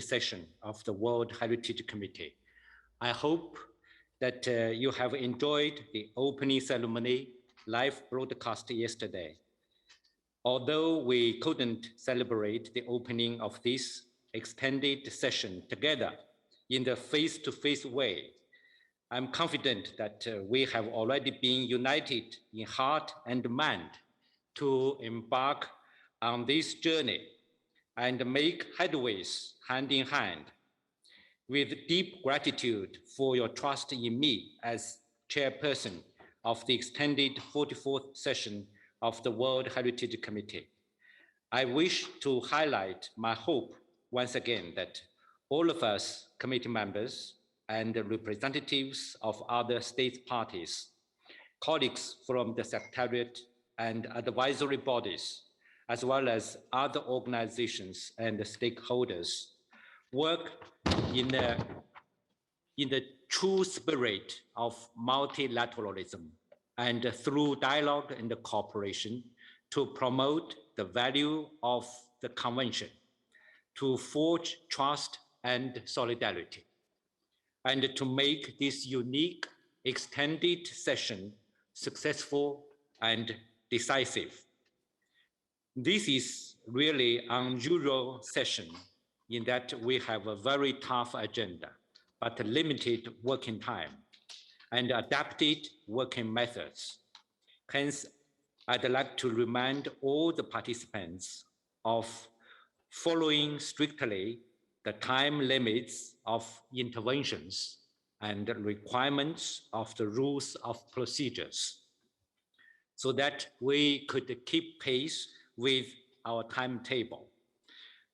session of the World Heritage Committee. I hope that you have enjoyed the opening ceremony live broadcast yesterday. Although we couldn't celebrate the opening of this extended session together in the face-to-face way, I'm confident that we have already been united in heart and mind to embark on this journey and make headways hand in hand. With deep gratitude for your trust in me as chairperson of the extended 44th session of the World Heritage Committee, I wish to highlight my hope once again that all of us committee members and representatives of other state parties, colleagues from the Secretariat and advisory bodies, as well as other organizations and stakeholders, work in the true spirit of multilateralism and through dialogue and cooperation to promote the value of the Convention, to forge trust and solidarity, and to make this unique extended session successful and decisive. This is really an unusual session in that we have a very tough agenda, but limited working time and adapted working methods. Hence, I'd like to remind all the participants of following strictly the time limits of interventions and the requirements of the rules of procedures, so that we could keep pace with our timetable.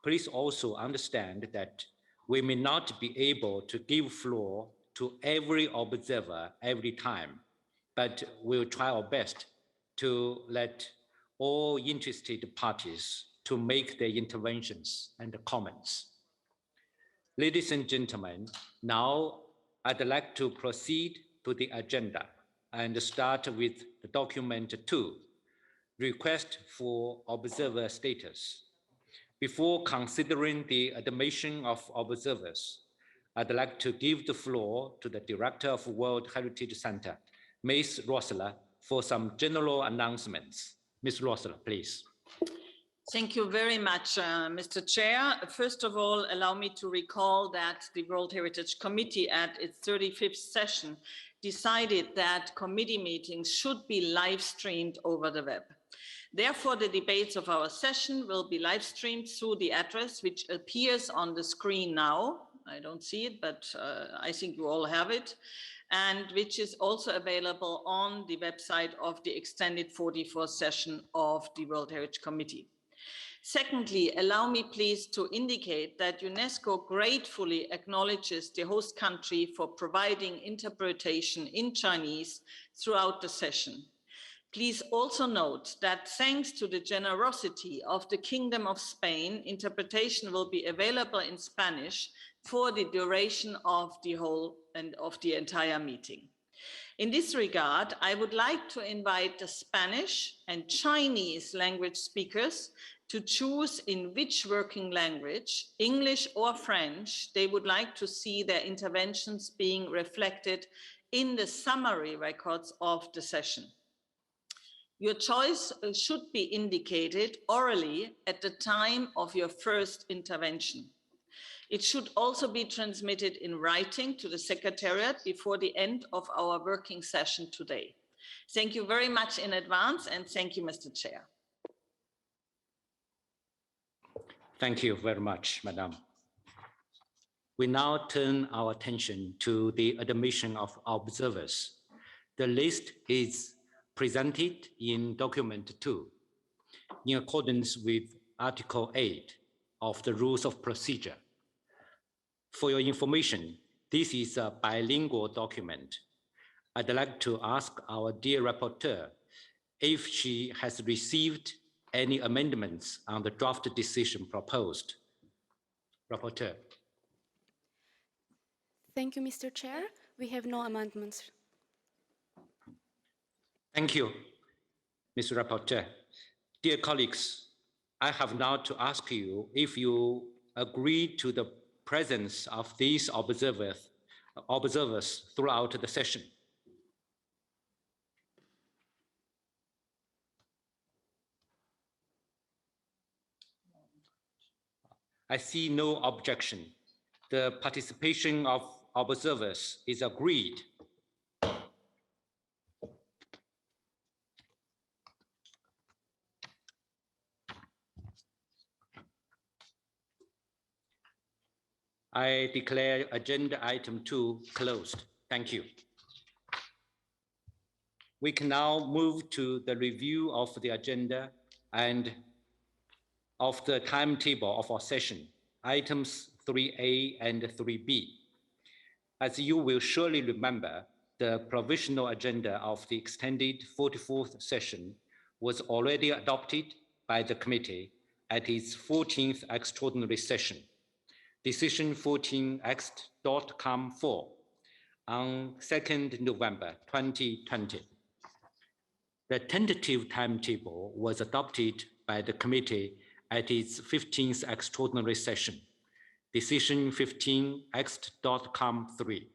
Please also understand that we may not be able to give floor to every observer every time, but we'll try our best to let all interested parties to make their interventions and comments. Ladies and gentlemen, now I'd like to proceed to the agenda and start with the document 2, request for observer status. Before considering the admission of observers, I'd like to give the floor to the Director of World Heritage Center, Ms. Rossler, for some general announcements. Ms. Rossler, please. Thank you very much, Mr. Chair. First of all, allow me to recall that the World Heritage Committee at its 35th session decided that committee meetings should be live streamed over the web. Therefore, the debates of our session will be live streamed through the address which appears on the screen now. I don't see it, but I think you all have it, and which is also available on the website of the extended 44th session of the World Heritage Committee. Secondly, allow me please to indicate that UNESCO gratefully acknowledges the host country for providing interpretation in Chinese throughout the session. Please also note that thanks to the generosity of the Kingdom of Spain, interpretation will be available in Spanish for the duration of the whole and of the entire meeting. In this regard, I would like to invite the Spanish and Chinese language speakers to choose in which working language, English or French, they would like to see their interventions being reflected in the summary records of the session. Your choice should be indicated orally at the time of your first intervention. It should also be transmitted in writing to the Secretariat before the end of our working session today. Thank you very much in advance, and thank you, Mr. Chair. Thank you very much, Madam. We now turn our attention to the admission of observers. The list is presented in document 2, in accordance with Article 8 of the Rules of Procedure. For your information, this is a bilingual document. I'd like to ask our dear rapporteur if she has received any amendments on the draft decision proposed. Rapporteur. Thank you, Mr. Chair. We have no amendments. Thank you, Mr. Rapporteur. Dear colleagues, I have now to ask you if you agree to the presence of these observers throughout the session. I see no objection. The participation of observers is agreed. I declare agenda item 2 closed. Thank you. We can now move to the review of the agenda and of the timetable of our session, items 3A and 3B. As you will surely remember, the provisional agenda of the extended 44th session was already adopted by the committee at its 14th extraordinary session, Decision 14X.com4 on 2nd November 2020. The tentative timetable was adopted by the committee at its 15th extraordinary session, Decision 15X.com3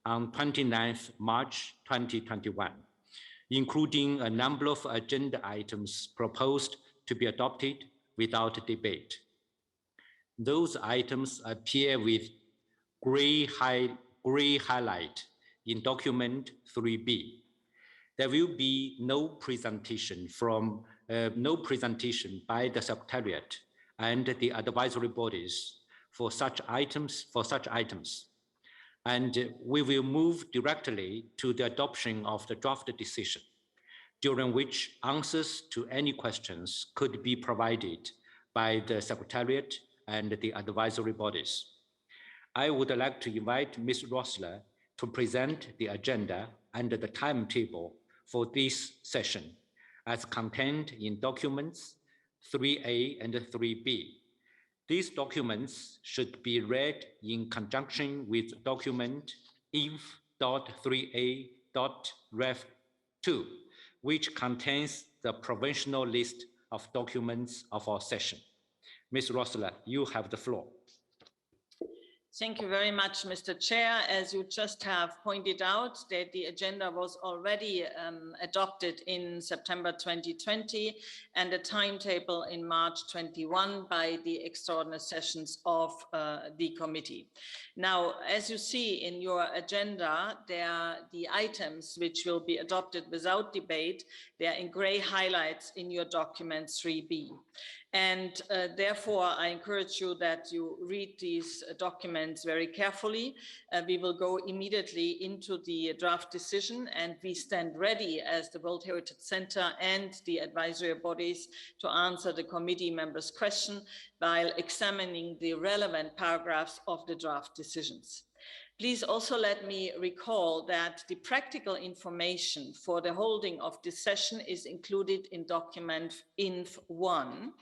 on 29th March 2021, including a number of agenda items proposed to be adopted without debate. Those items appear with gray highlight in document 3B. There will be no presentation by the Secretariat and the advisory bodies for such items. And we will move directly to the adoption of the draft decision, during which answers to any questions could be provided by the Secretariat and the advisory bodies. I would like to invite Ms. Rossler to present the agenda and the timetable for this session as contained in documents 3A and 3B. These documents should be read in conjunction with document inf.3a.ref2, which contains the provisional list of documents of our session. Ms. Rossler, you have the floor. Thank you very much, Mr. Chair. As you just have pointed out, that the agenda was already adopted in September 2020 and the timetable in March 21 by the extraordinary sessions of the committee. Now, as you see in your agenda, there are the items which will be adopted without debate. They are in gray highlights in your document 3B. And therefore, I encourage you that you read these documents very carefully. We will go immediately into the draft decision, and we stand ready as the World Heritage Center and the advisory bodies to answer the committee members' question while examining the relevant paragraphs of the draft decisions. Please also let me recall that the practical information for the holding of this session is included in document INF1,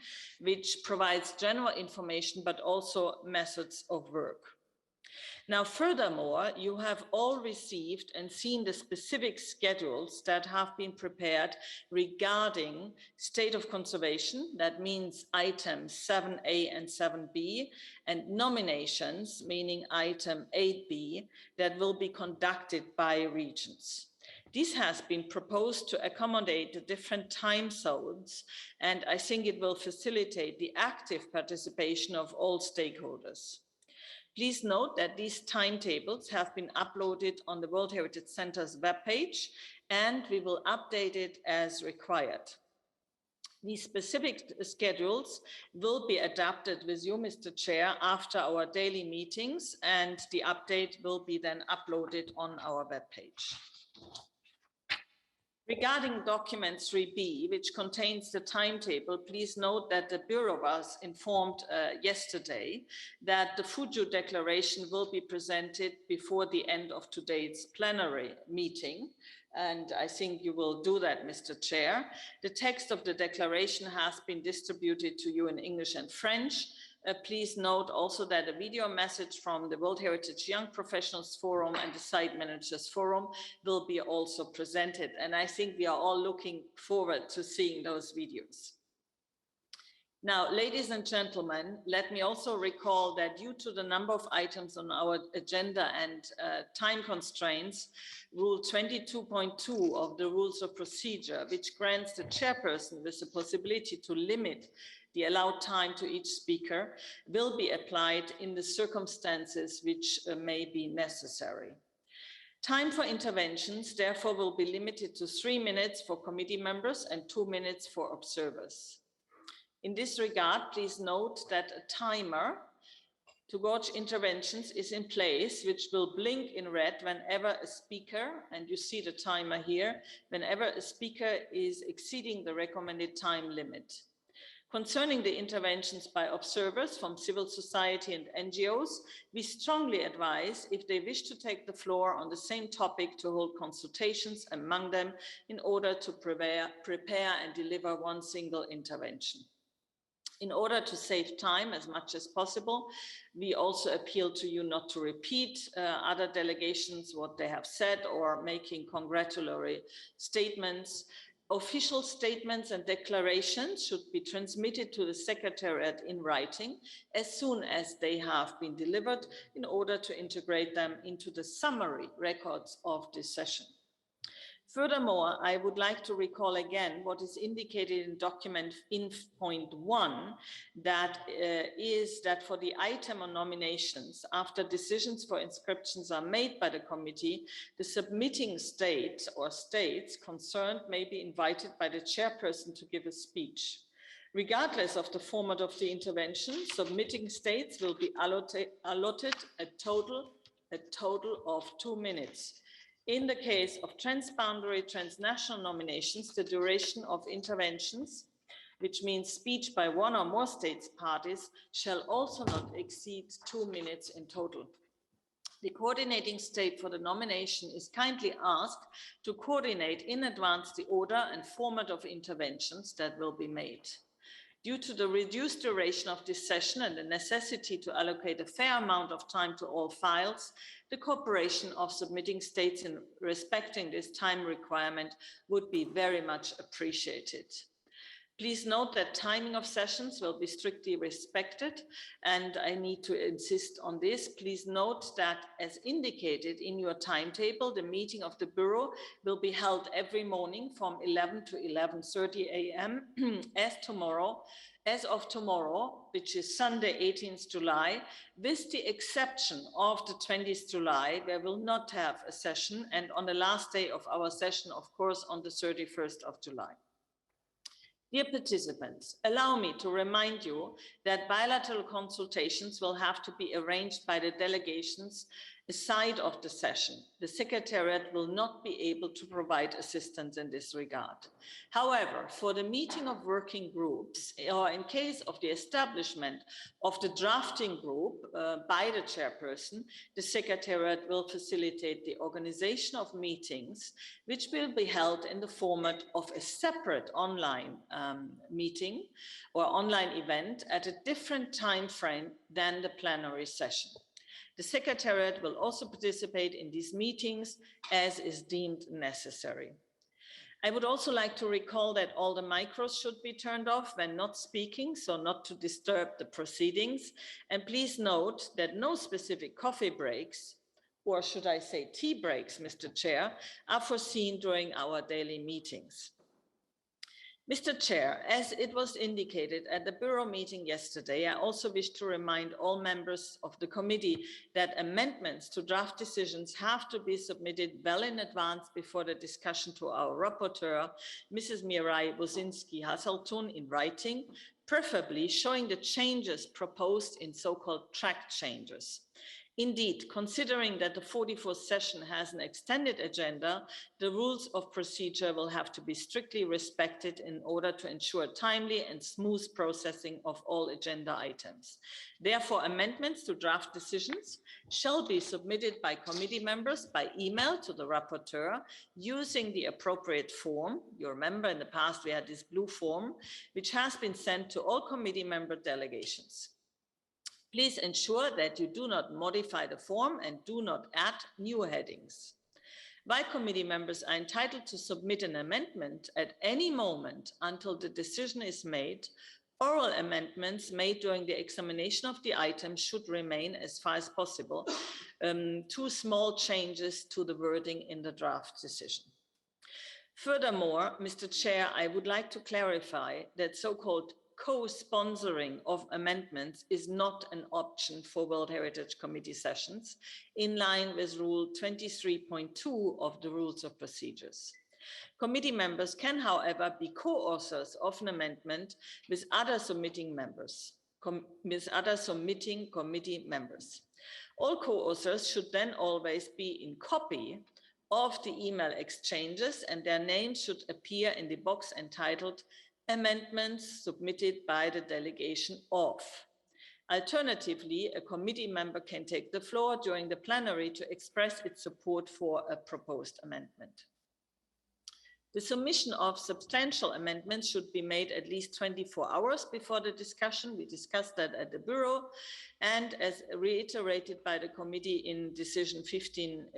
which provides general information, but also methods of work. Now, furthermore, you have all received and seen the specific schedules that have been prepared regarding state of conservation, that means items 7A and 7B, and nominations, meaning item 8B, that will be conducted by regions. This has been proposed to accommodate the different time zones, and I think it will facilitate the active participation of all stakeholders. Please note that these timetables have been uploaded on the World Heritage Center's webpage, and we will update it as required. These specific schedules will be adapted with you, Mr. Chair, after our daily meetings, and the update will be then uploaded on our webpage. Regarding document 3B, which contains the timetable, please note that the Bureau was informed yesterday that the Fuzhou Declaration will be presented before the end of today's plenary meeting. And I think you will do that, Mr. Chair. The text of the declaration has been distributed to you in English and French. Please note also that a video message from the World Heritage Young Professionals Forum and the Site Managers Forum will be also presented. And I think we are all looking forward to seeing those videos. Now, ladies and gentlemen, let me also recall that due to the number of items on our agenda and time constraints, Rule 22.2 of the Rules of Procedure, which grants the chairperson with the possibility to limit the allowed time to each speaker, will be applied in the circumstances which may be necessary. Time for interventions, therefore, will be limited to 3 minutes for committee members and 2 minutes for observers. In this regard, please note that a timer to gauge interventions is in place, which will blink in red whenever a speaker, and you see the timer here, whenever a speaker is exceeding the recommended time limit. Concerning the interventions by observers from civil society and NGOs, we strongly advise, if they wish to take the floor on the same topic, to hold consultations among them in order to prepare and deliver one single intervention. In order to save time as much as possible, we also appeal to you not to repeat other delegations, what they have said, or making congratulatory statements. Official statements and declarations should be transmitted to the Secretariat in writing as soon as they have been delivered in order to integrate them into the summary records of this session. Furthermore, I would like to recall again what is indicated in document INF.1, that is that for the item on nominations, after decisions for inscriptions are made by the committee, the submitting state or states concerned may be invited by the chairperson to give a speech. Regardless of the format of the intervention, submitting states will be allotted a total of 2 minutes. In the case of transboundary transnational nominations, the duration of interventions, which means speech by one or more states parties, shall also not exceed 2 minutes in total. The coordinating state for the nomination is kindly asked to coordinate in advance the order and format of interventions that will be made. Due to the reduced duration of this session and the necessity to allocate a fair amount of time to all files, the cooperation of submitting states in respecting this time requirement would be very much appreciated. Please note that timing of sessions will be strictly respected, and I need to insist on this. Please note that, as indicated in your timetable, the meeting of the Bureau will be held every morning from 11 to 11:30 a.m. as of tomorrow, which is Sunday, 18th July, with the exception of the 20th July, where we'll not have a session, and on the last day of our session, of course, on the 31st of July. Dear participants, allow me to remind you that bilateral consultations will have to be arranged by the delegations aside of the session. The Secretariat will not be able to provide assistance in this regard. However, for the meeting of working groups, or in case of the establishment of the drafting group by the chairperson, the Secretariat will facilitate the organization of meetings, which will be held in the format of a separate online meeting or online event at a different time frame than the plenary session. The Secretariat will also participate in these meetings as is deemed necessary. I would also like to recall that all the micros should be turned off when not speaking, so not to disturb the proceedings. And please note that no specific coffee breaks, or should I say tea breaks, Mr. Chair, are foreseen during our daily meetings. Mr. Chair, as it was indicated at the Bureau meeting yesterday, I also wish to remind all members of the committee that amendments to draft decisions have to be submitted well in advance before the discussion to our rapporteur, Mrs. Mirai Wozinski-Hasseltun, in writing, preferably showing the changes proposed in so-called track changes. Indeed, considering that the 44th session has an extended agenda, the rules of procedure will have to be strictly respected in order to ensure timely and smooth processing of all agenda items. Therefore, amendments to draft decisions shall be submitted by committee members by email to the rapporteur using the appropriate form. You remember in the past we had this blue form, which has been sent to all committee member delegations. Please ensure that you do not modify the form and do not add new headings. While committee members are entitled to submit an amendment at any moment until the decision is made, Oral amendments made during the examination of the item should remain, as far as possible, 2 small changes to the wording in the draft decision. Furthermore, Mr. Chair, I would like to clarify that so-called co-sponsoring of amendments is not an option for World Heritage Committee sessions, in line with Rule 23.2 of the Rules of Procedures. Committee members can, however, be co-authors of an amendment with other submitting committee members. All co-authors should then always be in copy of the email exchanges, and their names should appear in the box entitled Amendments submitted by the delegation of. Alternatively, a committee member can take the floor during the plenary to express its support for a proposed amendment. The submission of substantial amendments should be made at least 24 hours before the discussion. We discussed that at the Bureau, and as reiterated by the committee in decision 15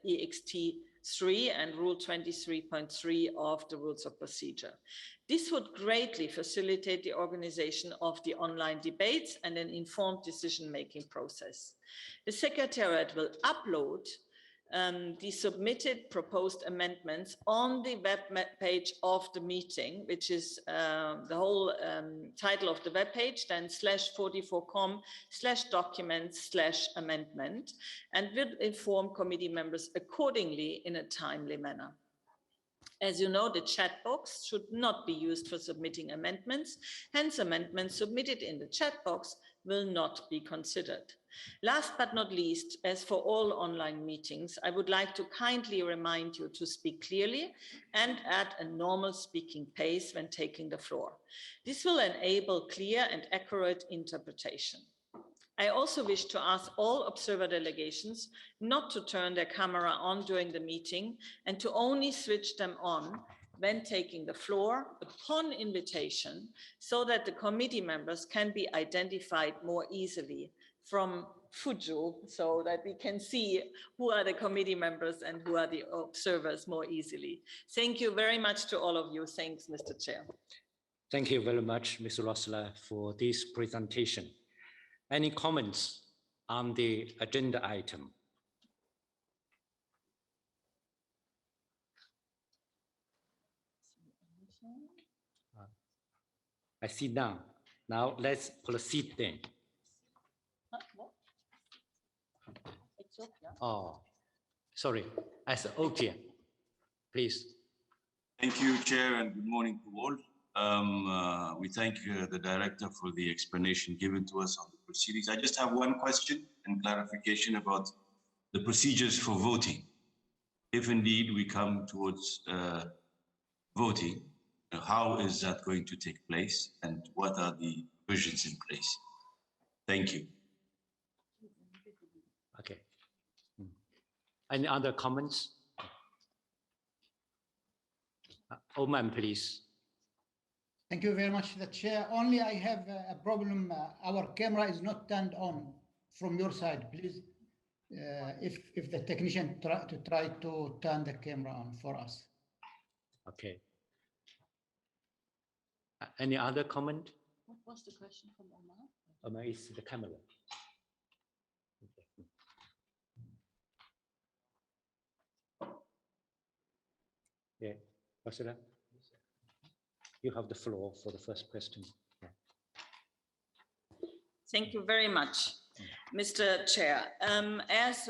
EXT 3 and Rule 23.3 of the Rules of Procedure. This would greatly facilitate the organization of the online debates and an informed decision-making process. The Secretariat will upload the submitted proposed amendments on the web page of the meeting, which is the whole title of the web page, then /44com/documents/amendment, and will inform committee members accordingly in a timely manner. As you know, the chat box should not be used for submitting amendments, hence amendments submitted in the chat box will not be considered. Last but not least, as for all online meetings, I would like to kindly remind you to speak clearly and at a normal speaking pace when taking the floor. This will enable clear and accurate interpretation. I also wish to ask all observer delegations not to turn their camera on during the meeting and to only switch them on when taking the floor upon invitation, so that the committee members can be identified more easily from Fuzhou, so that we can see who are the committee members and who are the observers more easily. Thank you very much to all of you. Thanks, Mr. Chair. Thank you very much, Ms. Rossler, for this presentation. Any comments on the agenda item? I see none. Now let's proceed then. Oh, sorry, as Ethiopia, please. Thank you, Chair, and good morning to all. We thank the Director for the explanation given to us on the proceedings. I just have one question and clarification about the procedures for voting. If indeed we come towards voting, how is that going to take place and what are the provisions in place? Thank you. Okay. Any other comments? Oman, please. Thank you very much, the Chair. Only I have a problem. Our camera is not turned on from your side. Please, if the technician try to turn the camera on for us. Okay. Any other comment? What was the question from Omar? Omar is the camera. Yeah, Wasila, you have the floor for the first question. Yeah. Thank you very much, Mr. Chair. As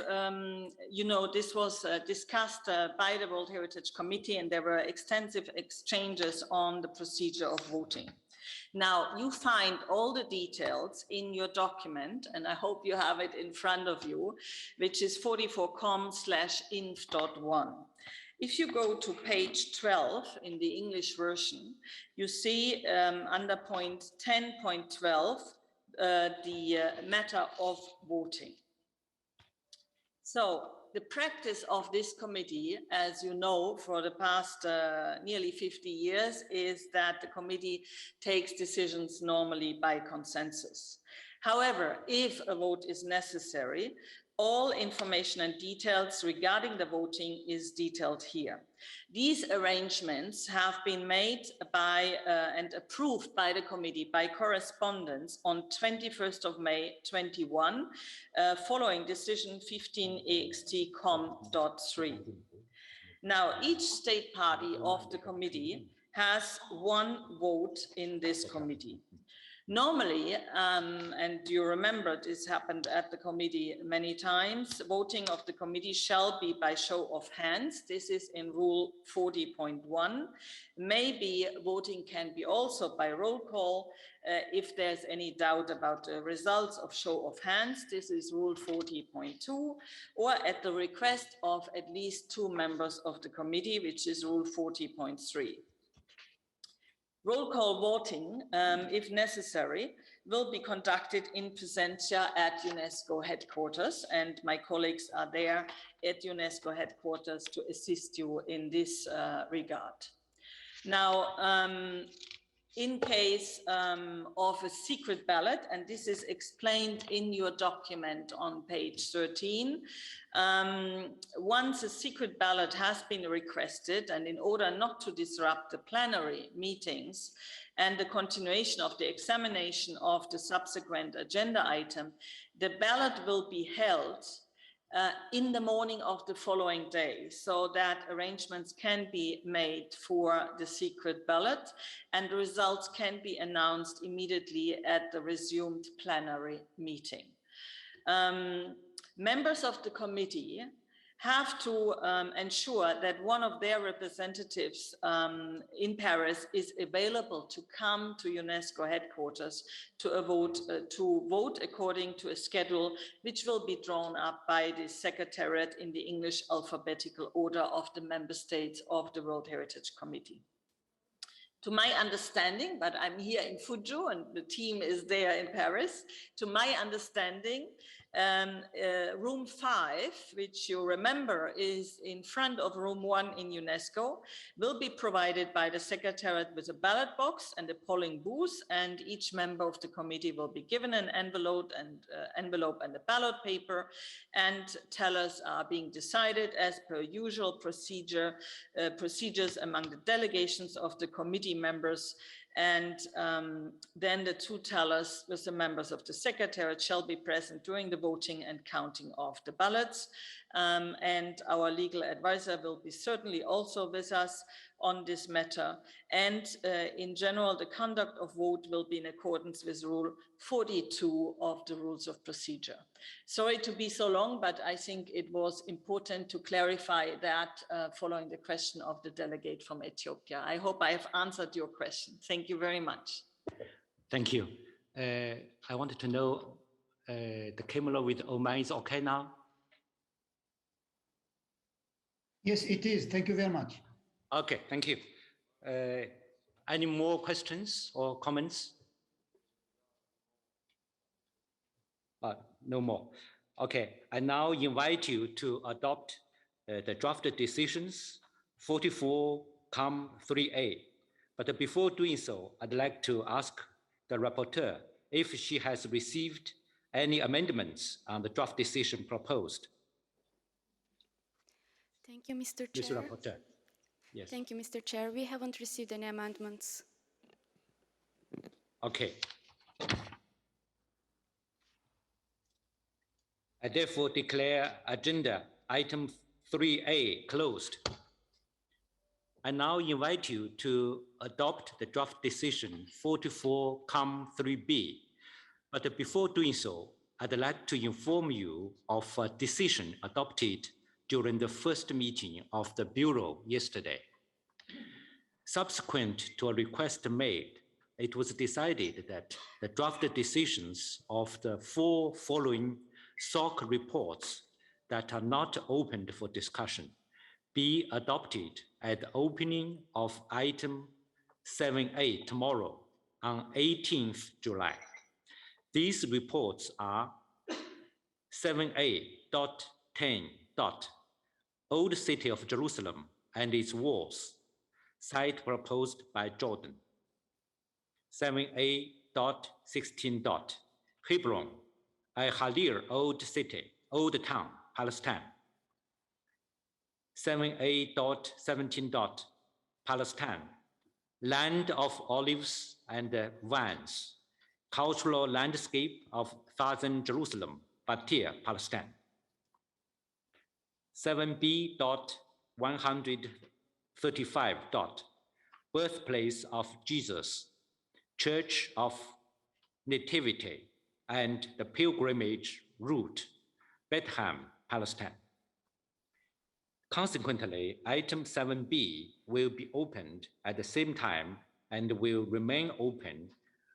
you know, this was discussed by the World Heritage Committee, and there were extensive exchanges on the procedure of voting. Now, you find all the details in your document, and I hope you have it in front of you, which is 44com/inf.1. If you go to page 12 in the English version, you see under point 10.12, the matter of voting. So the practice of this committee, as you know, for the past nearly 50 years, is that the committee takes decisions normally by consensus. However, if a vote is necessary, all information and details regarding the voting is detailed here. These arrangements have been made by and approved by the committee by correspondence on 21st of May 21, following decision 15 EXT Com.3. Now, each state party of the committee has one vote in this committee. Normally, and you remember this happened at the committee many times, voting of the committee shall be by show of hands. This is in rule 40.1. Maybe voting can be also by roll call if there's any doubt about the results of show of hands. This is rule 40.2, or at the request of at least 2 members of the committee, which is rule 40.3. Roll call voting, if necessary, will be conducted in presentia at UNESCO headquarters, and my colleagues are there at UNESCO headquarters to assist you in this regard. Now, in case of a secret ballot, and this is explained in your document on page 13, once a secret ballot has been requested, and in order not to disrupt the plenary meetings and the continuation of the examination of the subsequent agenda item, the ballot will be held in the morning of the following day, so that arrangements can be made for the secret ballot and the results can be announced immediately at the resumed plenary meeting. Members of the committee have to ensure that one of their representatives in Paris is available to come to UNESCO headquarters to vote according to a schedule which will be drawn up by the Secretariat in the English alphabetical order of the member states of the World Heritage Committee. To my understanding, but I'm here in Fuzhou and the team is there in Paris, to my understanding, room 5, which you remember is in front of room 1 in UNESCO, will be provided by the Secretariat with a ballot box and a polling booth, and each member of the committee will be given an envelope and a ballot paper, and tellers are being decided as per usual procedures among the delegations of the committee members. And then the 2 tellers with the members of the Secretariat shall be present during the voting and counting of the ballots. And our legal advisor will be certainly also with us on this matter. And in general, the conduct of vote will be in accordance with Rule 42 of the Rules of Procedure. Sorry to be so long, but I think it was important to clarify that following the question of the delegate from Ethiopia. I hope I have answered your question. Thank you very much. Thank you. I wanted to know the camera with Oman is okay now? Yes, it is. Thank you very much. Okay, thank you. Any more questions or comments? No more. Okay, I now invite you to adopt the draft decisions 44-3A. But before doing so, I'd like to ask the rapporteur if she has received any amendments on the draft decision proposed. Thank you, Mr. Chair. Mr. Rapporteur. Yes. Thank you, Mr. Chair. We haven't received any amendments. Okay. I therefore declare agenda item 3A closed. I now invite you to adopt the draft decision 44-3B. But before doing so, I'd like to inform you of a decision adopted during the first meeting of the Bureau yesterday. Subsequent to a request made, it was decided that the draft decisions of the 4 following SOC reports that are not opened for discussion be adopted at the opening of item 7A tomorrow on 18th July. These reports are 7A.10. Old City of Jerusalem and its walls, site proposed by Jordan. 7A.16. Hebron, Al-Khalil, Old City, Old Town, Palestine. 7a.17. Palestine, land of olives and vines, cultural landscape of southern Jerusalem, Batir, Palestine. 7b.135. Birthplace of Jesus, Church of Nativity and the pilgrimage route, Bethlehem, Palestine. Consequently, item 7b will be opened at the same time and will remain open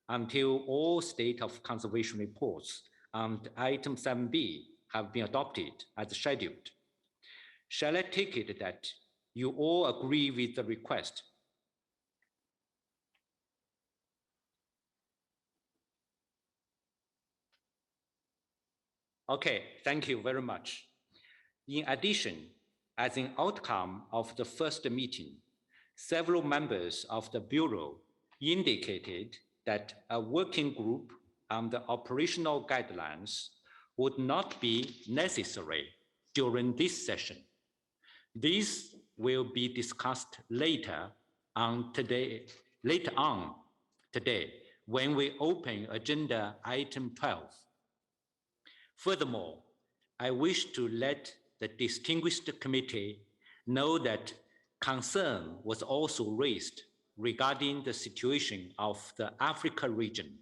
until all state of conservation reports on item 7b have been adopted as scheduled. Shall I take it that you all agree with the request? Okay, thank you very much. In addition, as an outcome of the first meeting, several members of the Bureau indicated that a working group on the operational guidelines would not be necessary during this session. This will be discussed later on today when we open agenda item 12. Furthermore, I wish to let the distinguished committee know that concern was also raised regarding the situation of the Africa region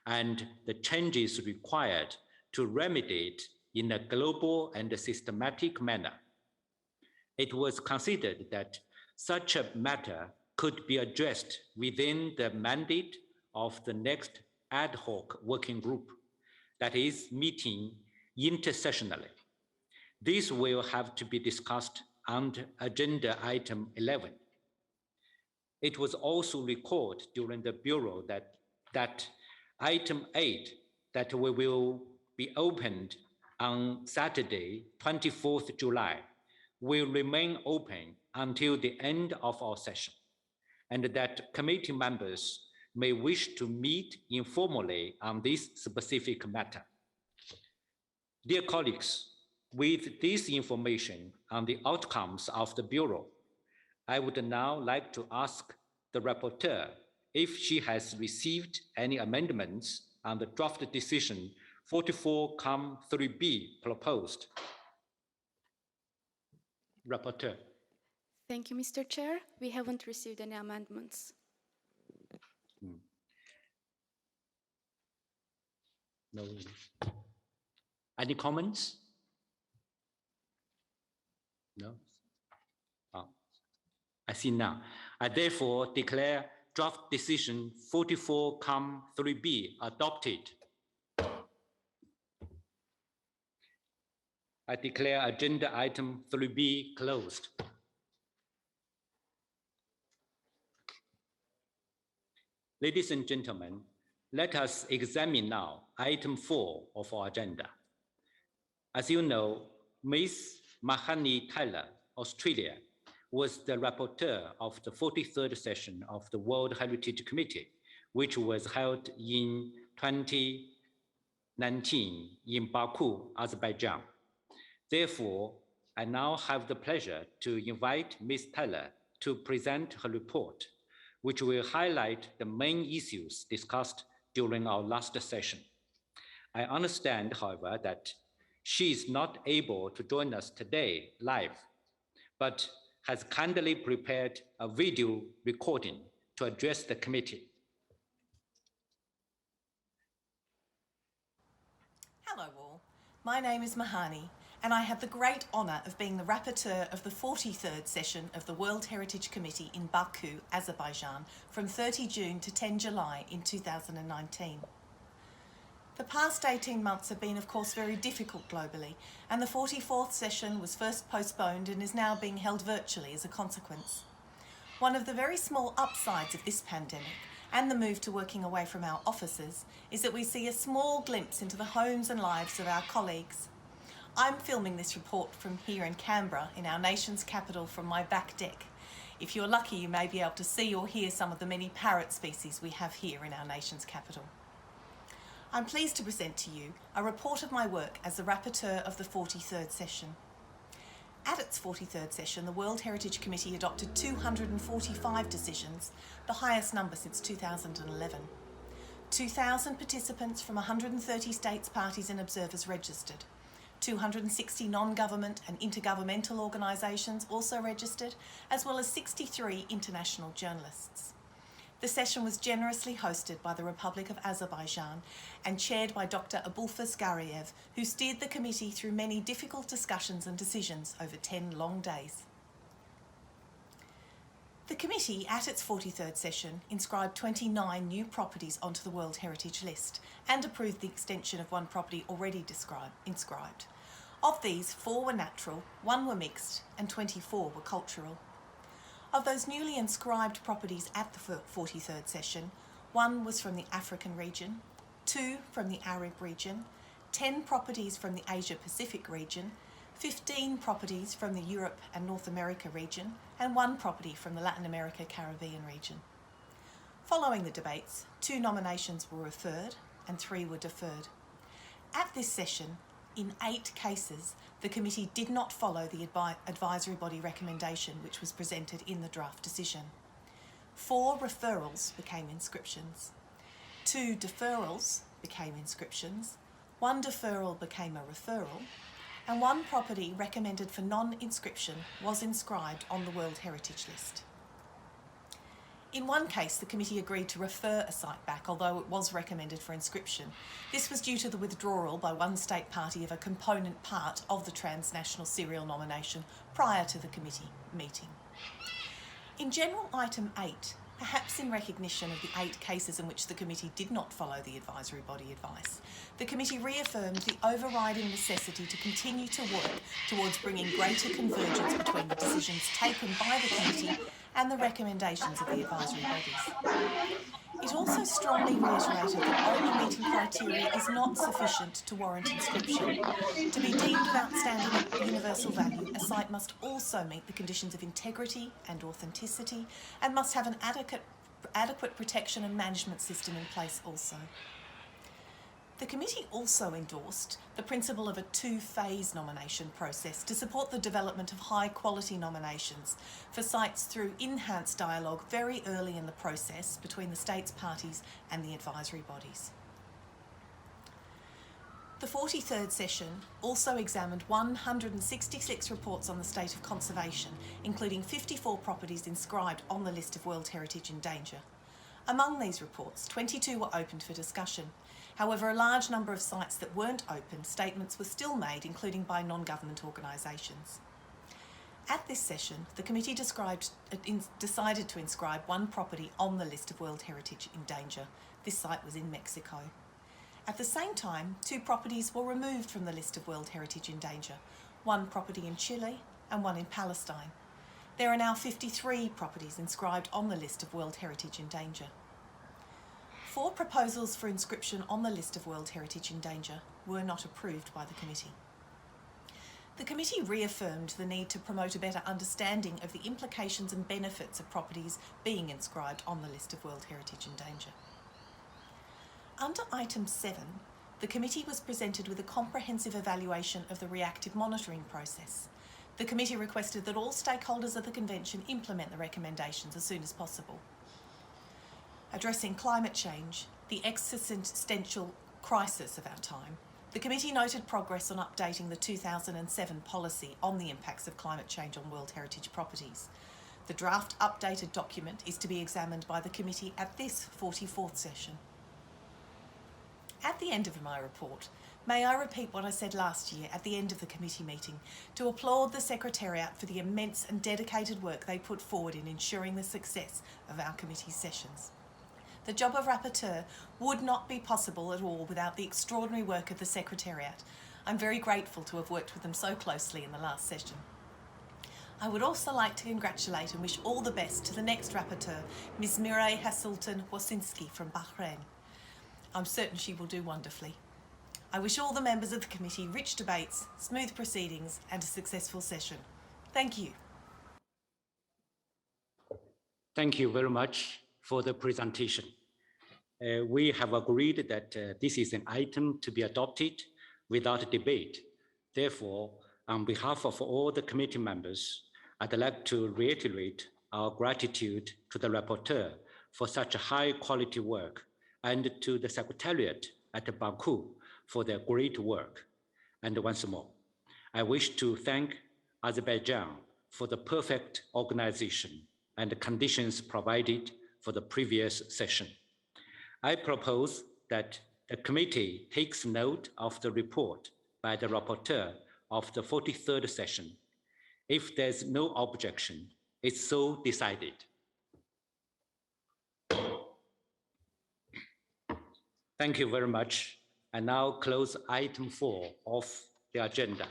and the changes required to remedy it in a global and systematic manner. It was considered that such a matter could be addressed within the mandate of the next ad hoc working group that is meeting intersessionally. This will have to be discussed under agenda item 11. It was also recalled during the Bureau that item 8 that we will be opened on Saturday, 24th July, will remain open until the end of our session, and that committee members may wish to meet informally on this specific matter. Dear colleagues, with this information on the outcomes of the Bureau, I would now like to ask the rapporteur if she has received any amendments on the draft decision 44-3B proposed. Rapporteur. Thank you, Mr. Chair. We haven't received any amendments. No. Any comments? No? Oh, I see now. I therefore declare draft decision 44-3B adopted. I declare agenda item 3B closed. Ladies and gentlemen, let us examine now item 4 of our agenda. As you know, Ms. Mahani Tyler, Australia, was the rapporteur of the 43rd session of the World Heritage Committee, which was held in 2019 in Baku, Azerbaijan. Therefore, I now have the pleasure to invite Ms. Tyler to present her report, which will highlight the main issues discussed during our last session. I understand, however, that she is not able to join us today live, but has kindly prepared a video recording to address the committee. Hello all, my name is Mahani, and I have the great honour of being the rapporteur of the 43rd session of the World Heritage Committee in Baku, Azerbaijan, from 30 June to 10 July in 2019. The past 18 months have been, of course, very difficult globally, and the 44th session was first postponed and is now being held virtually as a consequence. One of the very small upsides of this pandemic and the move to working away from our offices is that we see a small glimpse into the homes and lives of our colleagues. I'm filming this report from here in Canberra, in our nation's capital, from my back deck. If you're lucky, you may be able to see or hear some of the many parrot species we have here in our nation's capital. I'm pleased to present to you a report of my work as the Rapporteur of the 43rd session. At its 43rd session, the World Heritage Committee adopted 245 decisions, the highest number since 2011. 2,000 participants from 130 states, parties and observers registered. 260 non-government and intergovernmental organisations also registered, as well as 63 international journalists. The session was generously hosted by the Republic of Azerbaijan and chaired by Dr. Abulfaz Gariev, who steered the committee through many difficult discussions and decisions over 10 long days. The committee, at its 43rd session, inscribed 29 new properties onto the World Heritage List and approved the extension of one property already inscribed. Of these, 4 were natural, 1 were mixed, and 24 were cultural. Of those newly inscribed properties at the 43rd session, 1 was from the African region, 2 from the Arab region, 10 properties from the Asia-Pacific region, 15 properties from the Europe and North America region, and 1 property from the Latin America Caribbean region. Following the debates, 2 nominations were referred and 3 were deferred. At this session, in 8 cases, the committee did not follow the advisory body recommendation which was presented in the draft decision. 4 referrals became inscriptions. 2 deferrals became inscriptions. 1 deferral became a referral. And 1 property recommended for non-inscription was inscribed on the World Heritage List. In 1 case, the committee agreed to refer a site back, although it was recommended for inscription. This was due to the withdrawal by 1 state party of a component part of the transnational serial nomination prior to the committee meeting. In General Item 8, perhaps in recognition of the 8 cases in which the committee did not follow the advisory body advice, the committee reaffirmed the overriding necessity to continue to work towards bringing greater convergence between the decisions taken by the committee and the recommendations of the advisory bodies. It also strongly reiterated that only meeting criteria is not sufficient to warrant inscription. To be deemed of outstanding universal value, a site must also meet the conditions of integrity and authenticity and must have an adequate protection and management system in place also. The committee also endorsed the principle of a 2-phase nomination process to support the development of high-quality nominations for sites through enhanced dialogue very early in the process between the states parties and the advisory bodies. The 43rd session also examined 166 reports on the state of conservation, including 54 properties inscribed on the list of World Heritage in danger. Among these reports, 22 were opened for discussion. However, a large number of sites that weren't open, statements were still made, including by non-government organisations. At this session, the committee decided to inscribe 1 property on the list of World Heritage in danger. This site was in Mexico. At the same time, 2 properties were removed from the list of World Heritage in danger, 1 property in Chile and 1 in Palestine. There are now 53 properties inscribed on the list of World Heritage in danger. 4 proposals for inscription on the list of World Heritage in danger were not approved by the committee. The committee reaffirmed the need to promote a better understanding of the implications and benefits of properties being inscribed on the list of World Heritage in danger. Under Item 7, the committee was presented with a comprehensive evaluation of the reactive monitoring process. The committee requested that all stakeholders of the convention implement the recommendations as soon as possible. Addressing climate change, the existential crisis of our time, the committee noted progress on updating the 2007 policy on the impacts of climate change on World Heritage properties. The draft updated document is to be examined by the committee at this 44th session. At the end of my report, may I repeat what I said last year at the end of the committee meeting to applaud the Secretariat for the immense and dedicated work they put forward in ensuring the success of our committee sessions. The job of rapporteur would not be possible at all without the extraordinary work of the Secretariat. I'm very grateful to have worked with them so closely in the last session. I would also like to congratulate and wish all the best to the next rapporteur, Ms. Mireille Hassultan-Wasinski from Bahrain. I'm certain she will do wonderfully. I wish all the members of the committee rich debates, smooth proceedings and a successful session. Thank you. Thank you very much for the presentation. we have agreed that this is an item to be adopted without debate. Therefore, on behalf of all the committee members, I'd like to reiterate our gratitude to the rapporteur for such high quality work and to the Secretariat at Baku for their great work. And once more, I wish to thank Azerbaijan for the perfect organization and the conditions provided for the previous session. I propose that the committee takes note of the report by the rapporteur of the 43rd session. If there's no objection, it's so decided. Thank you very much. I now close item 4 of the agenda.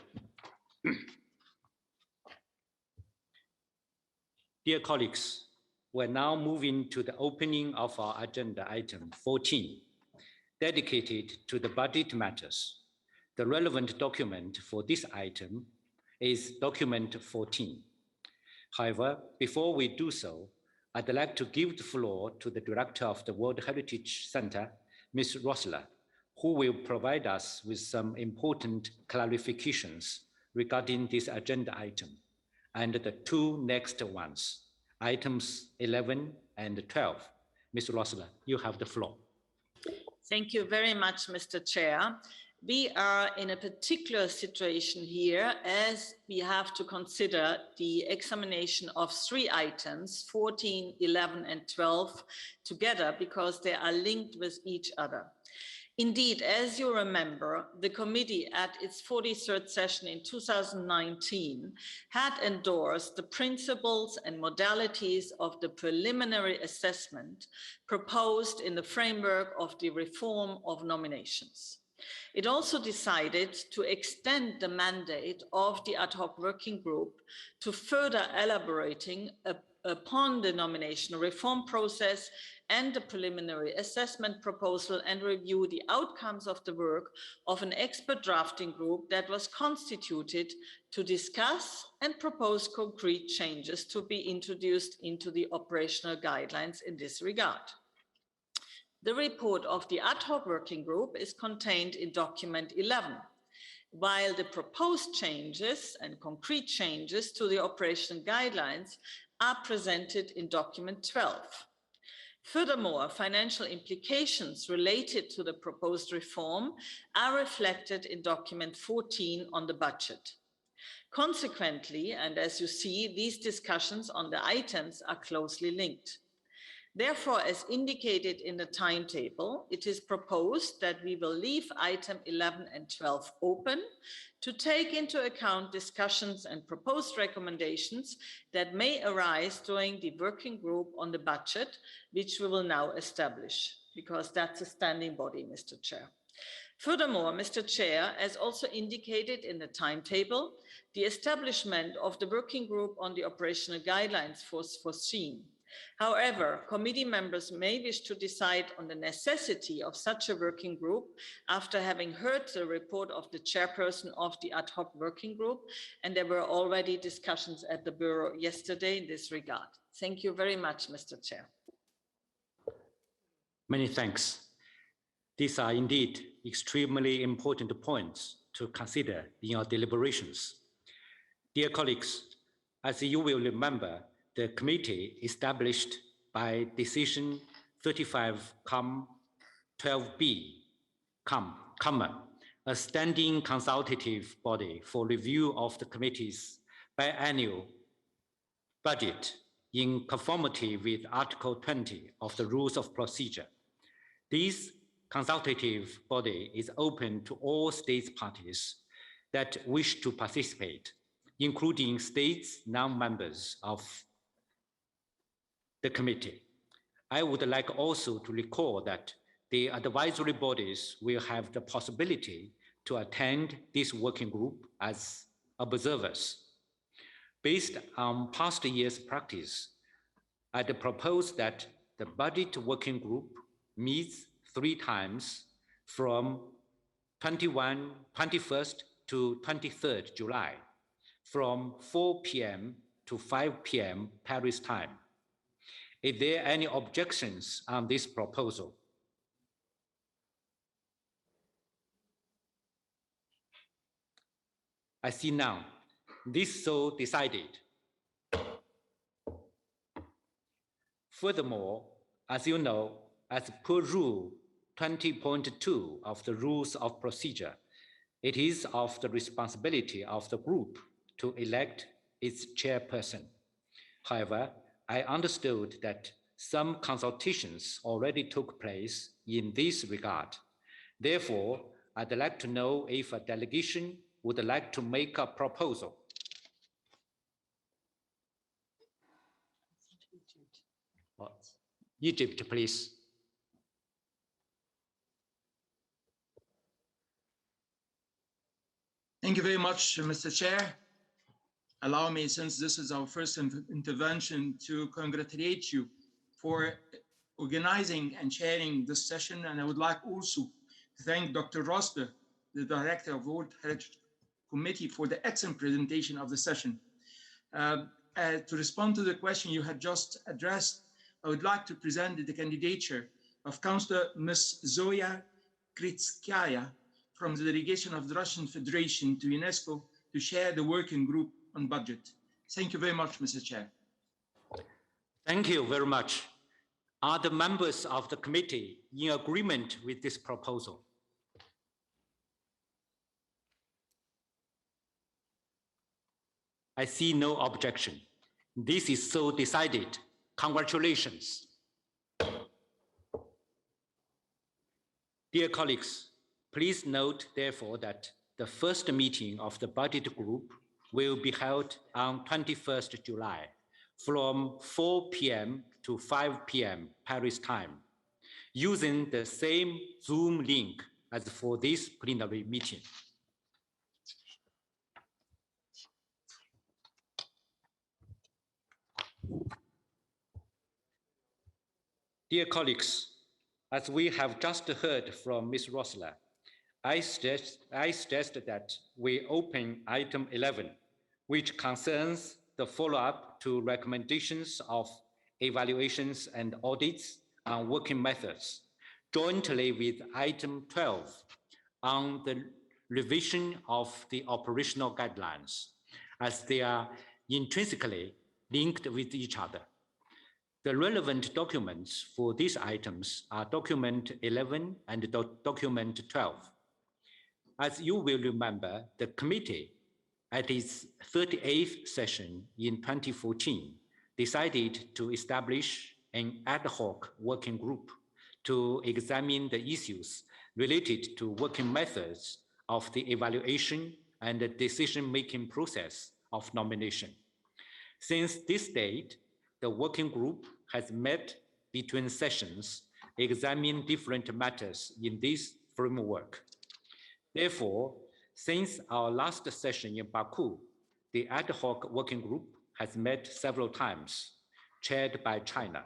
Dear colleagues, we're now moving to the opening of our agenda item 14, dedicated to the budget matters. The relevant document for this item is document 14. However, before we do so, I'd like to give the floor to the director of the World Heritage Center, Ms. Rosler, who will provide us with some important clarifications regarding this agenda item and the two next ones, items 11 and 12. Ms. Rosler, you have the floor. Thank you very much, Mr. Chair. We are in a particular situation here as we have to consider the examination of 3 items, 14, 11, and 12 together because they are linked with each other. Indeed, as you remember, the committee at its 43rd session in 2019 had endorsed the principles and modalities of the preliminary assessment proposed in the framework of the reform of nominations. It also decided to extend the mandate of the ad hoc working group to further elaborating upon the nomination reform process and the preliminary assessment proposal and review the outcomes of the work of an expert drafting group that was constituted to discuss and propose concrete changes to be introduced into the operational guidelines in this regard. The report of the ad hoc working group is contained in document 11, while the proposed changes and concrete changes to the operational guidelines are presented in document 12. Furthermore, financial implications related to the proposed reform are reflected in document 14 on the budget. Consequently, and as you see, these discussions on the items are closely linked. Therefore, as indicated in the timetable, it is proposed that we will leave item 11 and 12 open to take into account discussions and proposed recommendations that may arise during the working group on the budget, which we will now establish, because that's a standing body, Mr. Chair. Furthermore, Mr. Chair, as also indicated in the timetable, the establishment of the working group on the operational guidelines was foreseen. However, committee members may wish to decide on the necessity of such a working group after having heard the report of the chairperson of the ad hoc working group, and there were already discussions at the Bureau yesterday in this regard. Thank you very much, Mr. Chair. Many thanks. These are indeed extremely important points to consider in your deliberations. Dear colleagues, as you will remember, the committee established by decision 35-12B, a standing consultative body for review of the committee's biannual budget in conformity with Article 20 of the Rules of Procedure. This consultative body is open to all states parties that wish to participate, including states non-members of the committee. I would like also to recall that the advisory bodies will have the possibility to attend this working group as observers. Based on past years' practice, I'd propose that the budget working group meets 3 times from 21st to 23rd July, from 4 p.m. to 5 p.m. Paris time. Is there any objections on this proposal? I see none. This so decided. Furthermore, as you know, as per Rule 20.2 of the Rules of Procedure, it is of the responsibility of the group to elect its chairperson. However, I understood that some consultations already took place in this regard. Therefore, I'd like to know if a delegation would like to make a proposal. Egypt, please. Thank you very much, Mr. Chair. Allow me, since this is our first intervention, to congratulate you for organizing and chairing this session. And I would like also to thank Dr. Rosper, the Director of the World Heritage Committee, for the excellent presentation of the session. To respond to the question you had just addressed, I would like to present the candidature of Councillor Ms. Zoya Kritskya from the delegation of the Russian Federation to UNESCO to chair the working group on budget. Thank you very much, Mr. Chair. Thank you very much. Are the members of the committee in agreement with this proposal? I see no objection. This is so decided. Congratulations. Dear colleagues, please note, therefore, that the first meeting of the budget group will be held on 21st July from 4 p.m. to 5 p.m. Paris time, using the same Zoom link as for this plenary meeting. Dear colleagues, as we have just heard from Ms. Rossler, I suggest that we open item 11, which concerns the follow-up to recommendations of evaluations and audits on working methods, jointly with item 12 on the revision of the operational guidelines, as they are intrinsically linked with each other. The relevant documents for these items are document 11 and document 12. As you will remember, the committee at its 38th session in 2014 decided to establish an ad hoc working group to examine the issues related to working methods of the evaluation and the decision-making process of nomination. Since this date, the working group has met between sessions, examining different matters in this framework. Therefore, since our last session in Baku, the ad hoc working group has met several times, chaired by China,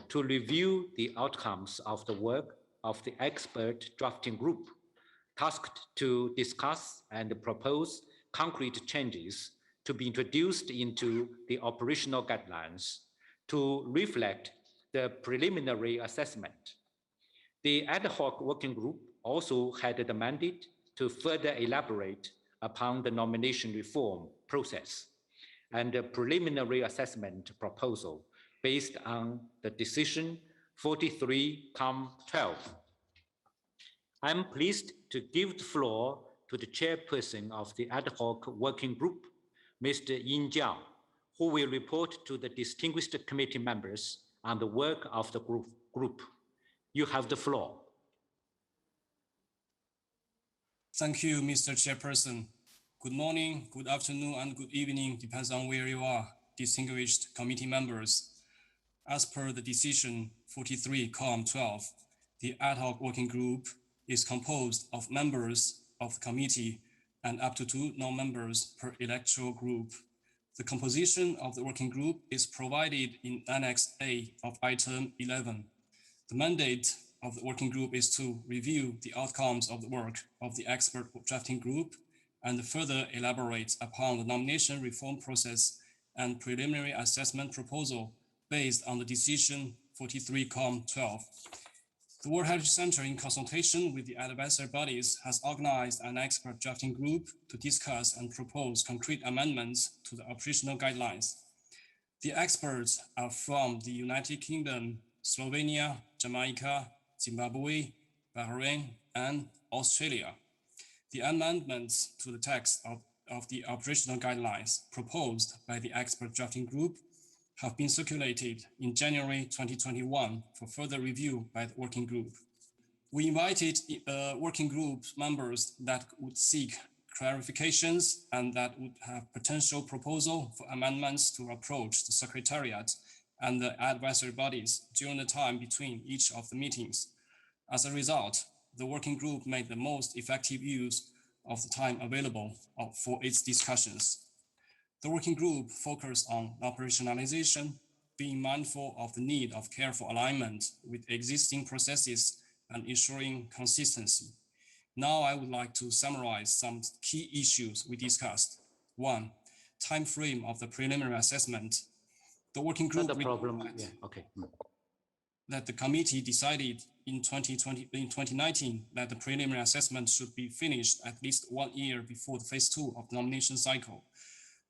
to review the outcomes of the work of the expert drafting group, tasked to discuss and propose concrete changes to be introduced into the operational guidelines to reflect the preliminary assessment. The ad hoc working group also had the mandate to further elaborate upon the nomination reform process and the preliminary assessment proposal based on the decision 43-12. I'm pleased to give the floor to the chairperson of the ad hoc working group, Mr. Yin Jiang, who will report to the distinguished committee members on the work of the group. You have the floor. Thank you, Mr. Chairperson. Good morning, good afternoon, and good evening, depends on where you are, distinguished committee members. As per the decision 43-12, the ad hoc working group is composed of members of the committee and up to 2 non-members per electoral group. The composition of the working group is provided in Annex A of item 11. The mandate of the working group is to review the outcomes of the work of the expert drafting group and further elaborate upon the nomination reform process and preliminary assessment proposal based on the decision 43-12. The World Heritage Center, in consultation with the advisory bodies, has organized an expert drafting group to discuss and propose concrete amendments to the operational guidelines. The experts are from the United Kingdom, Slovenia, Jamaica, Zimbabwe, Bahrain, and Australia. The amendments to the text of the operational guidelines proposed by the expert drafting group have been circulated in January 2021 for further review by the working group. We invited working group members that would seek clarifications and that would have potential proposal for amendments to approach the Secretariat and the advisory bodies during the time between each of the meetings. As a result, the working group made the most effective use of the time available for its discussions. The working group focused on operationalization, being mindful of the need of careful alignment with existing processes and ensuring consistency. Now I would like to summarize some key issues we discussed. 1, time frame of the preliminary assessment. The working group that the committee decided in 2019 that the preliminary assessment should be finished at least 1 year before the phase 2 of the nomination cycle.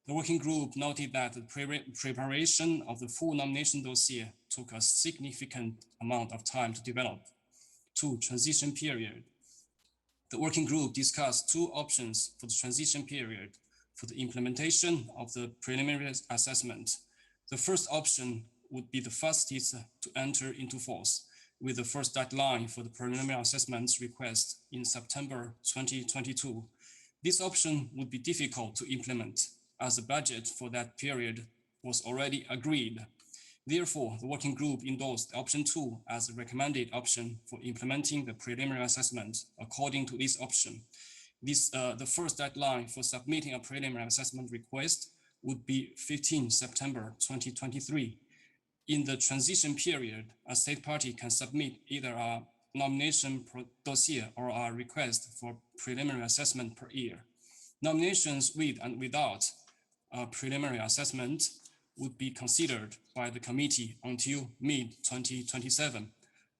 The working group noted that the preparation of the full nomination dossier took a significant amount of time to develop. 2, transition period. The working group discussed 2 options for the transition period for the implementation of the preliminary assessment. The first option would be the fastest to enter into force, with the first deadline for the preliminary assessment request in September 2022. This option would be difficult to implement, as the budget for that period was already agreed. Therefore, the working group endorsed option 2 as the recommended option for implementing the preliminary assessment. According to this option, the first deadline for submitting a preliminary assessment request would be 15 September 2023. In the transition period, a state party can submit either a nomination dossier or a request for preliminary assessment per year. Nominations with and without a preliminary assessment would be considered by the committee until mid-2027.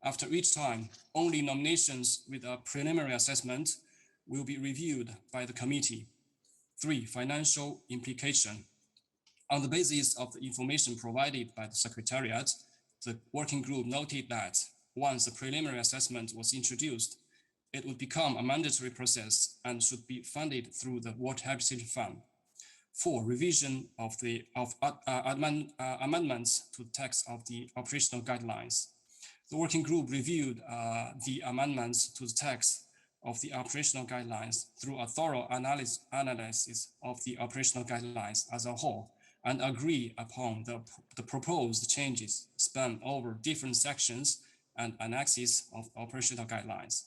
After each time, only nominations with a preliminary assessment will be reviewed by the committee. 3, financial implication. On the basis of the information provided by the Secretariat, the working group noted that once the preliminary assessment was introduced, it would become a mandatory process and should be funded through the World Heritage Fund. 4, revision of amendments to the text of the operational guidelines. The working group reviewed the amendments to the text of the operational guidelines through a thorough analysis of the operational guidelines as a whole and agree upon the proposed changes span over different sections and annexes of operational guidelines,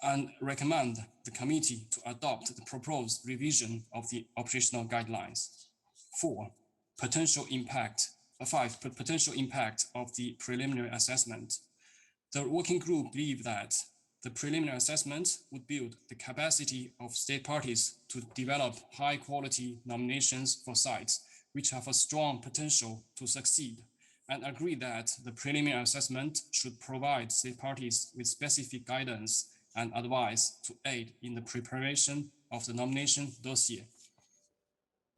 and recommend the committee to adopt the proposed revision of the operational guidelines. 5, potential impact of the preliminary assessment. The working group believed that the preliminary assessment would build the capacity of state parties to develop high quality nominations for sites which have a strong potential to succeed, and agree that the preliminary assessment should provide state parties with specific guidance and advice to aid in the preparation of the nomination dossier.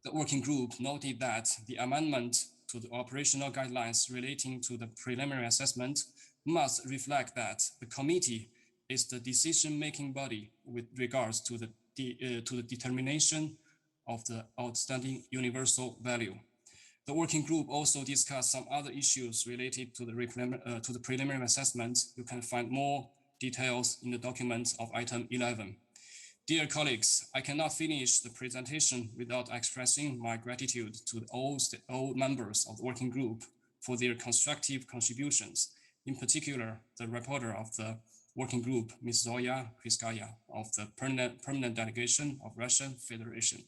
The working group noted that the amendment to the operational guidelines relating to the preliminary assessment must reflect that the committee is the decision-making body with regards to the determination of the outstanding universal value. The working group also discussed some other issues related to the preliminary assessment. You can find more details in the document of item 11. Dear colleagues, I cannot finish the presentation without expressing my gratitude to all members of the working group for their constructive contributions, in particular, the reporter of the working group, Ms. Zoya Kritskya of the permanent delegation of Russian Federation.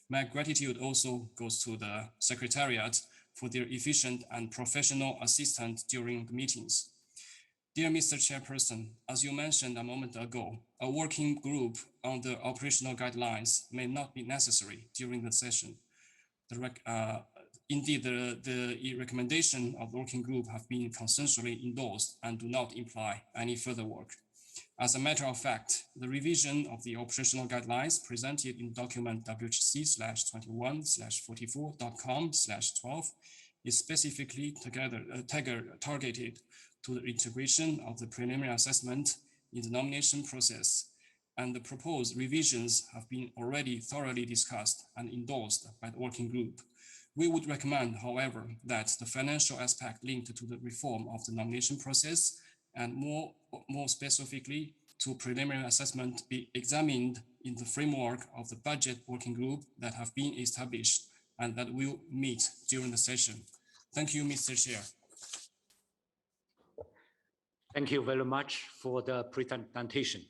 My gratitude also goes to the Secretariat for their efficient and professional assistance during the meetings. Dear Mr. Chairperson, as you mentioned a moment ago, a working group on the operational guidelines may not be necessary during the session. Indeed, the recommendation of the working group have been consensually endorsed and do not imply any further work. As a matter of fact, the revision of the operational guidelines presented in document WHC/21/44.com/12 is specifically targeted to the integration of the preliminary assessment in the nomination process, and the proposed revisions have been already thoroughly discussed and endorsed by the working group. We would recommend, however, that the financial aspect linked to the reform of the nomination process and more specifically to preliminary assessment be examined in the framework of the budget working group that have been established and that will meet during the session. Thank you, Mr. Chair. Thank you very much for the presentation.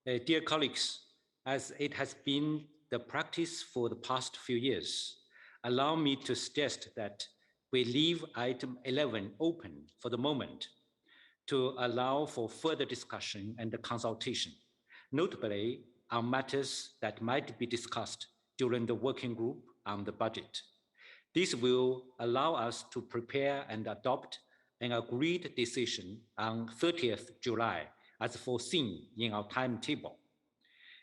Dear colleagues, as it has been the practice for the past few years, allow me to suggest that we leave item 11 open for the moment to allow for further discussion and consultation, notably on matters that might be discussed during the working group on the budget. This will allow us to prepare and adopt an agreed decision on 30th July as foreseen in our timetable.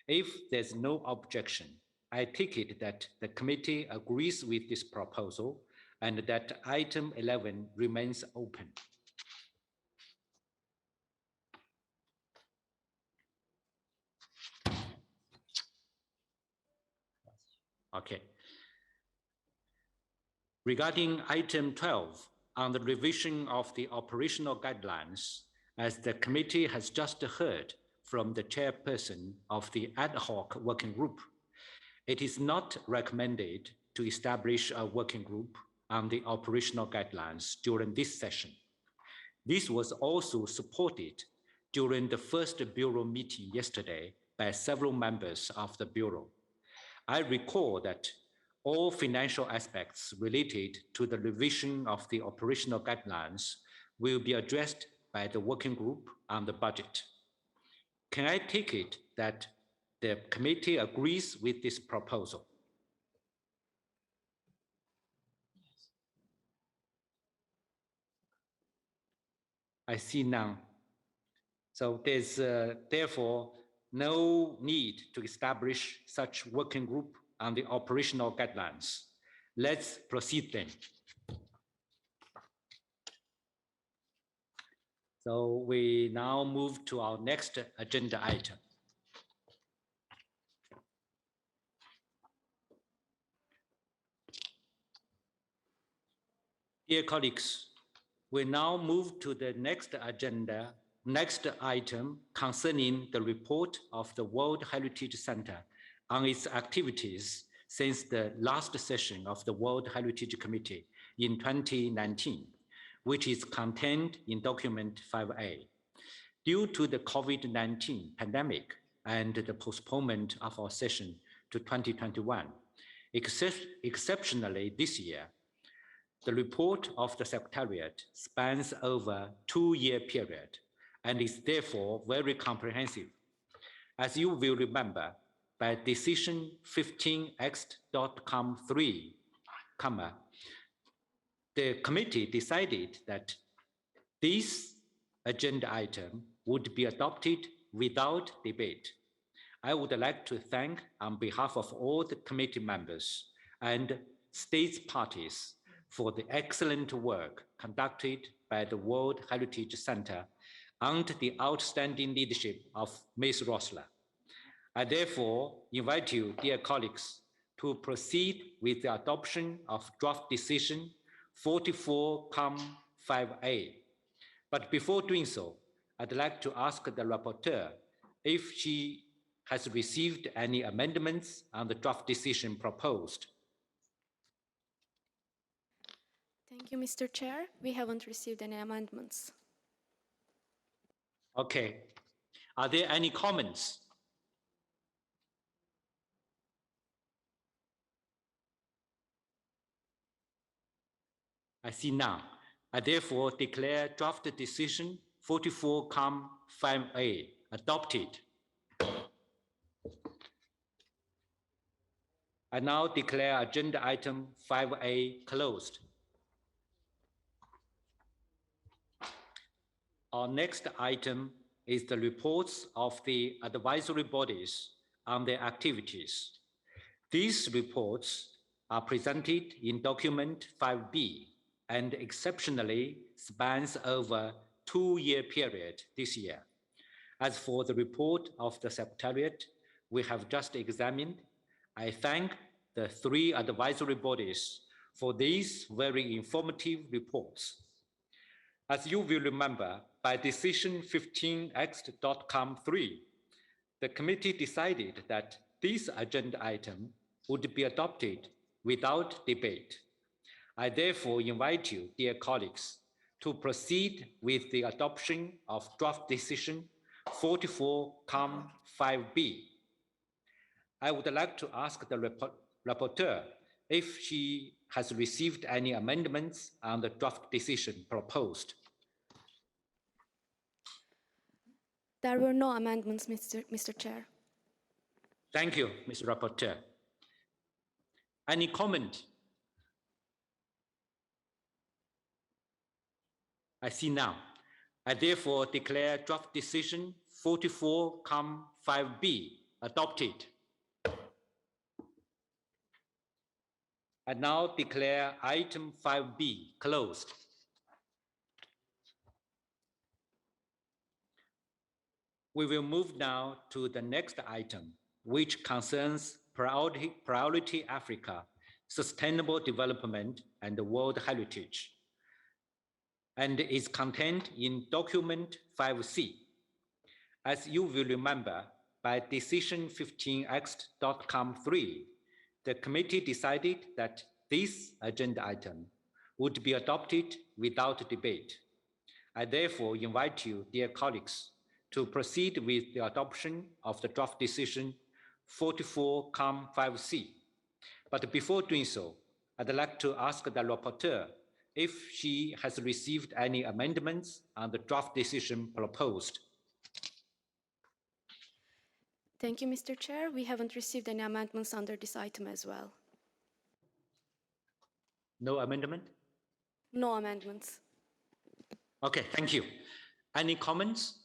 If there's no objection, I take it that the committee agrees with this proposal and that item 11 remains open. Okay. Regarding item 12, on the revision of the operational guidelines, as the committee has just heard from the chairperson of the ad hoc working group, it is not recommended to establish a working group on the operational guidelines during this session. This was also supported during the first Bureau meeting yesterday by several members of the Bureau. I recall that all financial aspects related to the revision of the operational guidelines will be addressed by the working group on the budget. Can I take it that the committee agrees with this proposal? I see none. So there's therefore no need to establish such working group on the operational guidelines. Let's proceed then. So we now move to our next agenda item. Dear colleagues, we now move to the next item concerning the report of the World Heritage Center on its activities since the last session of the World Heritage Committee in 2019, which is contained in document 5A. Due to the COVID-19 pandemic and the postponement of our session to 2021, exceptionally this year, the report of the Secretariat spans over a 2-year period and is therefore very comprehensive. As you will remember, by decision 15X.com3, the committee decided that this agenda item would be adopted without debate. I would like to thank, on behalf of all the committee members and states parties, for the excellent work conducted by the World Heritage Center under the outstanding leadership of Ms. Rossler. I therefore invite you, dear colleagues, to proceed with the adoption of draft decision 44-5A. But before doing so, I'd like to ask the rapporteur if she has received any amendments on the draft decision proposed. Thank you, Mr. Chair. We haven't received any amendments. Okay. Are there any comments? I see none. I therefore declare draft decision 44-5A adopted. I now declare agenda item 5A closed. Our next item is the reports of the advisory bodies on their activities. These reports are presented in document 5B and exceptionally spans over 2-year period this year. As for the report of the Secretariat we have just examined, I thank the 3 advisory bodies for these very informative reports. As you will remember, by decision 15X.com3, the committee decided that this agenda item would be adopted without debate. I therefore invite you, dear colleagues, to proceed with the adoption of draft decision 44-5B. I would like to ask the rapporteur if she has received any amendments on the draft decision proposed. There were no amendments, Mr. Chair. Thank you, Mr. Rapporteur. Any comment? I see now. I therefore declare draft decision 44-5B adopted. I now declare item 5B closed. We will move now to the next item, which concerns Priority Africa, Sustainable Development and World Heritage, and is contained in document 5C. As you will remember, by decision 15X.com3, the committee decided that this agenda item would be adopted without debate. I therefore invite you, dear colleagues, to proceed with the adoption of the draft decision 44-5C. But before doing so, I'd like to ask the rapporteur if she has received any amendments on the draft decision proposed. Thank you, Mr. Chair. We haven't received any amendments under this item as well. No amendment? No amendments. Okay, thank you. Any comments?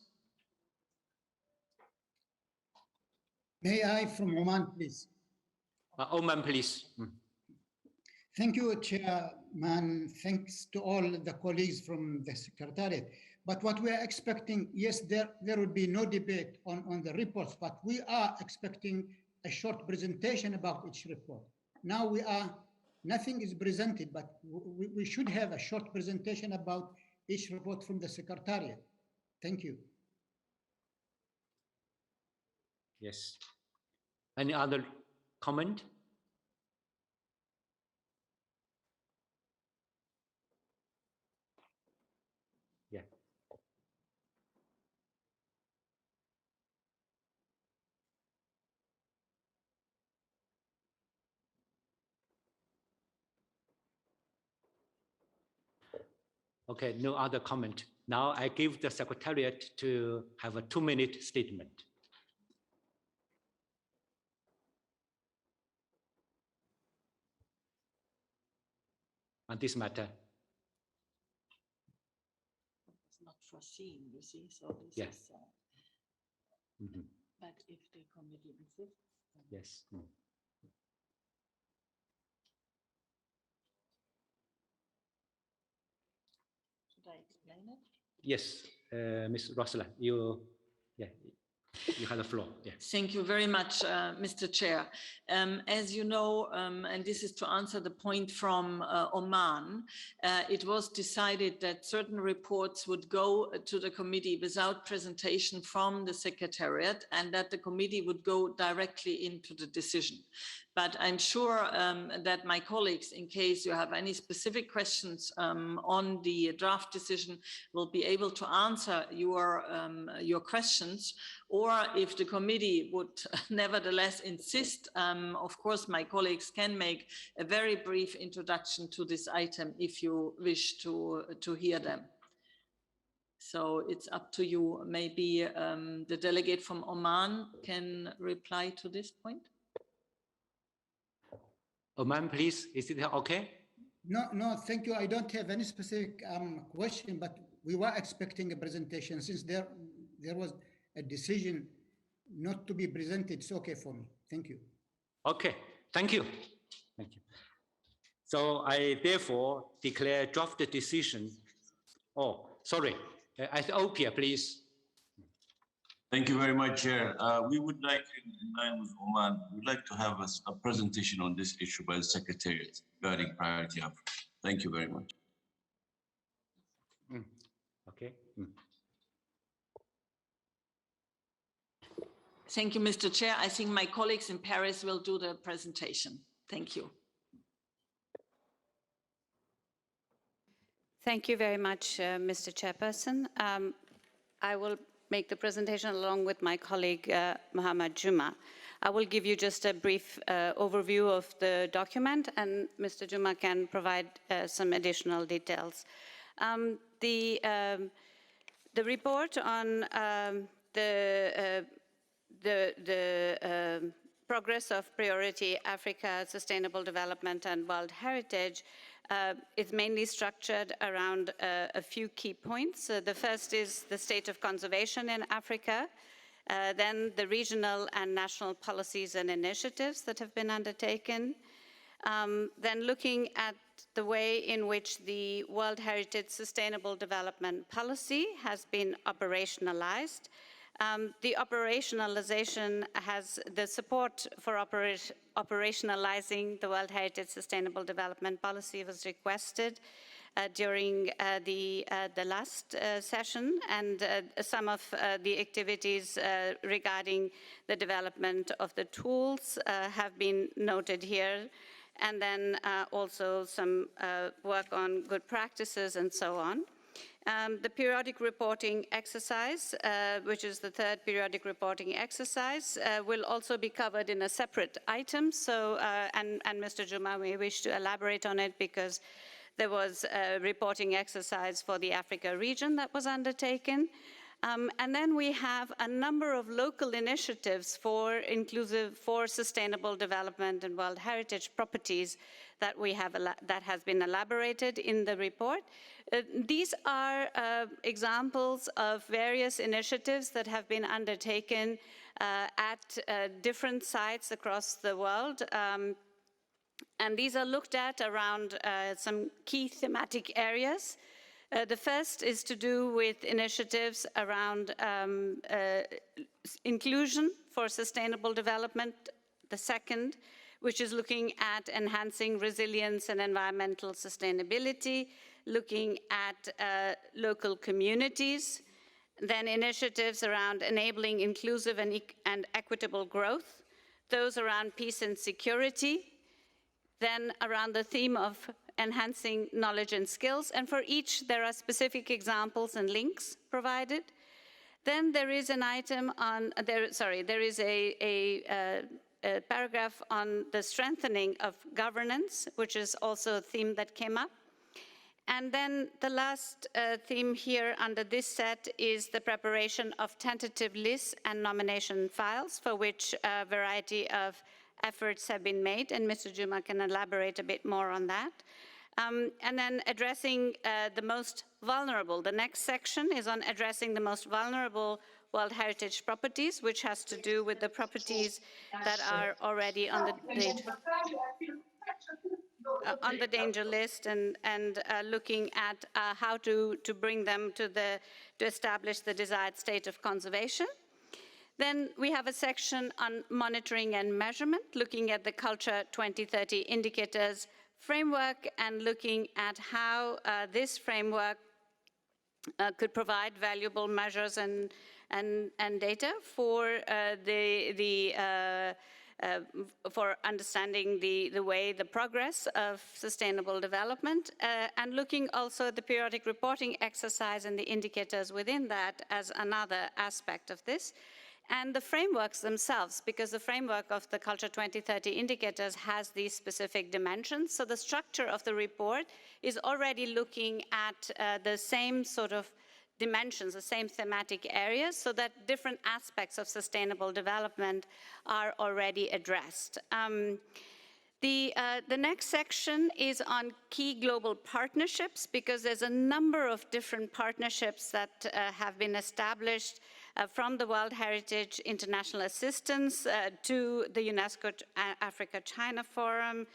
May I from Oman, please? Oman, please. Thank you, Chairman. Thanks to all the colleagues from the Secretariat. But what we are expecting, yes, there will be no debate on the reports, but we are expecting a short presentation about each report. Now nothing is presented, but we should have a short presentation about each report from the Secretariat. Thank you. Yes. Any other comment? Yeah. Okay, no other comment. Now I give the Secretariat to have a 2-minute statement. On this matter. It's not foreseen, you see, so this is, but if the committee insists. Yes. Should I explain it? Yes, Ms. Rosler, you have the floor. Yeah. Thank you very much, Mr. Chair. As you know, and this is to answer the point from Oman, it was decided that certain reports would go to the committee without presentation from the Secretariat, and that the committee would go directly into the decision. But I'm sure that my colleagues, in case you have any specific questions on the draft decision, will be able to answer your questions. Or if the committee would nevertheless insist, of course, my colleagues can make a very brief introduction to this item if you wish to hear them. So it's up to you. Maybe the delegate from Oman can reply to this point. Oman, please, is it okay? No, thank you. I don't have any specific question, but we were expecting a presentation. Since there was a decision not to be presented, it's okay for me. Thank you. Okay, thank you. Thank you. So I therefore declare draft decision. Oh, sorry, Ethiopia, please. Thank you very much, Chair. We would like, in line with Oman, we'd like to have a presentation on this issue by the Secretariat regarding priority Africa. Thank you very much. Okay. Thank you, Mr. Chair. I think my colleagues in Paris will do the presentation. Thank you. Thank you very much, Mr. Chairperson. I will make the presentation along with my colleague, Mohammed Juma. I will give you just a brief overview of the document, and Mr. Juma can provide some additional details. The report on the progress of priority Africa, sustainable development and world heritage is mainly structured around a few key points. The first is the state of conservation in Africa, then the regional and national policies and initiatives that have been undertaken, then looking at the way in which the World Heritage Sustainable Development Policy has been operationalized. The operationalization has the support for operationalizing the World Heritage Sustainable Development Policy was requested during the last session, and some of the activities regarding the development of the tools have been noted here, and then also some work on good practices and so on. The periodic reporting exercise, which is the third periodic reporting exercise, will also be covered in a separate item. So, and Mr. Juma may wish to elaborate on it because there was a reporting exercise for the Africa region that was undertaken. And then we have a number of local initiatives for sustainable development and World Heritage properties that we have that has been elaborated in the report. These are examples of various initiatives that have been undertaken at different sites across the world. And these are looked at around some key thematic areas. The first is to do with initiatives around inclusion for sustainable development. The second, which is looking at enhancing resilience and environmental sustainability, looking at local communities, then initiatives around enabling inclusive and equitable growth, those around peace and security, then around the theme of enhancing knowledge and skills, and for each there are specific examples and links provided. Then there is an item on, there is a paragraph on the strengthening of governance, which is also a theme that came up. And then the last theme here under this set is the preparation of tentative lists and nomination files, for which a variety of efforts have been made, and Mr. Juma can elaborate a bit more on that. And then addressing the most vulnerable. The next section is on addressing the most vulnerable World Heritage properties, which has to do with the properties that are already on the danger list, and looking at how to bring them to establish the desired state of conservation. Then we have a section on monitoring and measurement, looking at the Culture 2030 indicators framework and looking at how this framework could provide valuable measures and data for for understanding the way, the progress of sustainable development, and looking also at the periodic reporting exercise and the indicators within that as another aspect of this. And the frameworks themselves, because the framework of the Culture 2030 indicators has these specific dimensions. So the structure of the report is already looking at the same sort of dimensions, the same thematic areas, so that different aspects of sustainable development are already addressed. The next section is on key global partnerships, because there's a number of different partnerships that have been established from the World Heritage International Assistance to the UNESCO Africa-China Forum,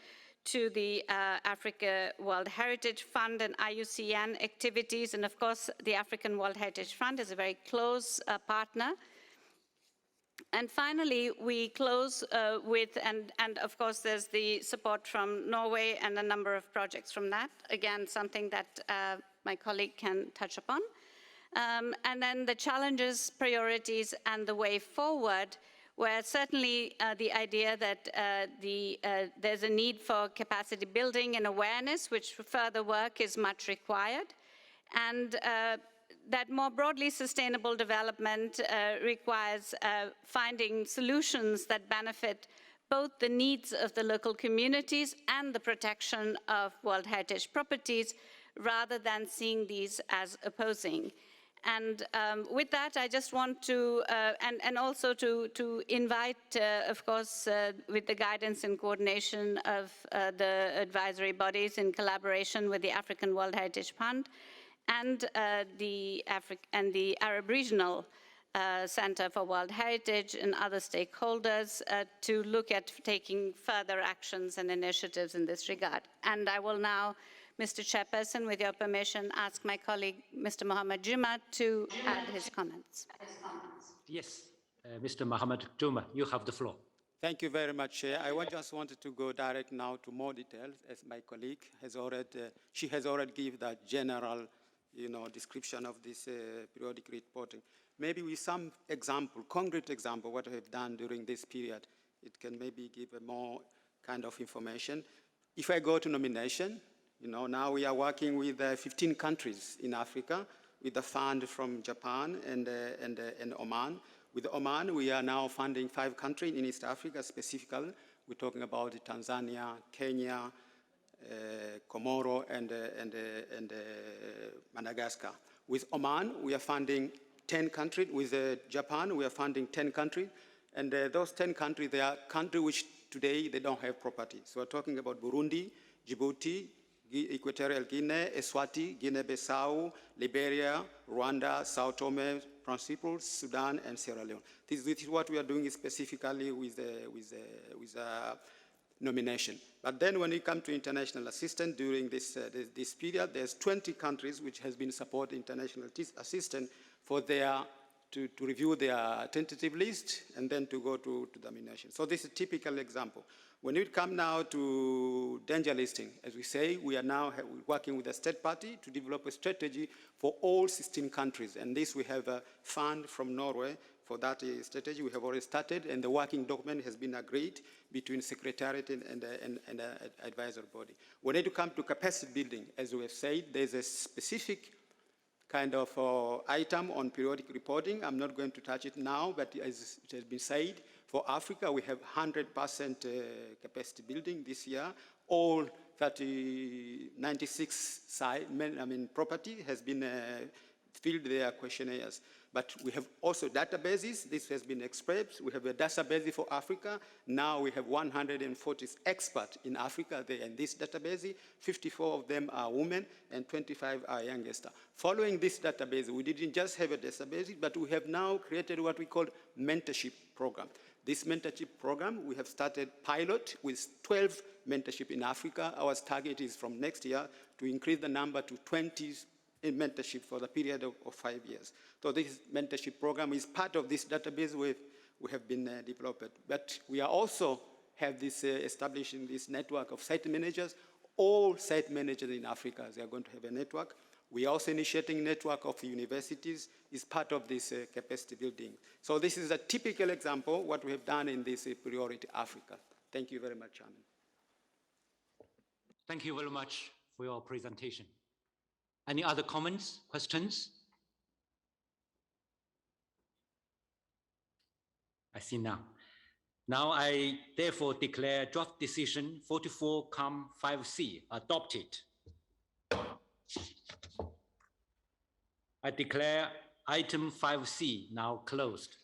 to the Africa World Heritage Fund and IUCN activities. And of course, the African World Heritage Fund is a very close partner. And finally, we close with, and of course, there's the support from Norway and a number of projects from that. Again, something that my colleague can touch upon. And then the challenges, priorities, and the way forward, where certainly the idea that there's a need for capacity building and awareness, which further work is much required. And that more broadly sustainable development requires finding solutions that benefit both the needs of the local communities and the protection of World Heritage properties, rather than seeing these as opposing. And with that, I just want to, and also to invite, of course, with the guidance and coordination of the advisory bodies in collaboration with the African World Heritage Fund, and the Arab Regional Center for World Heritage and other stakeholders to look at taking further actions and initiatives in this regard. And I will now, Mr. Chairperson, with your permission, ask my colleague, Mr. Mohammed Juma, to add his comments. Yes, Mr. Mohammed Juma, you have the floor. Thank you very much, Chair. I just wanted to go direct now to more details, as my colleague has already, she has already given that general, description of this periodic reporting. Maybe with some example, concrete example, what we have done during this period, it can maybe give a more kind of information. If I go to nomination, now we are working with 15 countries in Africa, with a fund from Japan and Oman. With Oman, we are now funding 5 countries in East Africa specifically. We're talking about Tanzania, Kenya, Comoro, and Madagascar. With Oman, we are funding 10 countries. With Japan, we are funding 10 countries. And those 10 countries, they are countries which today they don't have property. So we're talking about Burundi, Djibouti, Equatorial Guinea, Eswatini, Guinea-Bissau, Liberia, Rwanda, Sao Tome, Principe, Sudan, and Sierra Leone. This is what we are doing specifically with nomination. But then when it comes to international assistance during this period, there's 20 countries which has been supporting international assistance for to review their tentative list and then to go to nomination. So this is a typical example. When it comes now to danger listing, as we say, we are now working with the state party to develop a strategy for all 16 countries. And this we have a fund from Norway for that strategy. We have already started, and the working document has been agreed between Secretariat and advisory body. When it comes to capacity building, as we have said, there's a specific kind of item on periodic reporting. I'm not going to touch it now, but as it has been said, for Africa, we have 100% capacity building this year. All 96 property has been filled their questionnaires. But we have also databases. This has been expressed. We have a database for Africa. Now we have 140 experts in Africa there in this database. 54 of them are women and 25 are youngest. Following this database, we didn't just have a database, but we have now created what we call mentorship program. This mentorship program, we have started pilot with 12 mentorship in Africa. Our target is from next year to increase the number to 20 in mentorship for the period of 5 years. So this mentorship program is part of this database we have been developed. But we are also have this establishing this network of site managers. All site managers in Africa, they are going to have a network. We are also initiating a network of universities is part of this capacity building. So this is a typical example what we have done in this priority Africa. Thank you very much, Chairman. Thank you very much for your presentation. Any other comments, questions? I see now. Now I therefore declare draft decision 44-5C adopted. I declare item 5C now closed.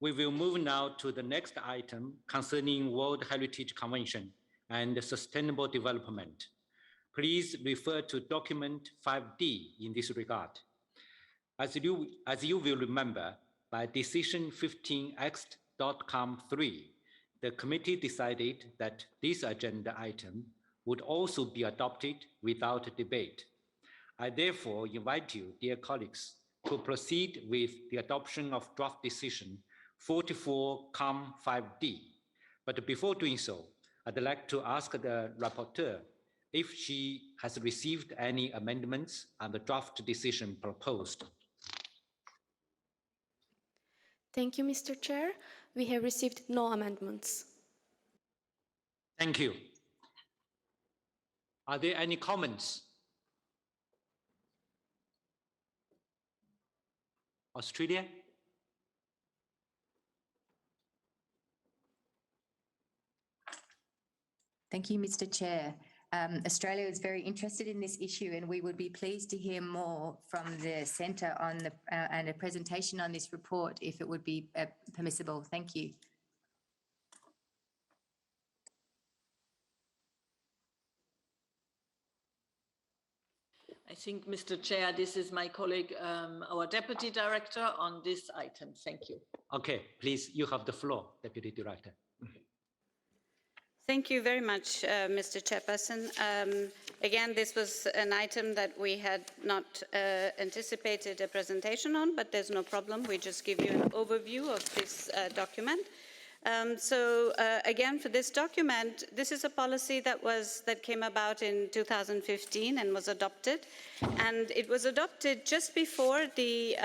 We will move now to the next item concerning World Heritage Convention and Sustainable Development. Please refer to document 5D in this regard. As you will remember, by decision 15X.com3, the committee decided that this agenda item would also be adopted without debate. I therefore invite you, dear colleagues, to proceed with the adoption of draft decision 44-5D. But before doing so, I'd like to ask the rapporteur if she has received any amendments on the draft decision proposed. Thank you, Mr. Chair. We have received no amendments. Thank you. Are there any comments? Australia? Thank you, Mr. Chair. Australia is very interested in this issue, and we would be pleased to hear more from the Centre on the and a presentation on this report if it would be permissible. Thank you. I think, Mr. Chair, this is my colleague, our Deputy Director on this item. Thank you. Okay, please, you have the floor, Deputy Director. Thank you very much, Mr. Chairperson. Again, this was an item that we had not anticipated a presentation on, but there's no problem. We just give you an overview of this document. Again, for this document, this is a policy that came about in 2015 and was adopted. And it was adopted just before the,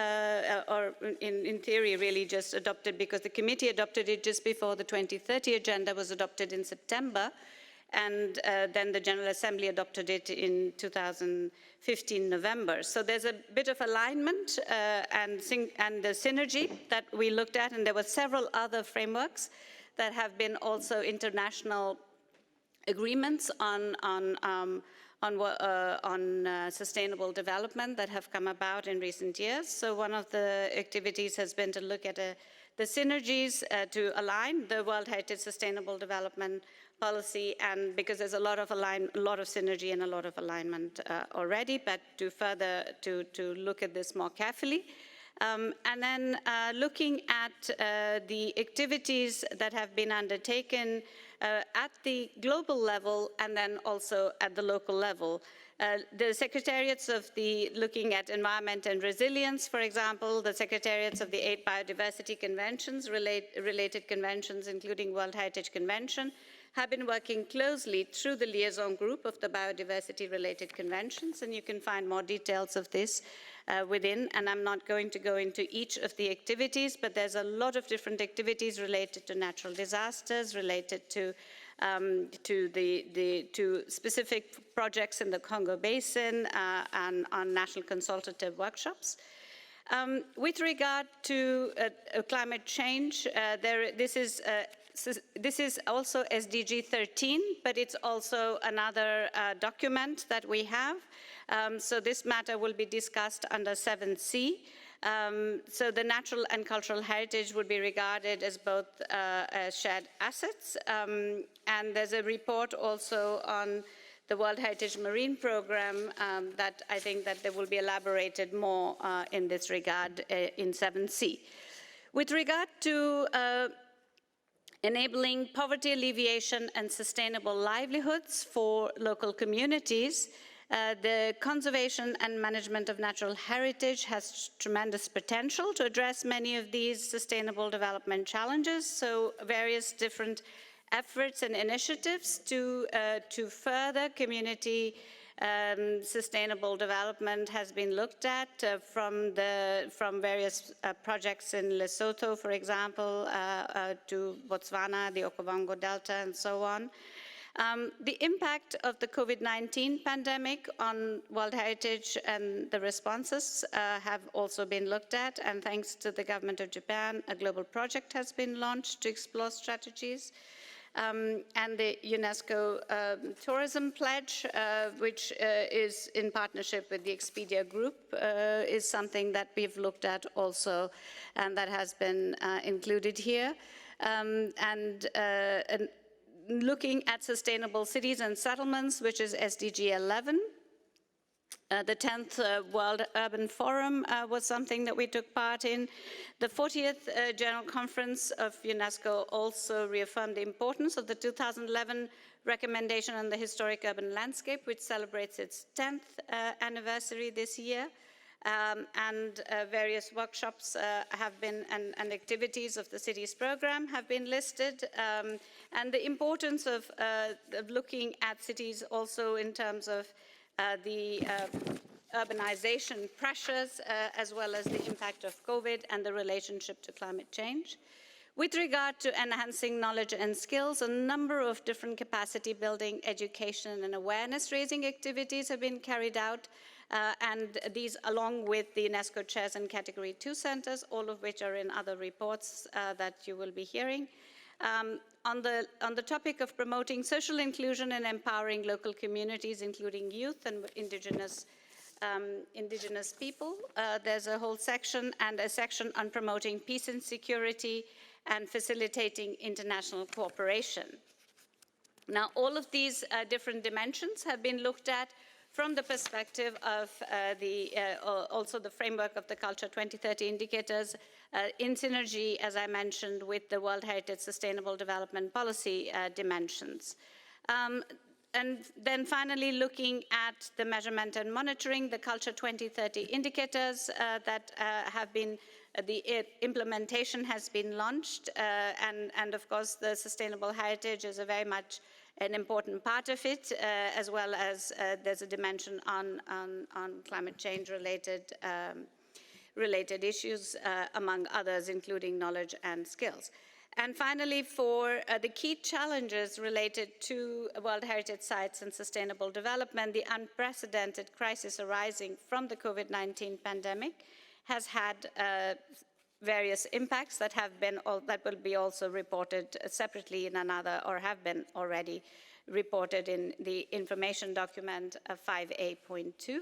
or in theory, really just adopted because the committee adopted it just before the 2030 agenda was adopted in September. And then the General Assembly adopted it in 2015 November. So there's a bit of alignment and the synergy that we looked at, and there were several other frameworks that have been also international agreements on sustainable development that have come about in recent years. So one of the activities has been to look at the synergies to align the World Heritage Sustainable Development Policy, and because there's a lot of synergy and a lot of alignment already, but to further to look at this more carefully. And then looking at the activities that have been undertaken at the global level and then also at the local level. The secretariats of looking at environment and resilience, for example, the secretariats of the 8 biodiversity conventions, related conventions, including World Heritage Convention, have been working closely through the liaison group of the biodiversity-related conventions, and you can find more details of this within, and I'm not going to go into each of the activities, but there's a lot of different activities related to natural disasters, related to specific projects in the Congo Basin and on national consultative workshops. With regard to climate change, this is also SDG 13, but it's also another document that we have. So this matter will be discussed under 7C. So the natural and cultural heritage would be regarded as both as shared assets. And there's a report also on the World Heritage Marine Program that I think that there will be elaborated more in this regard in 7C. With regard to enabling poverty alleviation and sustainable livelihoods for local communities, the conservation and management of natural heritage has tremendous potential to address many of these sustainable development challenges. So various different efforts and initiatives to further community sustainable development has been looked at from various projects in Lesotho, for example, to Botswana, the Okavango Delta, and so on. The impact of the COVID-19 pandemic on World Heritage and the responses have also been looked at, and thanks to the government of Japan, a global project has been launched to explore strategies. and the UNESCO Tourism Pledge, which is in partnership with the Expedia Group, is something that we've looked at also, and that has been included here. And looking at sustainable cities and settlements, which is SDG 11. The 10th World Urban Forum was something that we took part in. The 40th General Conference of UNESCO also reaffirmed the importance of the 2011 recommendation on the historic urban landscape, which celebrates its 10th anniversary this year. And various workshops have been, and activities of the cities program have been listed. And the importance of looking at cities also in terms of the urbanization pressures, as well as the impact of COVID and the relationship to climate change. With regard to enhancing knowledge and skills, a number of different capacity building, education and awareness raising activities have been carried out, and these along with the UNESCO chairs and Category 2 centers, all of which are in other reports that you will be hearing. On the topic of promoting social inclusion and empowering local communities, including youth and indigenous people, there's a whole section, and a section on promoting peace and security and facilitating international cooperation. Now, all of these different dimensions have been looked at from the perspective of also the framework of the Culture 2030 indicators, in synergy, as I mentioned, with the World Heritage Sustainable Development Policy dimensions. And then finally, looking at the measurement and monitoring, the Culture 2030 indicators that have been, the implementation has been launched, and of course the sustainable heritage is a very much an important part of it, as well as there's a dimension on climate change related issues, among others, including knowledge and skills. And finally, for the key challenges related to World Heritage Sites and sustainable development, the unprecedented crisis arising from the COVID-19 pandemic has had various impacts that will be also reported separately in another, or have been already reported in the information document 5A.2.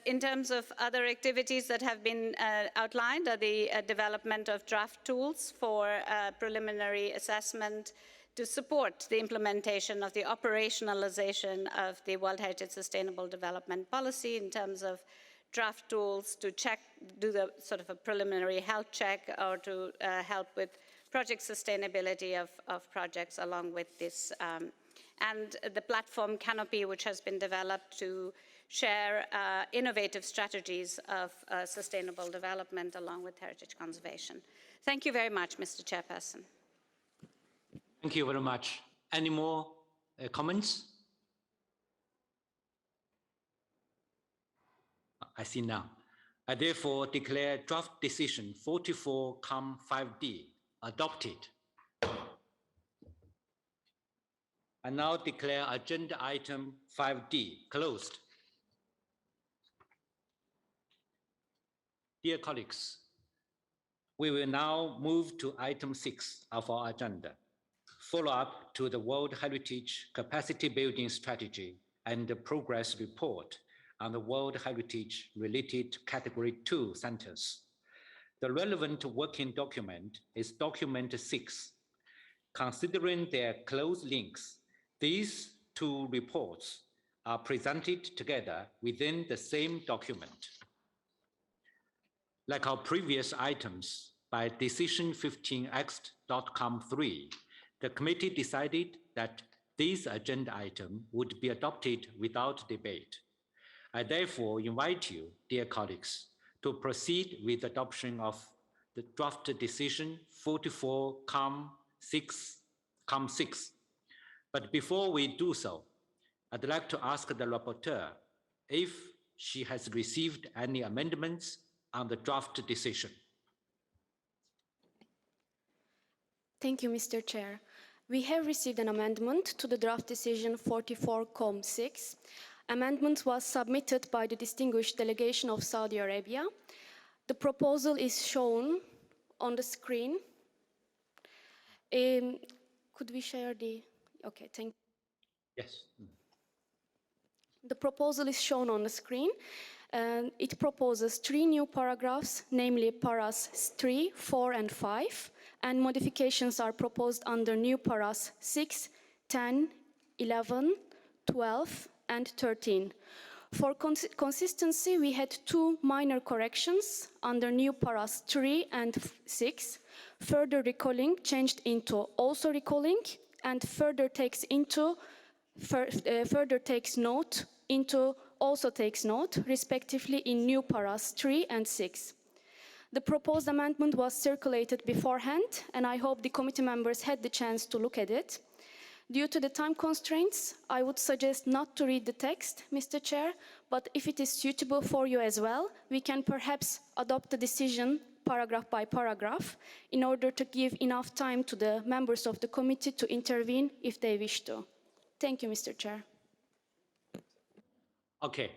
In terms of other activities that have been outlined are the development of draft tools for preliminary assessment to support the implementation of the operationalization of the World Heritage Sustainable Development Policy in terms of draft tools to do the sort of a preliminary health check, or to help with project sustainability of projects along with this. And the platform Canopy, which has been developed to share innovative strategies of sustainable development along with heritage conservation. Thank you very much, Mr. Chairperson. Thank you very much. Any more comments? I see none. I therefore declare draft decision 44-5D adopted. I now declare agenda item 5D closed. Dear colleagues, we will now move to item 6 of our agenda, follow-up to the World Heritage Capacity Building Strategy and the Progress Report on the World Heritage related Category 2 centers. The relevant working document is document 6. Considering their close links, these two reports are presented together within the same document. Like our previous items, by decision 15X.com3, the committee decided that this agenda item would be adopted without debate. I therefore invite you, dear colleagues, to proceed with adoption of the draft decision 44-6. But before we do so, I'd like to ask the rapporteur if she has received any amendments on the draft decision. Thank you, Mr. Chair. We have received an amendment to the draft decision 44-6. Amendment was submitted by the distinguished delegation of Saudi Arabia. The proposal is shown on the screen. Could we share the, okay, thank you. Yes. The proposal is shown on the screen. It proposes 3 new paragraphs, namely paras 3, 4, and 5, and modifications are proposed under new paras 6, 10, 11, 12, and 13. For consistency, we had 2 minor corrections under new paras 3 and 6. Further recalling changed into also recalling, and further takes note into also takes note, respectively, in new paras 3 and 6. The proposed amendment was circulated beforehand, and I hope the committee members had the chance to look at it. Due to the time constraints, I would suggest not to read the text, Mr. Chair, but if it is suitable for you as well, we can perhaps adopt the decision paragraph by paragraph in order to give enough time to the members of the committee to intervene if they wish to. Thank you, Mr. Chair. Okay.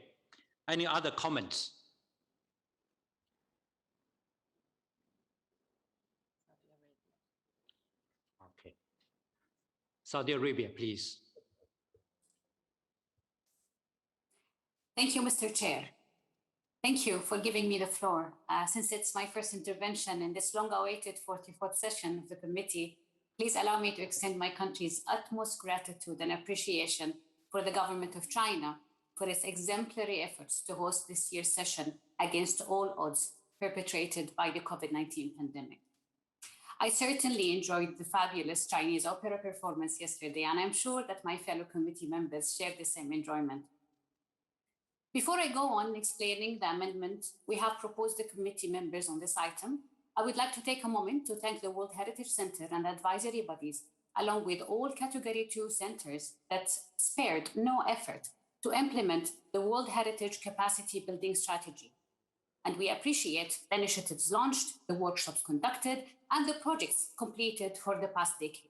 Any other comments? Okay. Saudi Arabia, please. Thank you, Mr. Chair. Thank you for giving me the floor. Since it's my first intervention in this long-awaited 44th session of the committee, please allow me to extend my country's utmost gratitude and appreciation for the government of China for its exemplary efforts to host this year's session against all odds perpetrated by the COVID-19 pandemic. I certainly enjoyed the fabulous Chinese opera performance yesterday, and I'm sure that my fellow committee members shared the same enjoyment. Before I go on explaining the amendment we have proposed the committee members on this item, I would like to take a moment to thank the World Heritage Center and advisory bodies, along with all Category 2 centers that spared no effort to implement the World Heritage Capacity Building Strategy. And we appreciate the initiatives launched, the workshops conducted, and the projects completed for the past decade.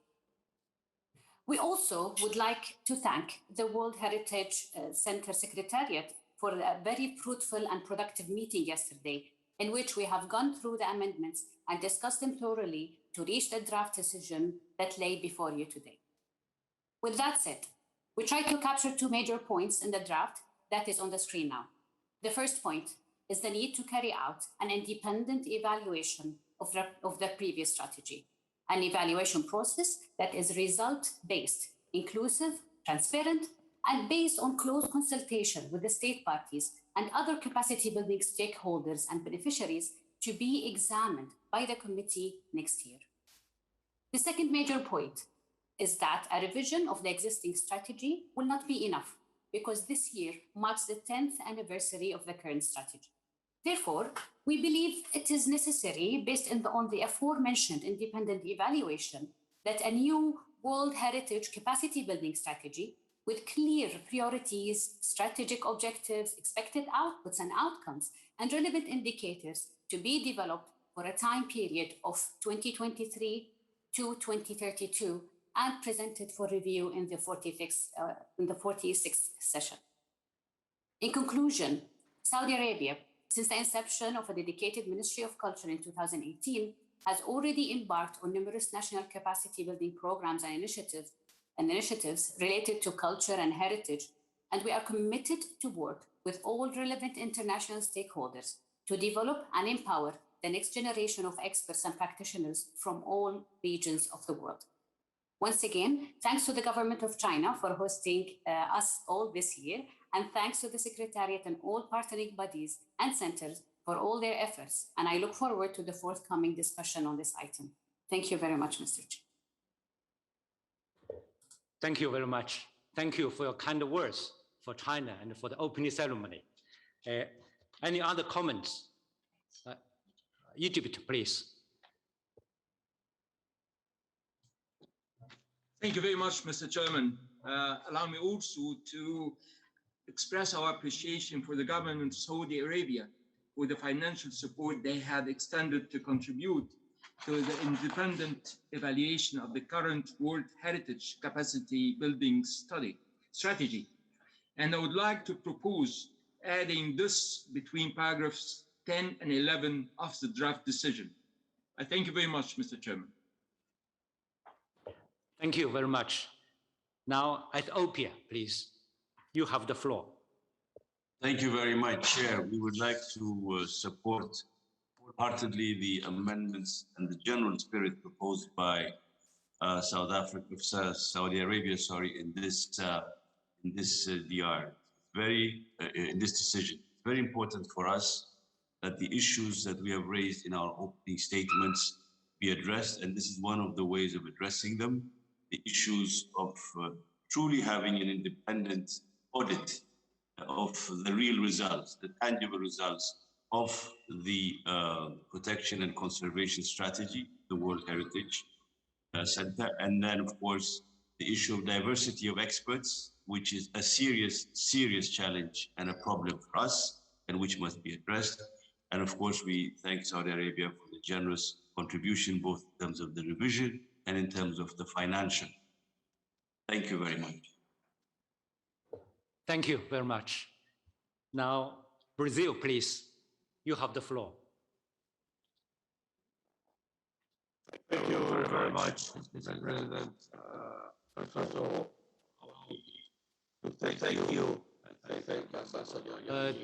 We also would like to thank the World Heritage Center Secretariat for a very fruitful and productive meeting yesterday, in which we have gone through the amendments and discussed them thoroughly to reach the draft decision that lay before you today. With that said, we tried to capture 2 major points in the draft that is on the screen now. The first point is the need to carry out an independent evaluation of the previous strategy, an evaluation process that is result-based, inclusive, transparent, and based on close consultation with the state parties and other capacity-building stakeholders and beneficiaries to be examined by the committee next year. The second major point is that a revision of the existing strategy will not be enough, because this year marks the 10th anniversary of the current strategy. Therefore, we believe it is necessary, based on the aforementioned independent evaluation, that a new World Heritage Capacity Building Strategy with clear priorities, strategic objectives, expected outputs and outcomes, and relevant indicators to be developed for a time period of 2023 to 2032 and presented for review in the 46th session. In conclusion, Saudi Arabia, since the inception of a dedicated Ministry of Culture in 2018, has already embarked on numerous national capacity building programs and initiatives related to culture and heritage, and we are committed to work with all relevant international stakeholders to develop and empower the next generation of experts and practitioners from all regions of the world. Once again, thanks to the government of China for hosting us all this year, and thanks to the Secretariat and all partnering bodies and centers for all their efforts. And I look forward to the forthcoming discussion on this item. Thank you very much, Mr. Chair. Thank you very much. Thank you for your kind words for China and for the opening ceremony. Any other comments? Egypt, please. Thank you very much, Mr. Chairman. Allow me also to express our appreciation for the government of Saudi Arabia for the financial support they had extended to contribute to the independent evaluation of the current World Heritage Capacity Building strategy. And I would like to propose adding this between paragraphs 10 and 11 of the draft decision. I thank you very much, Mr. Chairman. Thank you very much. Now, Ethiopia, please. You have the floor. Thank you very much, Chair. We would like to support wholeheartedly the amendments and the general spirit proposed by Saudi Arabia, in this DR. In this decision. It's very important for us that the issues that we have raised in our opening statements be addressed, and this is one of the ways of addressing them. The issues of truly having an independent audit of the real results, the tangible results of the protection and conservation strategy, the World Heritage Center, and then of course the issue of diversity of experts, which is a serious challenge and a problem for us, and which must be addressed. And of course, we thank Saudi Arabia for the generous contribution, both in terms of the revision and in terms of the financial. Thank you very much. Thank you very much. Now, Brazil, please. You have the floor. Thank you very much, Mr. President. First of all, thank you.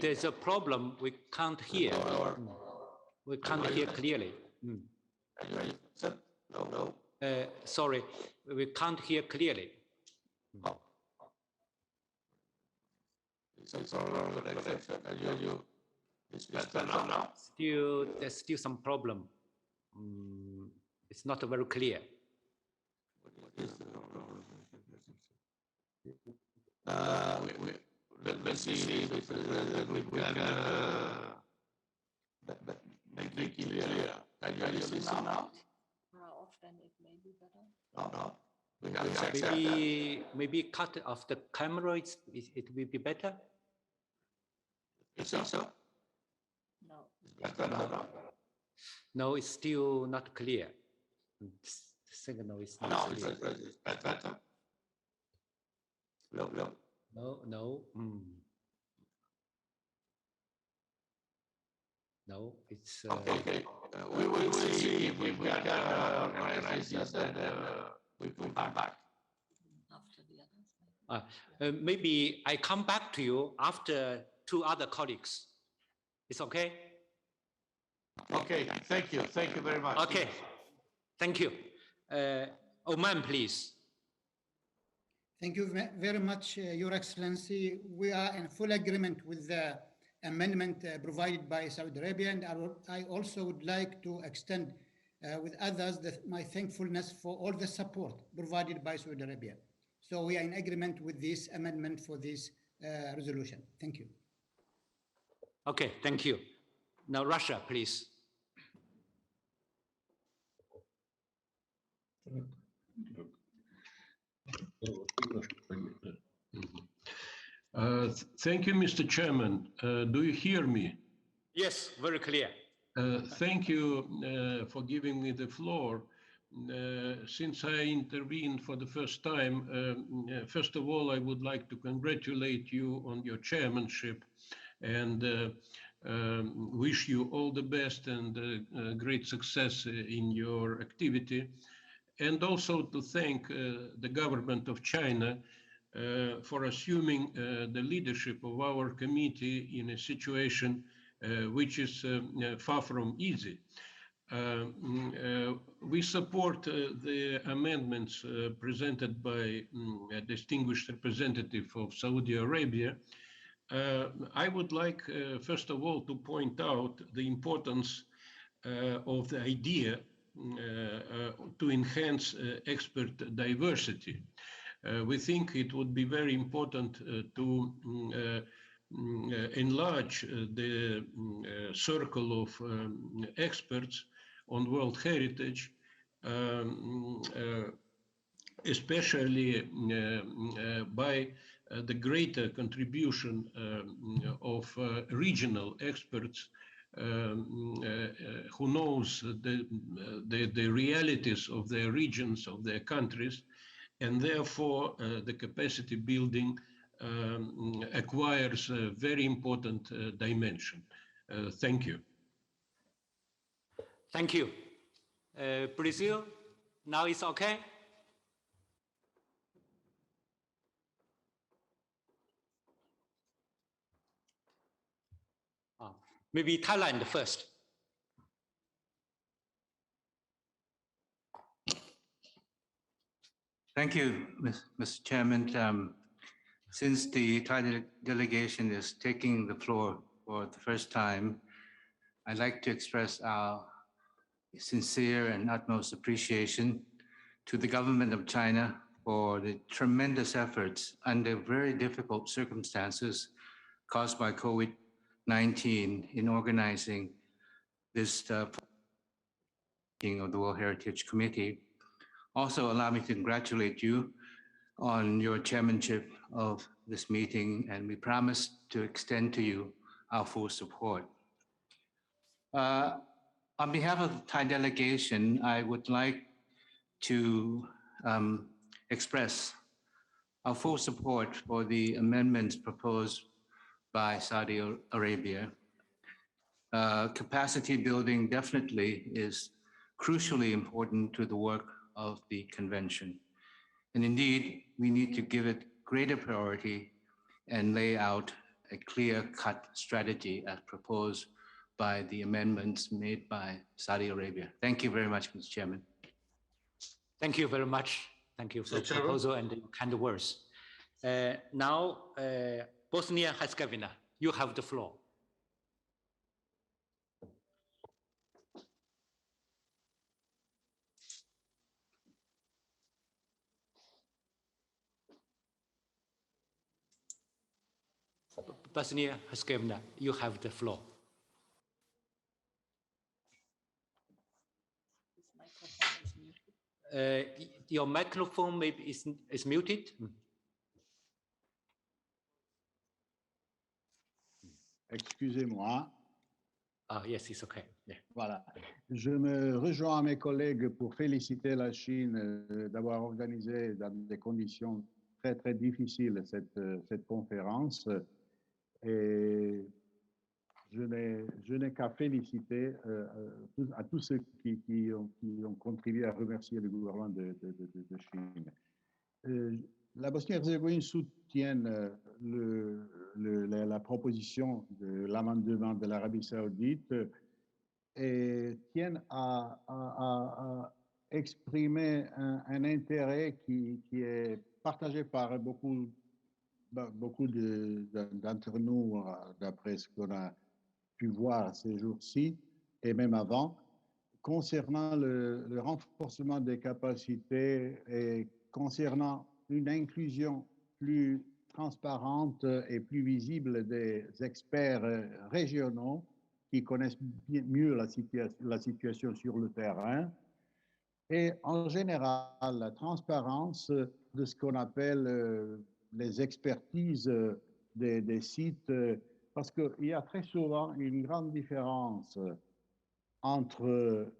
There's a problem. We can't hear. We can't hear clearly. No. Sorry, we can't hear clearly. There's still some problem. It's not very clear. Let's see if we can make it clear. Can you listen now? How often it may be better? No. We can maybe cut off the camera. It will be better. Is that so? No. No, it's still not clear. The signal is not clear. It's better. No. No. No, it's... Okay. We will see if we can organize this, and we will come back. After the others. Maybe I come back to you after two other colleagues. It's okay? Okay, thank you. Thank you very much. Okay, thank you. Oman, please. Thank you very much, Your Excellency. We are in full agreement with the amendment provided by Saudi Arabia, and I also would like to extend with others my thankfulness for all the support provided by Saudi Arabia. So we are in agreement with this amendment for this resolution. Thank you. Okay, thank you. Now Russia, please. Thank you, Mr. Chairman. Do you hear me? Yes, very clear. Thank you for giving me the floor. Since I intervened for the first time, first of all, I would like to congratulate you on your chairmanship and wish you all the best and great success in your activity. And also to thank the government of China for assuming the leadership of our committee in a situation which is far from easy. We support the amendments presented by a distinguished representative of Saudi Arabia. I would like, first of all, to point out the importance of the idea to enhance expert diversity. We think it would be very important to enlarge the circle of experts on World Heritage, especially by the greater contribution of regional experts who knows the realities of their regions, of their countries, and therefore the capacity building acquires a very important dimension. Thank you. Thank you. Brazil, now it's okay? Maybe Thailand first. Thank you, Mr. Chairman. Since the Thai delegation is taking the floor for the first time, I'd like to express our sincere and utmost appreciation to the government of China for the tremendous efforts under very difficult circumstances caused by COVID-19 in organizing this meeting of the World Heritage Committee. Also, allow me to congratulate you on your chairmanship of this meeting, and we promise to extend to you our full support. On behalf of the Thai delegation, I would like to express our full support for the amendments proposed by Saudi Arabia. Capacity building definitely is crucially important to the work of the convention. And indeed, we need to give it greater priority and lay out a clear-cut strategy as proposed by the amendments made by Saudi Arabia. Thank you very much, Mr. Chairman. Thank you very much. Thank you for the proposal and the kind words. Now, Bosnia-Herzegovina, you have the floor. Bosnia-Herzegovina, you have the floor. Your microphone maybe is muted. Excusez-moi. Yes, it's okay. Yeah. Voilà. Je me rejoins à mes collègues pour féliciter la Chine d'avoir organisé dans des conditions très, très difficiles cette conférence. Et je n'ai qu'à féliciter à tous ceux qui ont contribué à remercier le gouvernement de Chine. La Bosnie-Herzégovine soutient la proposition de l'amendement de l'Arabie saoudite et Tian a exprimé un intérêt qui est partagé par beaucoup d'entre nous, d'après ce qu'on a pu voir ces jours-ci et même avant, concernant le renforcement des capacités et concernant une inclusion plus transparente et plus visible des experts régionaux qui connaissent mieux la situation sur le terrain et en général la transparence de ce qu'on appelle les expertises des sites, parce qu'il y a très souvent une grande différence entre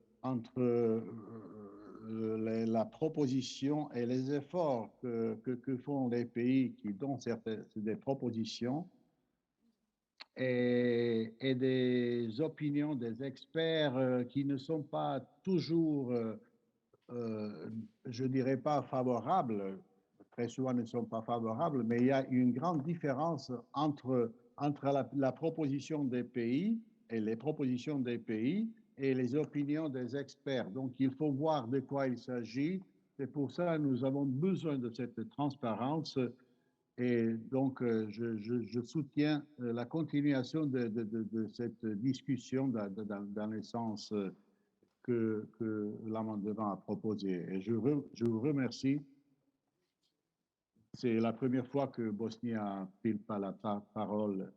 la proposition et les efforts que font les pays qui donnent des propositions et des opinions des experts qui ne sont pas toujours, je dirais pas favorables, très souvent ne sont pas favorables, mais il y a une grande différence entre la proposition des pays et les propositions des pays et les opinions des experts. Donc, il faut voir de quoi il s'agit. Et pour ça, nous avons besoin de cette transparence. Et donc, je soutiens la continuation de cette discussion dans le sens que l'amendement a proposé. Et je vous remercie. C'est la première fois que Bosnie a pris pas la parole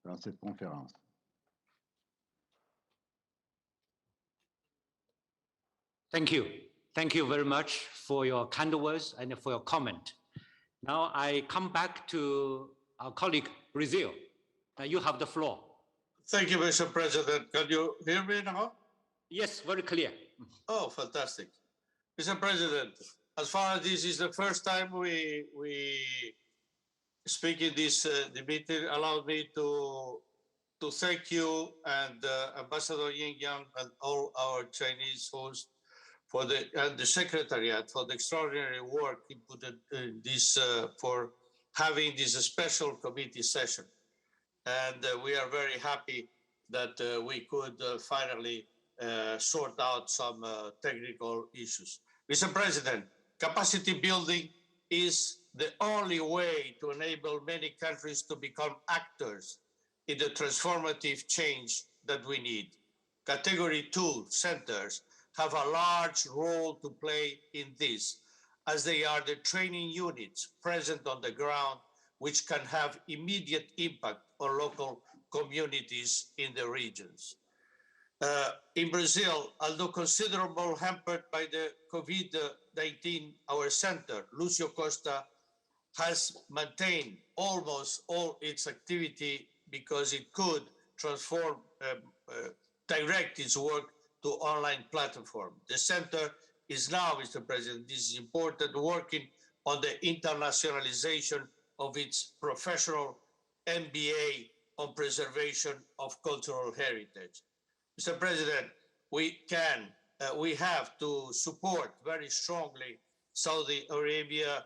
dans cette conférence. Thank you. Thank you very much for your kind words and for your comment. Now I come back to our colleague, Brazil. You have the floor. Thank you, Mr. President. Can you hear me now? Yes, very clear. Oh, fantastic. Mr. President, as far as this is the first time we speak in this meeting, allow me to thank you and Ambassador Ying Yang and all our Chinese hosts and the Secretariat for the extraordinary work input in this for having this special committee session. And we are very happy that we could finally sort out some technical issues. Mr. President, capacity building is the only way to enable many countries to become actors in the transformative change that we need. Category 2 centers have a large role to play in this, as they are the training units present on the ground, which can have immediate impact on local communities in the regions. In Brazil, although considerable hampered by the COVID-19, our center, Lucio Costa, has maintained almost all its activity because it could transform, direct its work to online platform. The center is now, Mr. President, this is important, working on the internationalization of its professional MBA on preservation of cultural heritage. Mr. President, we have to support very strongly Saudi Arabia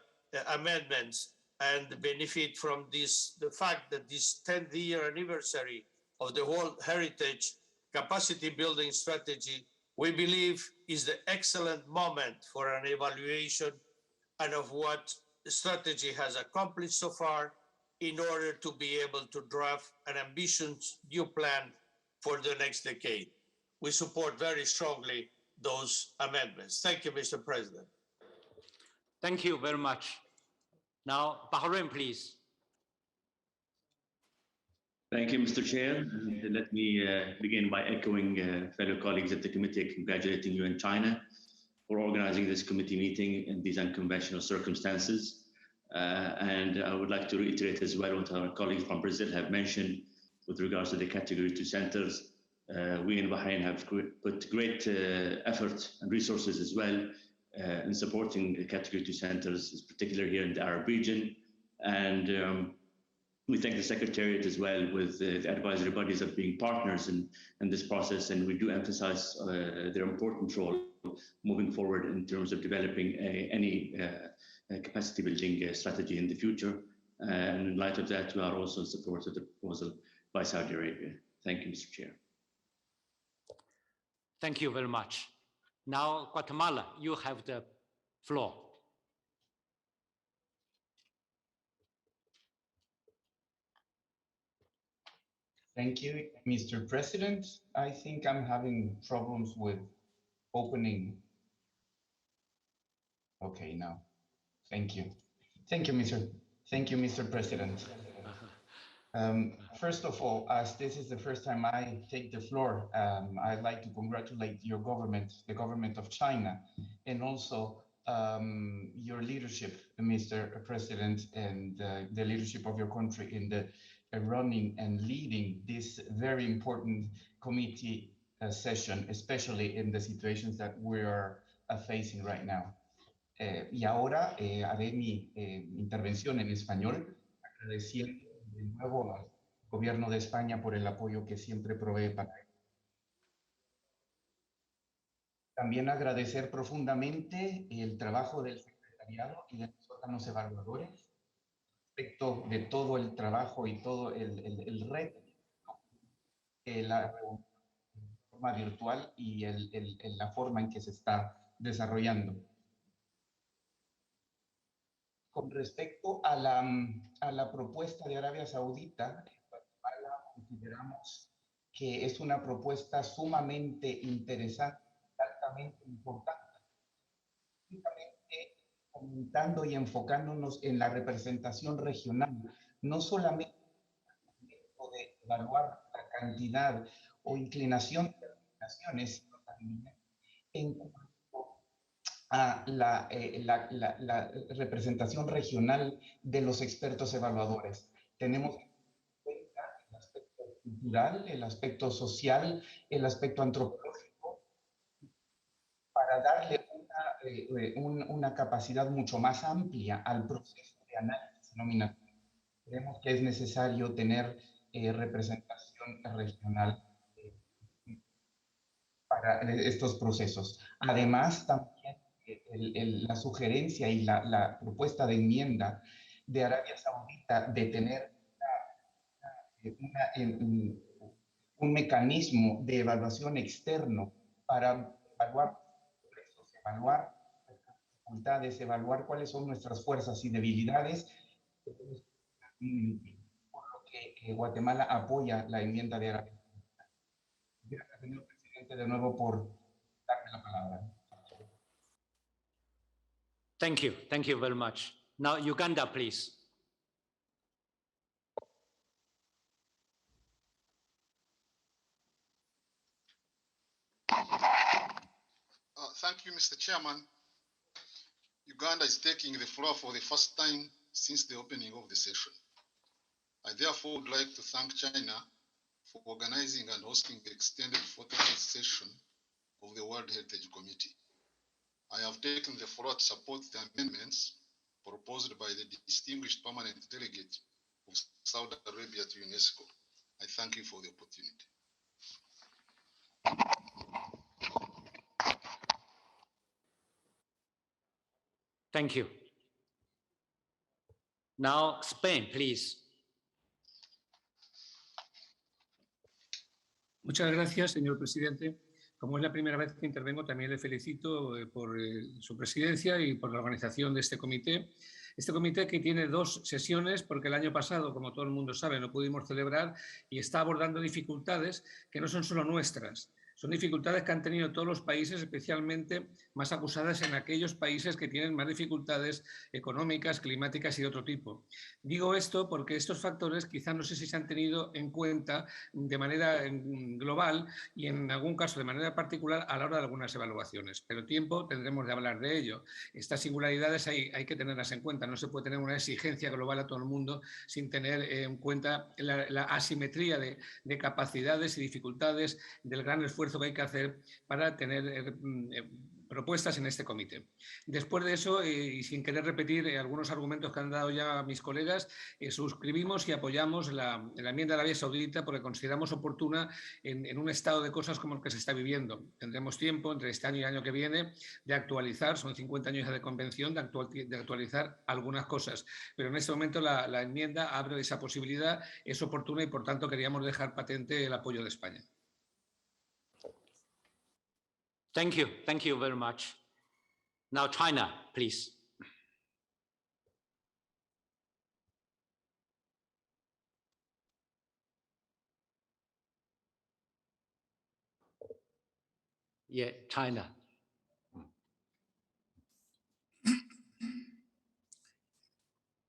amendments and benefit from this, the fact that this 10th year anniversary of the World Heritage Capacity Building Strategy, we believe is the excellent moment for an evaluation and of what the strategy has accomplished so far in order to be able to draft an ambitious new plan for the next decade. We support very strongly those amendments. Thank you, Mr. President. Thank you very much. Now, Bahrain, please. Thank you, Mr. Chair. And let me begin by echoing fellow colleagues at the committee, congratulating you and China for organizing this committee meeting in these unconventional circumstances. And I would like to reiterate as well what our colleagues from Brazil have mentioned with regards to the Category 2 centers. We in Bahrain have put great effort and resources as well in supporting the Category 2 centers, particularly here in the Arab region. And we thank the Secretariat as well with the advisory bodies of being partners in this process. And we do emphasize their important role moving forward in terms of developing any capacity building strategy in the future. And in light of that, we are also in support of the proposal by Saudi Arabia. Thank you, Mr. Chair. Thank you very much. Now, Guatemala, you have the floor. Thank you, Mr. President. I think I'm having problems with opening. Okay, now. Thank you. Thank you, Mr. President. First of all, as this is the first time I take the floor, I'd like to congratulate your government, the government of China, and also your leadership, Mr. President, and the leadership of your country in the running and leading this very important committee session, especially in the situations that we are facing right now. Y ahora haré mi intervención en español, agradeciendo de nuevo al Gobierno de España por el apoyo que siempre provee para él. También agradecer profundamente el trabajo del secretariado y de los órganos evaluadores respecto de todo el trabajo y todo el reto, la forma virtual y la forma en que se está desarrollando. Con respecto a la propuesta de Arabia Saudita, consideramos que es una propuesta sumamente interesante, altamente importante, comentando y enfocándonos en la representación regional, no solamente de evaluar la cantidad o inclinación de las naciones, sino también en cuanto a la representación regional de los expertos evaluadores. Tenemos en cuenta el aspecto cultural, el aspecto social, el aspecto antropológico, para darle una capacidad mucho más amplia al proceso de análisis nominativo. Creemos que es necesario tener representación regional para estos procesos. Además, también la sugerencia y la propuesta de enmienda de un mecanismo de evaluación externo para evaluar las dificultades, evaluar cuáles son nuestras fuerzas y debilidades, por lo que Guatemala apoya la enmienda de Arabia. Gracias, señor presidente, de nuevo por darme la palabra. Thank you very much. Now Uganda, please. Thank you, Mr. Chairman. Uganda is taking the floor for the first time since the opening of the session. I therefore would like to thank China for organizing and hosting the extended 45th session of the World Heritage Committee. I have taken the floor to support the amendments proposed by the distinguished permanent delegate of Saudi Arabia to UNESCO. I thank you for the opportunity. Thank you. Now Spain, please. Muchas gracias, señor presidente. Como es la primera vez que intervengo, también le felicito por su presidencia y por la organización de este comité. Este comité que tiene 2 sesiones, porque el año pasado, como todo el mundo sabe, no pudimos celebrar y está abordando dificultades que no son solo nuestras. Son dificultades que han tenido todos los países, especialmente más acusadas en aquellos países que tienen más dificultades económicas, climáticas y de otro tipo. Digo esto porque estos factores quizás no sé si se han tenido en cuenta de manera global y en algún caso de manera particular a la hora de algunas evaluaciones, pero tiempo tendremos de hablar de ello. Estas singularidades hay que tenerlas en cuenta, no se puede tener una exigencia global a todo el mundo sin tener en cuenta la asimetría de capacidades y dificultades del gran esfuerzo que hay que hacer para tener propuestas en este comité. Después de eso, y sin querer repetir algunos argumentos que han dado ya mis colegas, suscribimos y apoyamos la enmienda de Arabia Saudita porque consideramos oportuna en un estado de cosas como el que se está viviendo. Tendremos tiempo entre este año y el año que viene de actualizar, son 50 años de convención, de actualizar algunas cosas, pero en este momento la enmienda abre esa posibilidad, es oportuna y por tanto queríamos dejar patente el apoyo de España. Thank you very much. Now China, please. Yeah, China.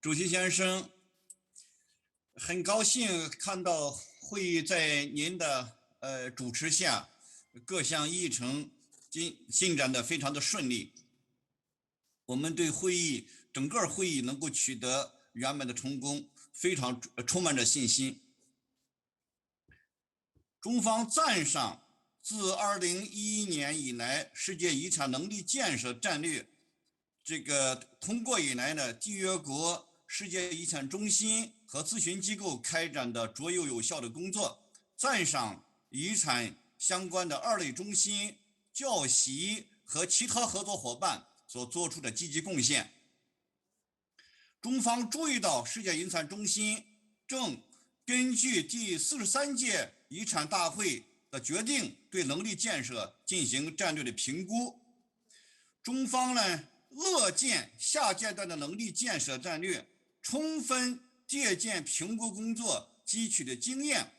主席先生，很高兴看到会议在您的主持下，各项议程进展得非常的顺利。我们对整个会议能够取得圆满的成功，非常充满着信心。中方赞赏自2011年以来，世界遗产能力建设战略通过以来呢，缔约国、世界遗产中心和咨询机构开展的卓有有效的工作，赞赏遗产相关的2类中心、教习和其他合作伙伴所做出的积极贡献。中方注意到世界遗产中心正根据第43届遗产大会的决定，对能力建设进行战略的评估。中方呢，乐见下阶段的能力建设战略充分借鉴评估工作汲取的经验，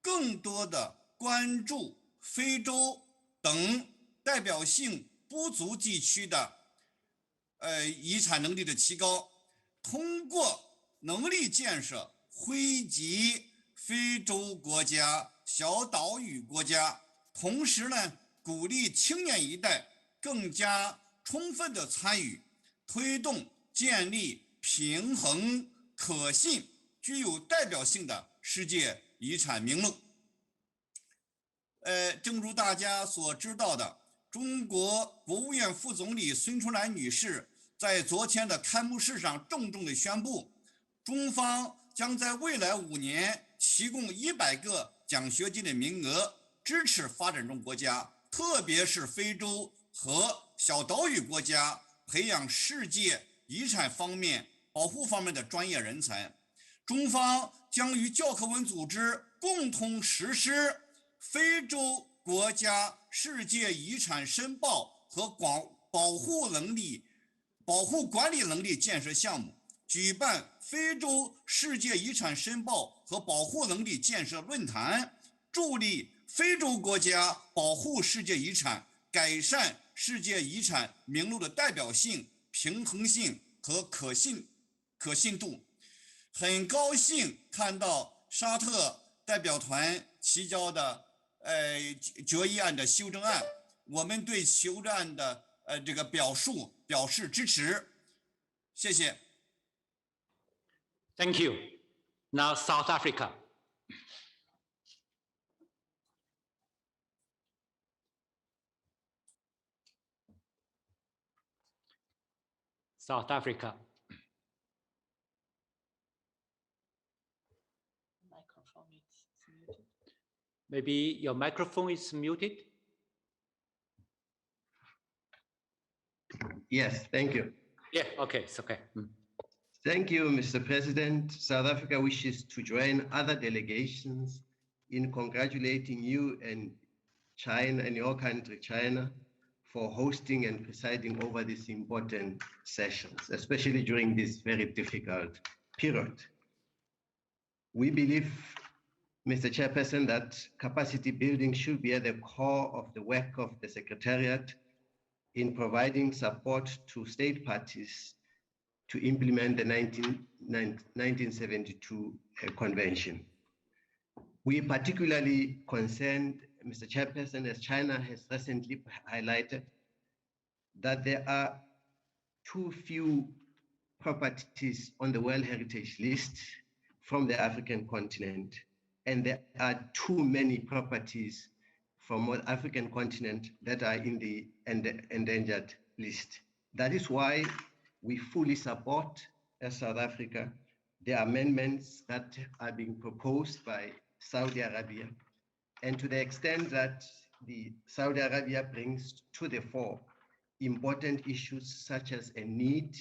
更多的关注非洲等代表性不足地区的遗产能力的提高，通过能力建设惠及非洲国家、小岛屿国家，同时呢，鼓励青年一代更加充分的参与，推动建立平衡、可信、具有代表性的世界遗产名录。正如大家所知道的，中国国务院副总理孙春兰女士在昨天的开幕式上郑重地宣布，中方将在未来5年提供100个奖学金的名额，支持发展中国家，特别是非洲和小岛屿国家，培养世界遗产方面、保护方面的专业人才。中方将与教科文组织共同实施非洲国家世界遗产申报和保护管理能力建设项目，举办非洲世界遗产申报和保护能力建设论坛，助力非洲国家保护世界遗产，改善世界遗产名录的代表性、平衡性和可信度。很高兴看到沙特代表团提交的决议案的修正案，我们对修正案的这个表示支持。谢谢。Thank you. Now South Africa. South Africa. Maybe your microphone is muted. Yes, thank you. Yeah, okay, it's okay. Thank you, Mr. President. South Africa wishes to join other delegations in congratulating you and China and your country, China, for hosting and presiding over these important sessions, especially during this very difficult period. We believe, Mr. Chairperson, that capacity building should be at the core of the work of the Secretariat in providing support to state parties to implement the 1972 Convention. We particularly concerned, Mr. Chairperson, as China has recently highlighted, that there are too few properties on the World Heritage List from the African continent, and there are too many properties from the African continent that are in the endangered list. That is why we fully support, as South Africa, the amendments that are being proposed by Saudi Arabia, and to the extent that the Saudi Arabia brings to the fore important issues such as a need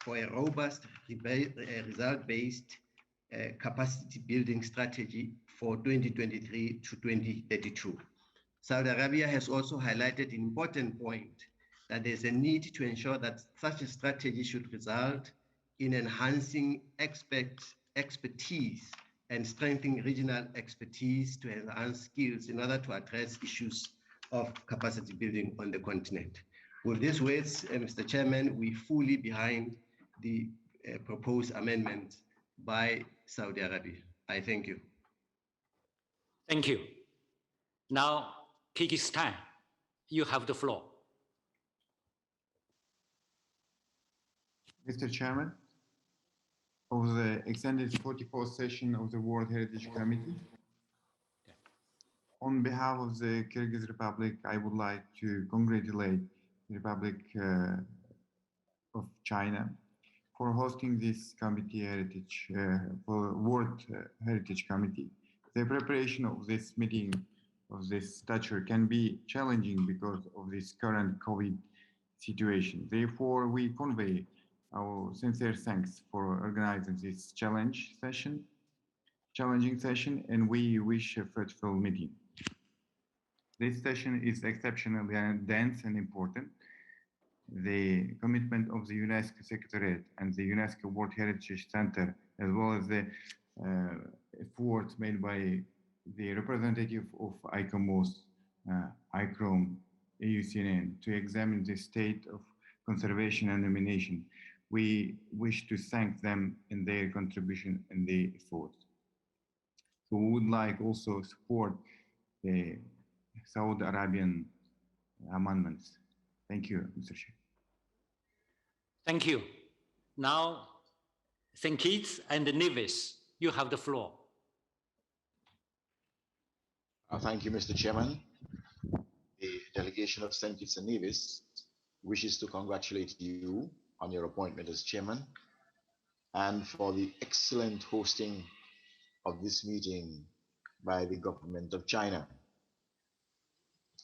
for a robust result-based capacity building strategy for 2023 to 2032. Saudi Arabia has also highlighted an important point that there's a need to ensure that such a strategy should result in enhancing expertise and strengthening regional expertise to enhance skills in order to address issues of capacity building on the continent. With these words, Mr. Chairman, we fully behind the proposed amendment by Saudi Arabia. I thank you. Thank you. Now, Kyrgyzstan, you have the floor. Mr. Chairman, of the extended 44th session of the World Heritage Committee, on behalf of the Kyrgyz Republic, I would like to congratulate the Republic of China for hosting this committee for World Heritage Committee. The preparation of this meeting of this stature can be challenging because of this current COVID situation. Therefore, we convey our sincere thanks for organizing this challenging session, and we wish a fruitful meeting. This session is exceptionally dense and important. The commitment of the UNESCO Secretariat and the UNESCO World Heritage Center, as well as the efforts made by the representative of ICOMOS, ICROM, AUCNN to examine the state of conservation and nomination. We wish to thank them in their contribution and their efforts. So we would like also support the Saudi Arabian amendments. Thank you, Mr. Chair. Thank you. Now, St. Kitts and Nevis, you have the floor. Thank you, Mr. Chairman. The delegation of St. Kitts and Nevis wishes to congratulate you on your appointment as chairman and for the excellent hosting of this meeting by the government of China.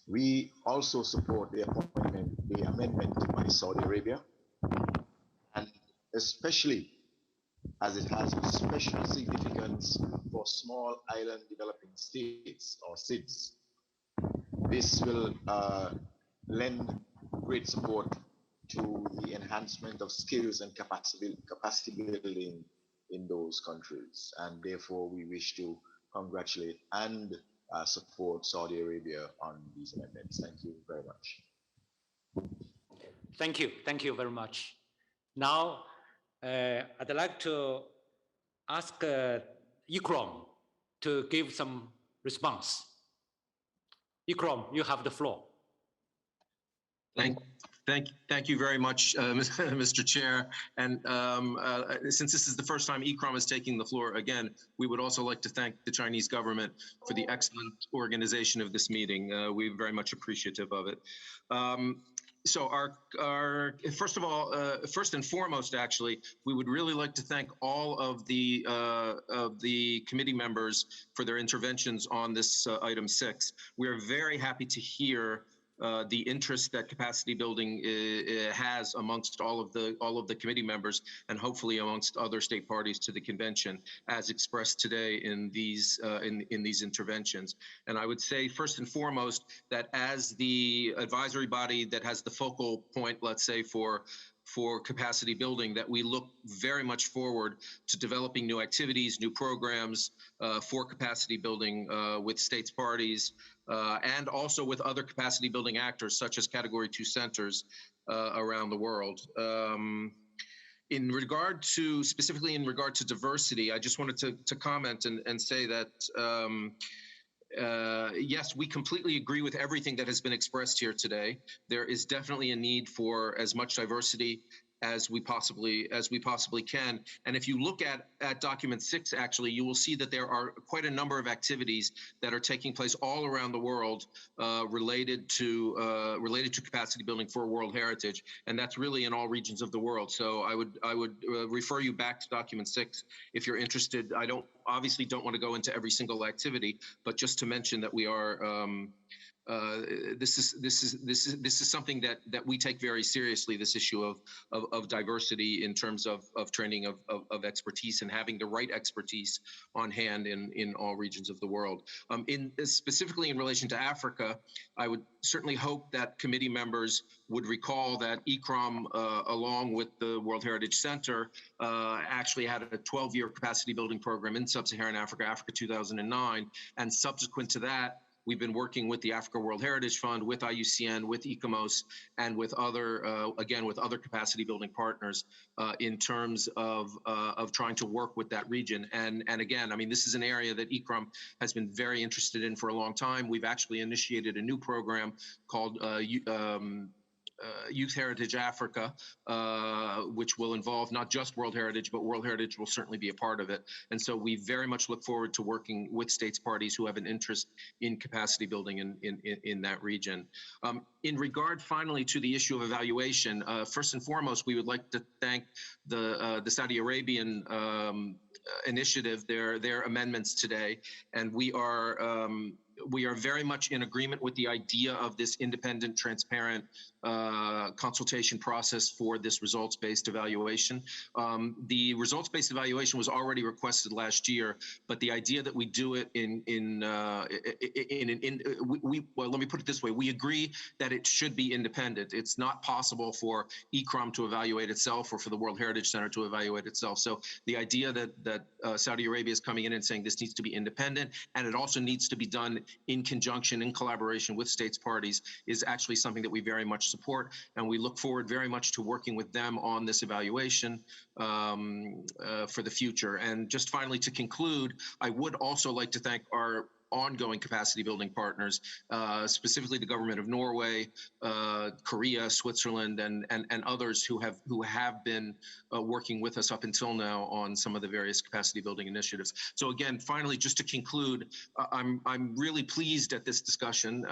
We also support the amendment by Saudi Arabia, and especially as it has special significance for small island developing states or SIDS. This will lend great support to the enhancement of skills and capacity building in those countries. And therefore, we wish to congratulate and support Saudi Arabia on these amendments. Thank you very much. Thank you. Thank you very much. Now, I'd like to ask Ikram to give some response. Ikram, you have the floor. Thank you very much, Mr. Chair. And since this is the first time Ikram is taking the floor again, we would also like to thank the Chinese government for the excellent organization of this meeting. We're very much appreciative of it. So first of all, first and foremost, actually, we would really like to thank all of the committee members for their interventions on this item 6. We are very happy to hear the interest that capacity building has amongst all of the committee members, and hopefully amongst other state parties to the convention, as expressed today in these interventions. And I would say first and foremost that as the advisory body that has the focal point, let's say, for capacity building, that we look very much forward to developing new activities, new programs for capacity building with states parties, and also with other capacity building actors, such as Category 2 centers around the world. Specifically in regard to diversity, I just wanted to comment and say that yes, we completely agree with everything that has been expressed here today. There is definitely a need for as much diversity as we possibly can. And if you look at document 6, actually, you will see that there are quite a number of activities that are taking place all around the world related to capacity building for World Heritage, and that's really in all regions of the world. So I would refer you back to document 6 if you're interested. I obviously don't want to go into every single activity, but just to mention that we are. This is something that we take very seriously, this issue of diversity in terms of training of expertise and having the right expertise on hand in all regions of the world. Specifically in relation to Africa, I would certainly hope that committee members would recall that Ikram, along with the World Heritage Center, actually had a 12-year capacity building program in Sub-Saharan Africa, Africa 2009, and subsequent to that, we've been working with the Africa World Heritage Fund, with IUCN, with ICOMOS, and with other, again, with other capacity building partners in terms of trying to work with that region. And again, I mean, this is an area that Ikram has been very interested in for a long time. We've actually initiated a new program called Youth Heritage Africa, which will involve not just World Heritage, but World Heritage will certainly be a part of it. And so we very much look forward to working with states parties who have an interest in capacity building in that region. In regard, finally, to the issue of evaluation, first and foremost, we would like to thank the Saudi Arabian initiative, their amendments today, and we are very much in agreement with the idea of this independent, transparent consultation process for this results-based evaluation. The results-based evaluation was already requested last year, but the idea that we do it well, let me put it this way: we agree that it should be independent. It's not possible for ICRAM to evaluate itself or for the World Heritage Center to evaluate itself. So the idea that Saudi Arabia is coming in and saying this needs to be independent, and it also needs to be done in conjunction, in collaboration with states parties, is actually something that we very much support, and we look forward very much to working with them on this evaluation for the future. And just finally, to conclude, I would also like to thank our ongoing capacity building partners, specifically the government of Norway, Korea, Switzerland, and others who have been working with us up until now on some of the various capacity building initiatives. So again, finally, just to conclude, I'm really pleased at this discussion,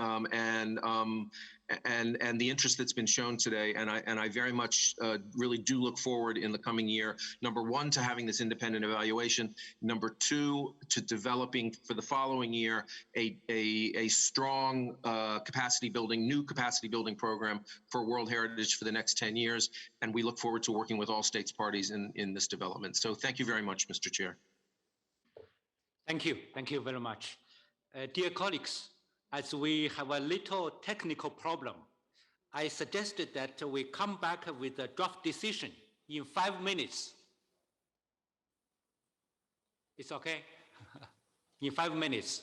and the interest that's been shown today. And I very much really do look forward in the coming year, number one, to having this independent evaluation, number two, to developing for the following year a strong new capacity building program for World Heritage for the next 10 years. And we look forward to working with all states parties in this development. So thank you very much, Mr. Chair. Thank you very much. Dear colleagues, as we have a little technical problem, I suggested that we come back with a draft decision in 5 minutes. It's okay? In 5 minutes.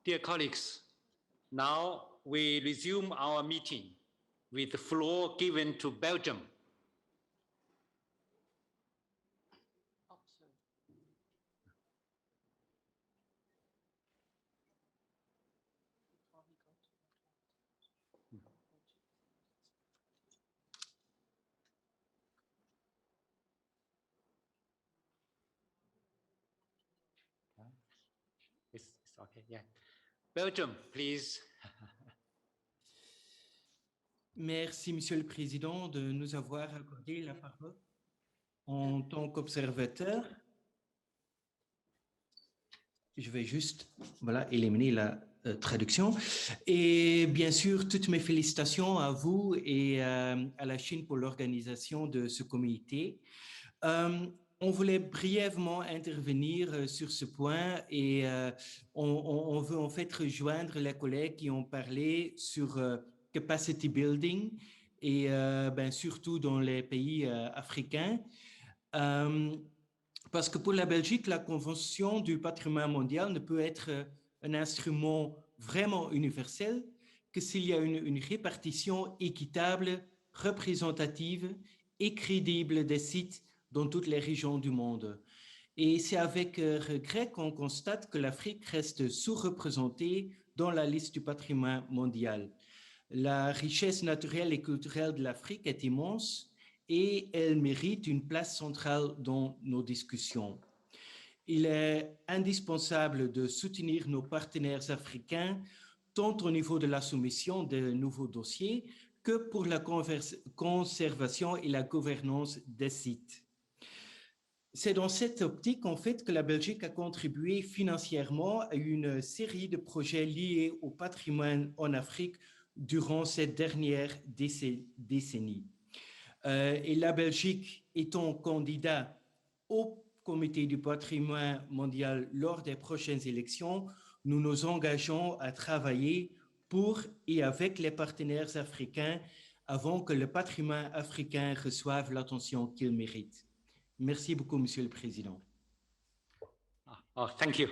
Dear colleagues, now we resume our meeting with the floor given to Belgium. It's okay, yeah. Belgium, please. Merci, Monsieur le Président, de nous avoir accordé la parole en tant qu'observateur. Je vais juste éliminer la traduction. Et bien sûr, toutes mes félicitations à vous et à la Chine pour l'organisation de ce comité. On voulait brièvement intervenir sur ce point et on veut en fait rejoindre les collègues qui ont parlé sur capacity building et surtout dans les pays africains. Parce que pour la Belgique, la Convention du patrimoine mondial ne peut être un instrument vraiment universel que s'il y a une répartition équitable, représentative et crédible des sites dans toutes les régions du monde. Et c'est avec regret qu'on constate que l'Afrique reste sous-représentée dans la liste du patrimoine mondial. La richesse naturelle et culturelle de l'Afrique est immense et elle mérite une place centrale dans nos discussions. Il est indispensable de soutenir nos partenaires africains, tant au niveau de la soumission de nouveaux dossiers que pour la conservation et la gouvernance des sites. C'est dans cette optique, en fait, que la Belgique a contribué financièrement à une série de projets liés au patrimoine en Afrique durant cette dernière décennie. Et la Belgique étant candidat au Comité du patrimoine mondial lors des prochaines élections, nous nous engageons à travailler pour et avec les partenaires africains avant que le patrimoine africain reçoive l'attention qu'il mérite. Merci beaucoup, Monsieur le Président. Oh, thank you.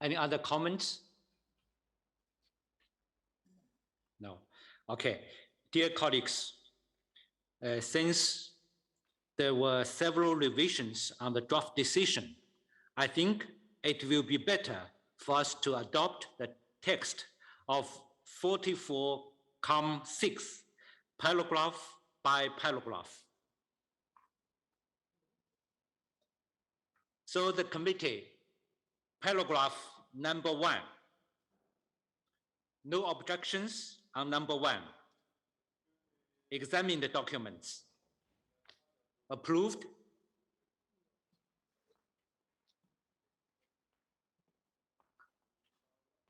Any other comments? No. Okay. Dear colleagues, since there were several revisions on the draft decision, I think it will be better for us to adopt the text of 44(6), paragraph by paragraph. So the committee, paragraph number 1, no objections on number 1. Examine the documents. Approved.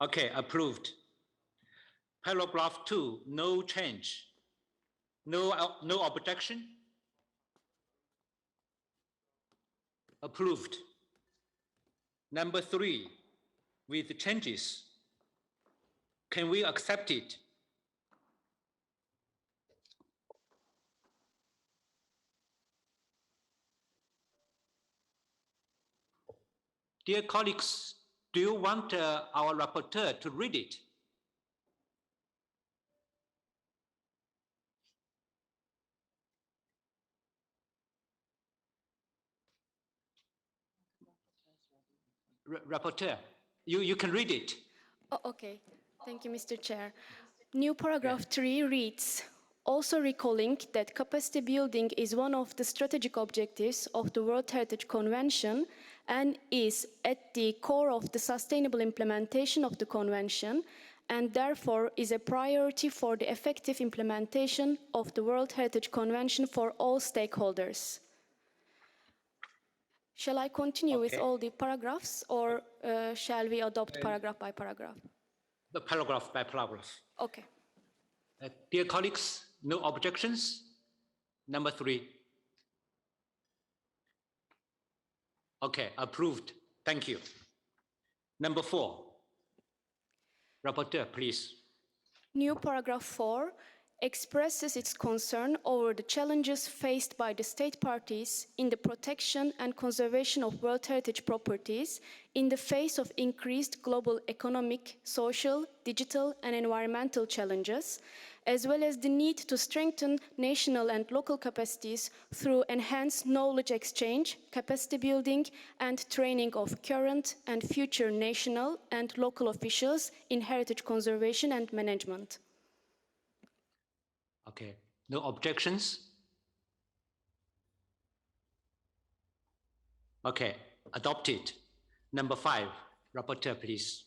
Okay, approved. Paragraph 2, no change. No objection. Approved. Number 3, with changes. Can we accept it? Dear colleagues, do you want our rapporteur to read it? Rapporteur, you can read it. Oh, okay. Thank you, Mr. Chair. New paragraph 3 reads, also recalling that capacity building is one of the strategic objectives of the World Heritage Convention and is at the core of the sustainable implementation of the Convention, and therefore is a priority for the effective implementation of the World Heritage Convention for all stakeholders. Shall I continue with all the paragraphs, or shall we adopt paragraph by paragraph? The paragraph by paragraph. Okay. Dear colleagues, no objections? Number 3. Okay, approved. Thank you. Number 4. Rapporteur, please. New paragraph 4 expresses its concern over the challenges faced by the state parties in the protection and conservation of World Heritage properties in the face of increased global economic, social, digital, and environmental challenges, as well as the need to strengthen national and local capacities through enhanced knowledge exchange, capacity building, and training of current and future national and local officials in heritage conservation and management. Okay, no objections? Okay, adopted. Number 5, rapporteur, please.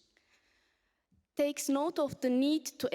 takes note of the need to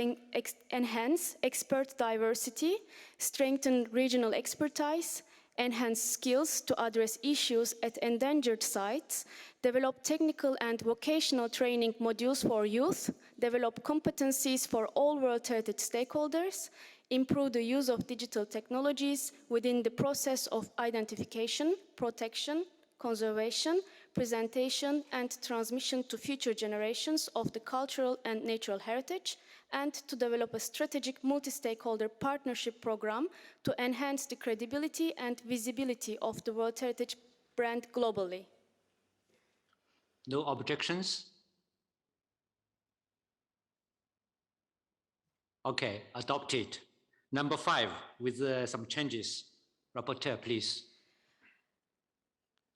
enhance expert diversity, strengthen regional expertise, enhance skills to address issues at endangered sites, develop technical and vocational training modules for youth, develop competencies for all World Heritage stakeholders, improve the use of digital technologies within the process of identification, protection, conservation, presentation and transmission to future generations of the cultural and natural heritage, and to develop a strategic multi-stakeholder partnership program to enhance the credibility and visibility of the World Heritage brand globally. No objections? Okay, adopted. Number 5, with some changes. Rapporteur, please.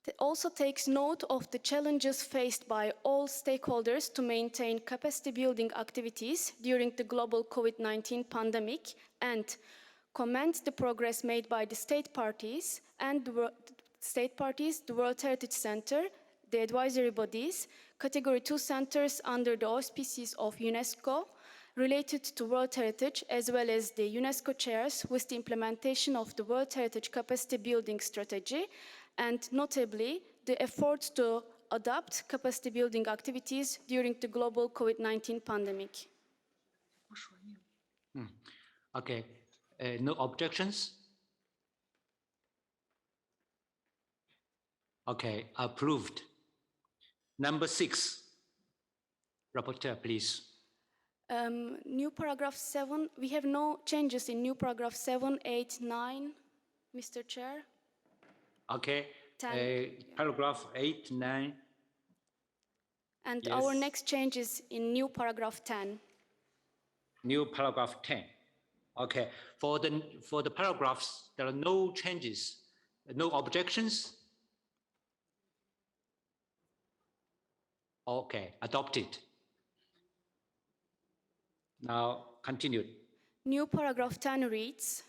It also takes note of the challenges faced by all stakeholders to maintain capacity building activities during the global COVID-19 pandemic and commends the progress made by the state parties, the World Heritage Center, the advisory bodies, Category 2 centers under the auspices of UNESCO related to World Heritage, as well as the UNESCO chairs with the implementation of the World Heritage Capacity Building Strategy, and notably the efforts to adapt capacity building activities during the global COVID-19 pandemic. Okay, no objections? Okay, approved. Number 6, Rapporteur, please. New paragraph 7, we have no changes in new paragraph 7, 8, 9, Mr. Chair. Okay, paragraph 8, 9. And yes. Our next change is in new paragraph 10. New paragraph 10. Okay, for the paragraphs, there are no changes, no objections. Okay, adopted. Now, continue. New paragraph 10 reads,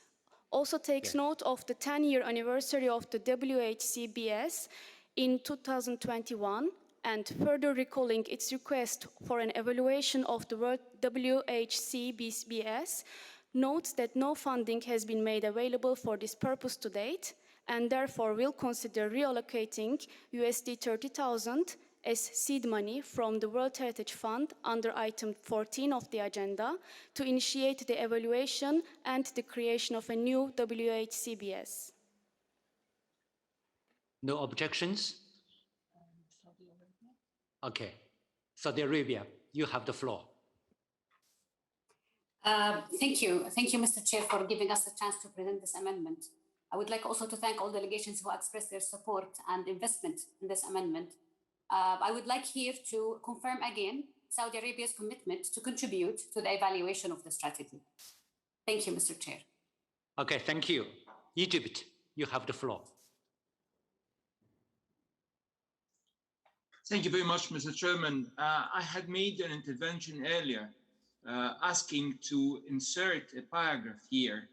also takes note of the 10-year anniversary of the WHCBS in 2021 and further recalling its request for an evaluation of the WHCBS, notes that no funding has been made available for this purpose to date and therefore will consider reallocating USD 30,000 as seed money from the World Heritage Fund under item 14 of the agenda to initiate the evaluation and the creation of a new WHCBS. No objections? Okay, Saudi Arabia, you have the floor. Thank you, Mr. Chair, for giving us the chance to present this amendment. I would like also to thank all delegations who expressed their support and investment in this amendment. I would like here to confirm again Saudi Arabia's commitment to contribute to the evaluation of the strategy. Thank you, Mr. Chair. Okay, thank you. Egypt, you have the floor. Thank you very much, Mr. Chairman. I had made an intervention earlier asking to insert a paragraph here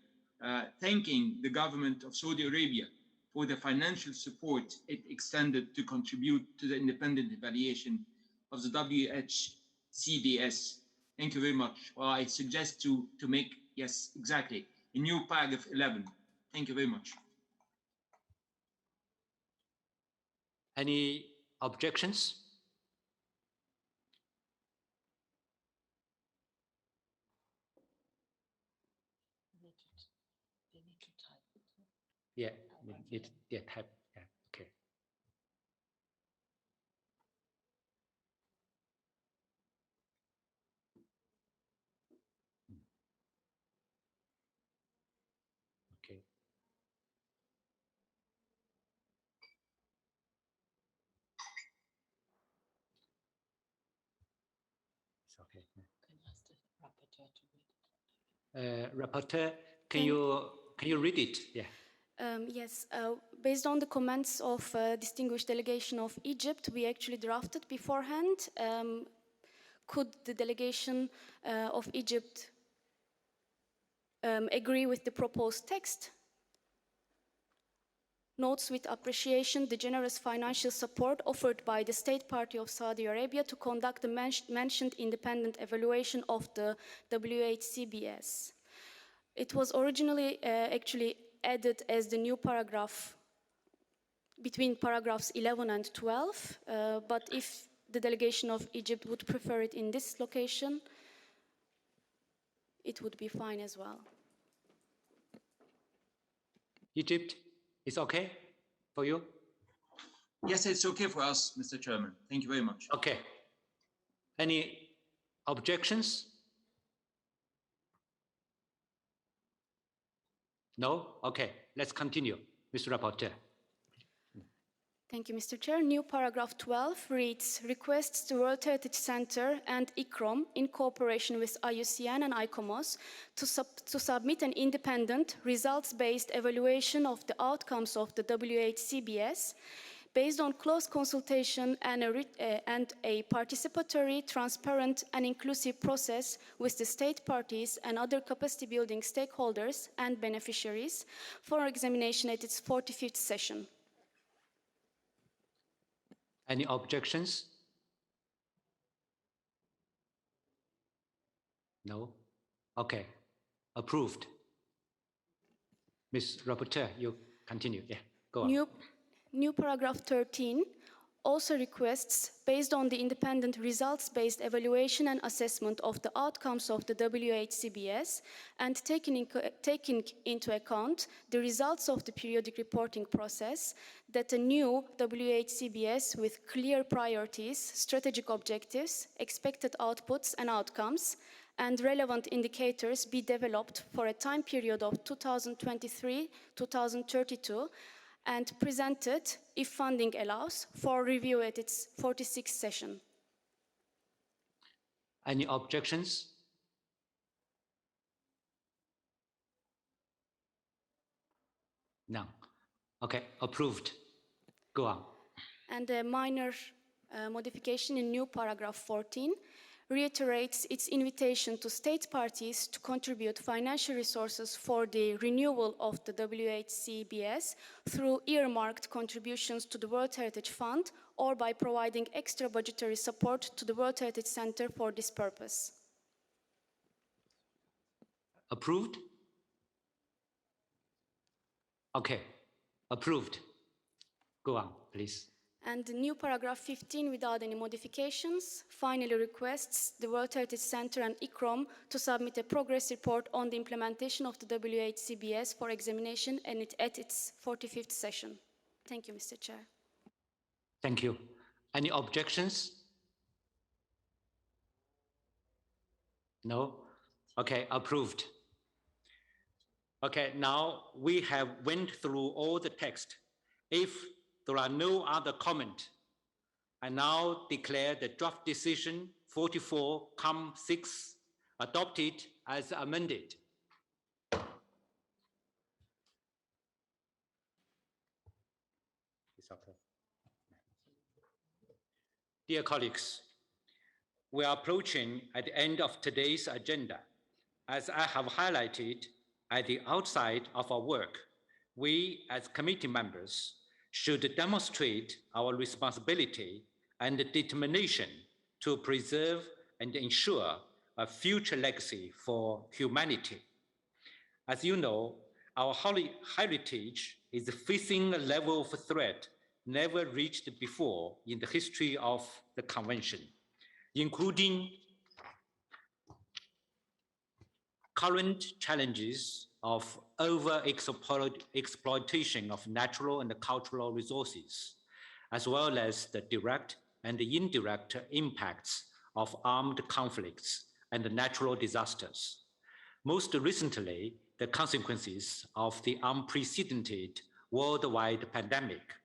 thanking the government of Saudi Arabia for the financial support it extended to contribute to the independent evaluation of the WHCBS. Thank you very much. Well, I suggest to make, yes, exactly, a new paragraph 11. Thank you very much. Any objections? Yeah, type. Yeah, okay. Okay. It's okay. Rapporteur, can you read it? Yeah. Yes, based on the comments of distinguished delegation of Egypt, we actually drafted beforehand. Could the delegation of Egypt agree with the proposed text? notes with appreciation the generous financial support offered by the State Party of Saudi Arabia to conduct the mentioned independent evaluation of the WHCBS. It was originally actually added as the new paragraph between paragraphs 11 and 12, but if the delegation of Egypt would prefer it in this location, it would be fine as well. Egypt is okay for you? Yes, it's okay for us, Mr. Chairman. Thank you very much. Okay. Any objections? No? Okay, let's continue. Mr. Rapporteur. Thank you, Mr. Chair. New paragraph 12 reads, requests the World Heritage Center and ICROM, in cooperation with IUCN and ICOMOS, to submit an independent, results-based evaluation of the outcomes of the WHCBS, based on close consultation and a participatory, transparent, and inclusive process with the state parties and other capacity-building stakeholders and beneficiaries for examination at its 45th session. Any objections? No? Okay, approved. Ms. Rapporteur, you continue. Yeah, go on. New paragraph 13 also requests, based on the independent results-based evaluation and assessment of the outcomes of the WHCBS and taking into account the results of the periodic reporting process, that a new WHCBS with clear priorities, strategic objectives, expected outputs and outcomes, and relevant indicators be developed for a time period of 2023-2032 and presented, if funding allows, for review at its 46th session. Any objections? No. Okay, approved. Go on. And a minor modification in new paragraph 14 reiterates its invitation to state parties to contribute financial resources for the renewal of the WHCBS through earmarked contributions to the World Heritage Fund or by providing extra budgetary support to the World Heritage Center for this purpose. Approved? Okay, approved. Go on, please. And the new paragraph 15, without any modifications, finally requests the World Heritage Center and ICROM to submit a progress report on the implementation of the WHCBS for examination and at its 45th session. Thank you, Mr. Chair. Thank you. Any objections? No? Okay, approved. Okay, now we have went through all the text. If there are no other comment, I now declare the draft decision 44-6 adopted as amended. Dear colleagues, we are approaching at the end of today's agenda. As I have highlighted at the outset of our work, we as committee members should demonstrate our responsibility and determination to preserve and ensure a future legacy for humanity. As you know, our heritage is facing a level of threat never reached before in the history of the Convention, including current challenges of over-exploitation of natural and cultural resources, as well as the direct and indirect impacts of armed conflicts and natural disasters. Most recently, the consequences of the unprecedented worldwide pandemic.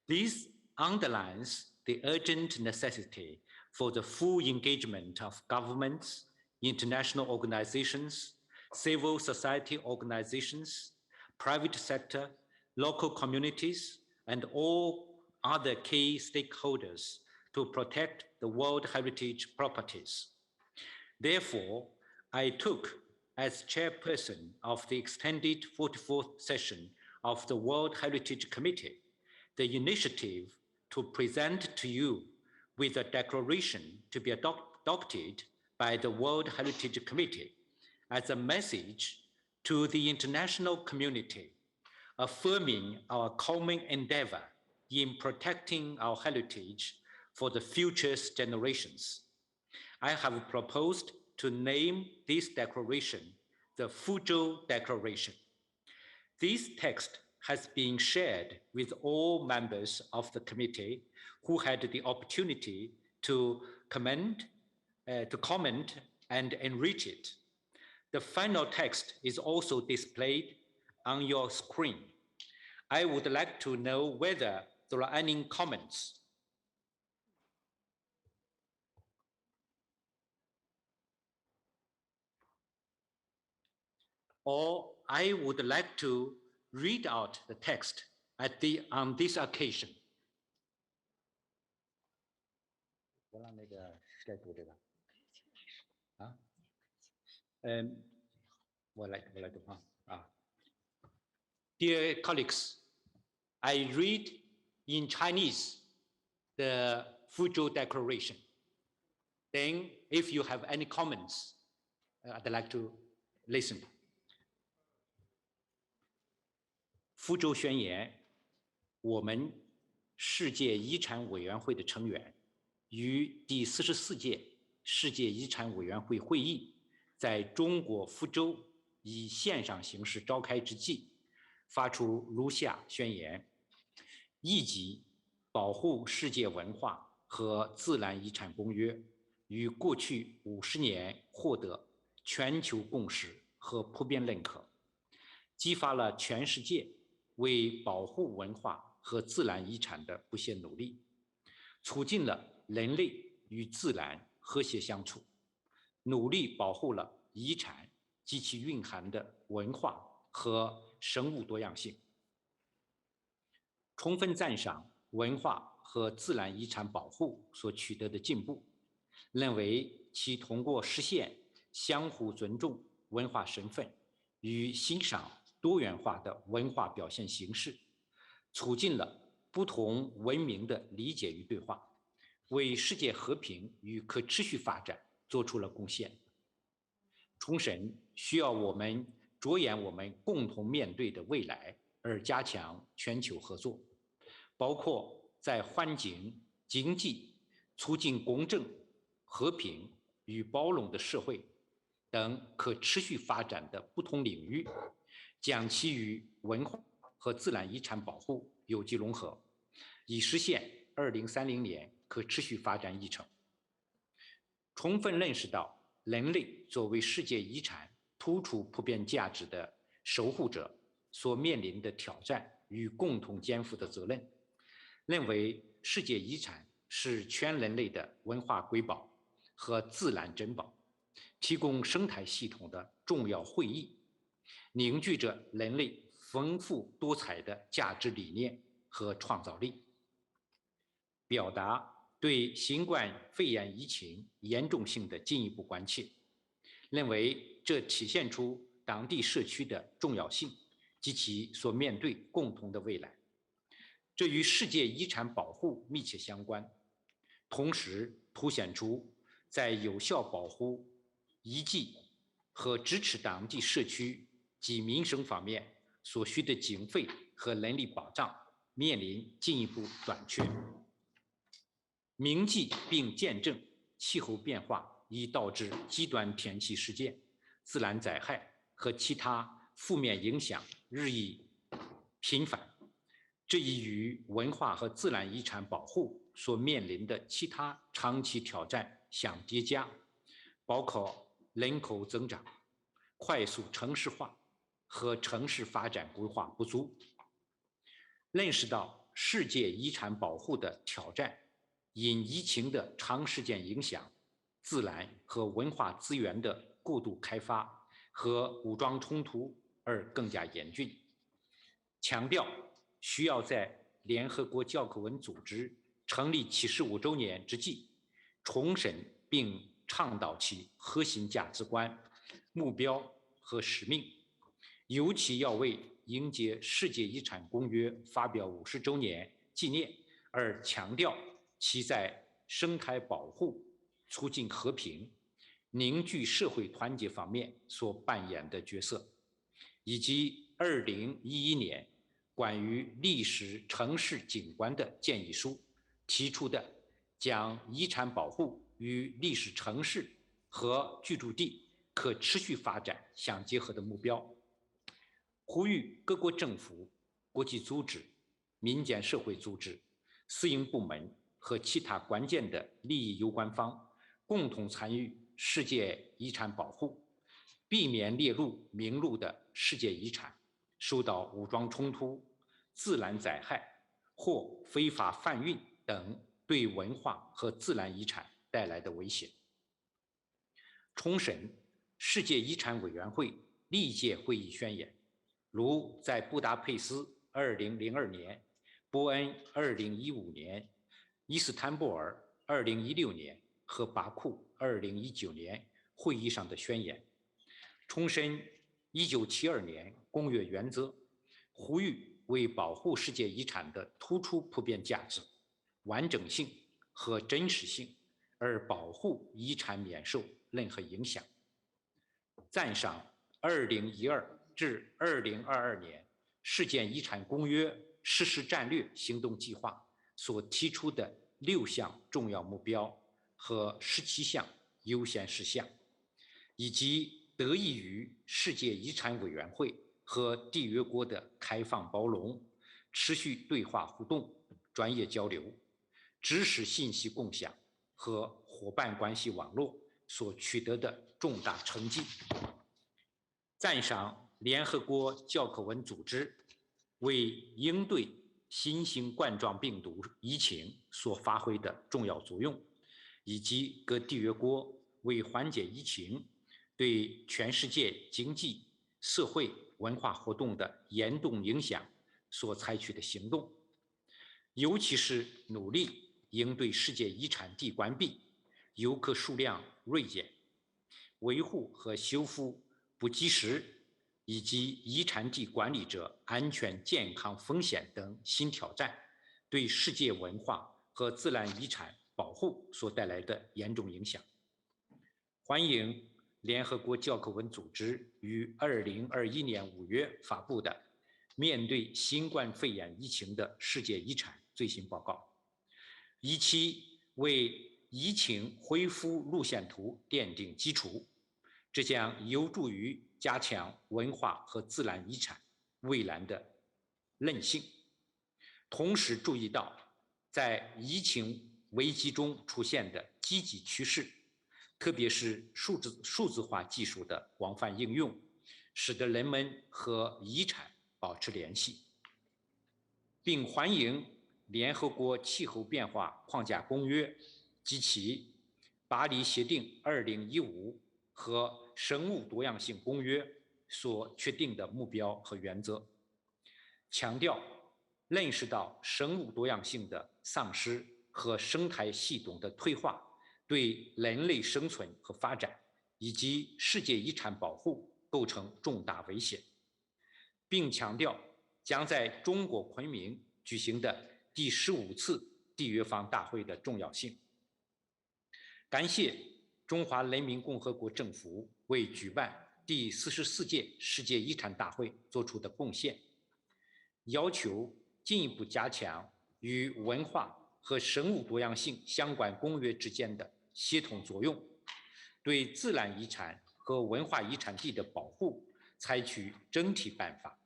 This underlines the urgent necessity for the full engagement of governments, international organizations, civil society organizations, private sector, local communities, and all other key stakeholders to protect the World Heritage properties. Therefore, I took, as chairperson of the extended 44th session of the World Heritage Committee the initiative to present to you with a declaration to be adopted by the World Heritage Committee as a message to the international community, affirming our common endeavor in protecting our heritage for the future generations. I have proposed to name this declaration the Fuzhou Declaration. This text has been shared with all members of the committee who had the opportunity to comment and enrich it. The final text is also displayed on your screen. I would like to know whether there are any comments. Or I would like to read out the text on this occasion. 我让那个盖读这个啊，我来读啊。Dear colleagues, I read in Chinese the Fuzhou Declaration. Then, if you have any comments, I'd like to listen. 福州宣言，我们世界遗产委员会的成员于第44届世界遗产委员会会议在中国福州以线上形式召开之际，发出如下宣言：一级保护世界文化和自然遗产公约于过去50年获得全球共识和普遍认可，激发了全世界为保护文化和自然遗产的不懈努力，促进了人类与自然和谐相处，努力保护了遗产及其蕴含的文化和生物多样性。充分赞赏文化和自然遗产保护所取得的进步，认为其通过实现相互尊重文化身份与欣赏多元化的文化表现形式，促进了不同文明的理解与对话，为世界和平与可持续发展做出了贡献。重申需要我们着眼我们共同面对的未来，而加强全球合作，包括在环境、经济、促进公正、和平与包容的社会等可持续发展的不同领域，将其与文化和自然遗产保护有机融合，以实现2030年可持续发展议程。充分认识到人类作为世界遗产突出普遍价值的守护者所面临的挑战与共同肩负的责任，认为世界遗产是全人类的文化瑰宝和自然珍宝，提供生态系统的重要会议，凝聚着人类丰富多彩的价值理念和创造力，表达对新冠肺炎疫情严重性的进一步关切，认为这体现出当地社区的重要性及其所面对共同的未来。这与世界遗产保护密切相关，同时凸显出在有效保护遗迹和支持当地社区及民生方面所需的经费和人力保障面临进一步短缺。铭记并见证气候变化已导致极端天气事件、自然灾害和其他负面影响日益频繁，这已与文化和自然遗产保护所面临的其他长期挑战相叠加，包括人口增长、快速城市化和城市发展规划不足。认识到世界遗产保护的挑战因疫情的长时间影响、自然和文化资源的过度开发和武装冲突而更加严峻，强调需要在联合国教科文组织成立75周年之际，重申并倡导其核心价值观、目标和使命，尤其要为迎接世界遗产公约发表50周年纪念而强调其在生态保护、促进和平、凝聚社会团结方面所扮演的角色，以及2011年关于历史城市景观的建议书提出的将遗产保护与历史城市和居住地可持续发展相结合的目标，呼吁各国政府、国际组织、民间社会组织、私营部门和其他关键的利益攸关方共同参与世界遗产保护，避免列入名录的世界遗产受到武装冲突、自然灾害或非法贩运等对文化和自然遗产带来的威胁。重申世界遗产委员会历届会议宣言，如在布达佩斯2002年、波恩2015年、伊斯坦布尔2016年和巴库2019年会议上的宣言，重申1972年公约原则，呼吁为保护世界遗产的突出普遍价值、完整性和真实性而保护遗产免受任何影响。赞赏2012至2022年世界遗产公约实施战略行动计划所提出的6项重要目标和17项优先事项，以及得益于世界遗产委员会和缔约国的开放包容、持续对话互动、专业交流、知识信息共享和伙伴关系网络所取得的重大成绩。赞赏联合国教科文组织为应对新型冠状病毒疫情所发挥的重要作用，以及各缔约国为缓解疫情对全世界经济、社会、文化活动的严重影响所采取的行动，尤其是努力应对世界遗产地关闭、游客数量锐减、维护和修复不及时以及遗产地管理者安全健康风险等新挑战对世界文化和自然遗产保护所带来的严重影响。欢迎联合国教科文组织于2021年5月发布的面对新冠肺炎疫情的世界遗产最新报告，以期为疫情恢复路线图奠定基础，这将有助于加强文化和自然遗产未来的韧性。同时注意到在疫情危机中出现的积极趋势，特别是数字化技术的广泛应用，使得人们和遗产保持联系，并欢迎联合国气候变化框架公约及其巴黎协定2015和生物多样性公约所确定的目标和原则，强调认识到生物多样性的丧失和生态系统的退化对人类生存和发展以及世界遗产保护构成重大威胁，并强调将在中国昆明举行的第15次缔约方大会的重要性。感谢中华人民共和国政府为举办第44届世界遗产大会做出的贡献，要求进一步加强与文化和生物多样性相关公约之间的协同作用，对自然遗产和文化遗产地的保护采取整体办法，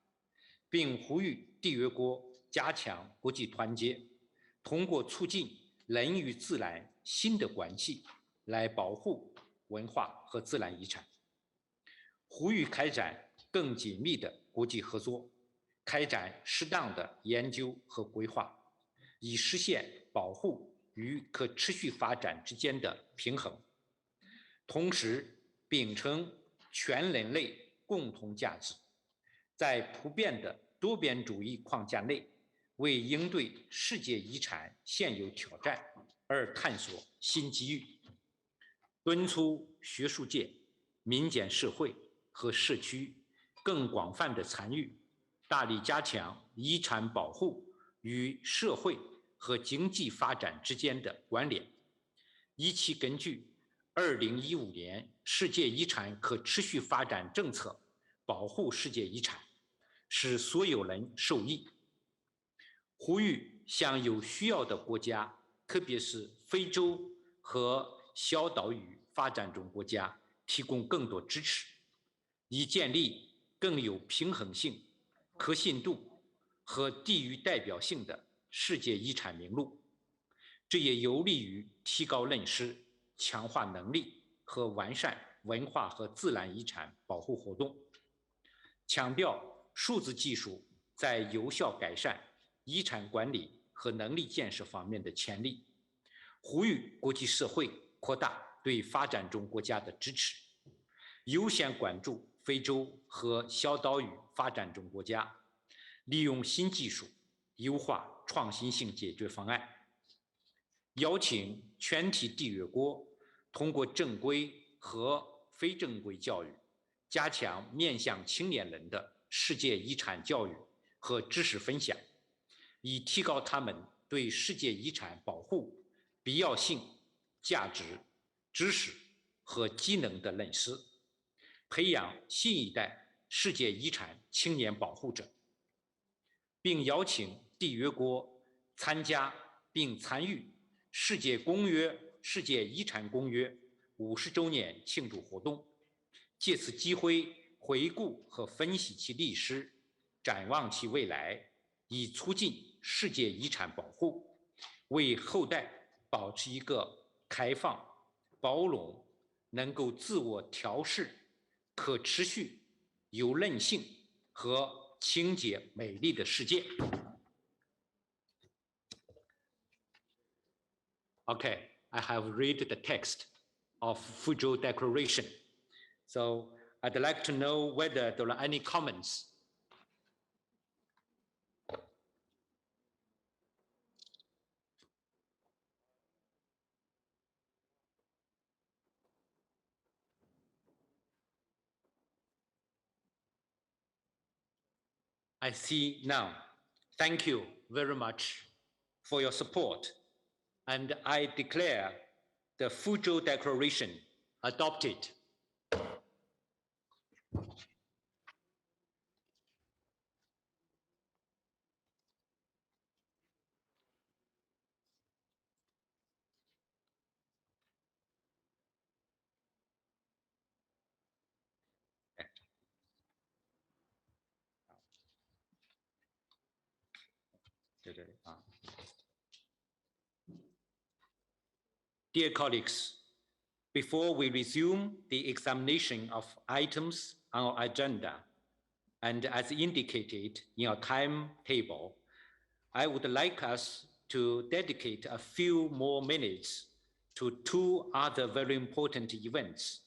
并呼吁缔约国加强国际团结，通过促进人与自然新的关系来保护文化和自然遗产，呼吁开展更紧密的国际合作，开展适当的研究和规划，以实现保护与可持续发展之间的平衡，同时秉承全人类共同价值，在普遍的多边主义框架内，为应对世界遗产现有挑战而探索新机遇，敦促学术界、民间社会和社区更广泛的参与，大力加强遗产保护与社会和经济发展之间的关联，以期根据2015年世界遗产可持续发展政策保护世界遗产，使所有人受益。呼吁向有需要的国家，特别是非洲和小岛屿发展中国家提供更多支持，以建立更有平衡性、可信度和地域代表性的世界遗产名录。这也有利于提高认识、强化能力和完善文化和自然遗产保护活动，强调数字技术在有效改善遗产管理和能力建设方面的潜力，呼吁国际社会扩大对发展中国家的支持，优先关注非洲和小岛屿发展中国家，利用新技术优化创新性解决方案，邀请全体缔约国通过正规和非正规教育，加强面向青年人的世界遗产教育和知识分享，以提高他们对世界遗产保护必要性、价值、知识和技能的认识，培养新一代世界遗产青年保护者，并邀请缔约国参加并参与世界遗产公约50周年庆祝活动，借此机会回顾和分析其历史，展望其未来，以促进世界遗产保护，为后代保持一个开放、包容、能够自我调试、可持续、有韧性和清洁美丽的世界。Okay, I have read the text of Fuzhou Declaration. So I'd like to know whether there are any comments. I see now. Thank you very much for your support. And I declare the Fuzhou Declaration adopted. Dear colleagues, before we resume the examination of items on our agenda, and as indicated in our timetable, I would like us to dedicate a few more minutes to two other very important events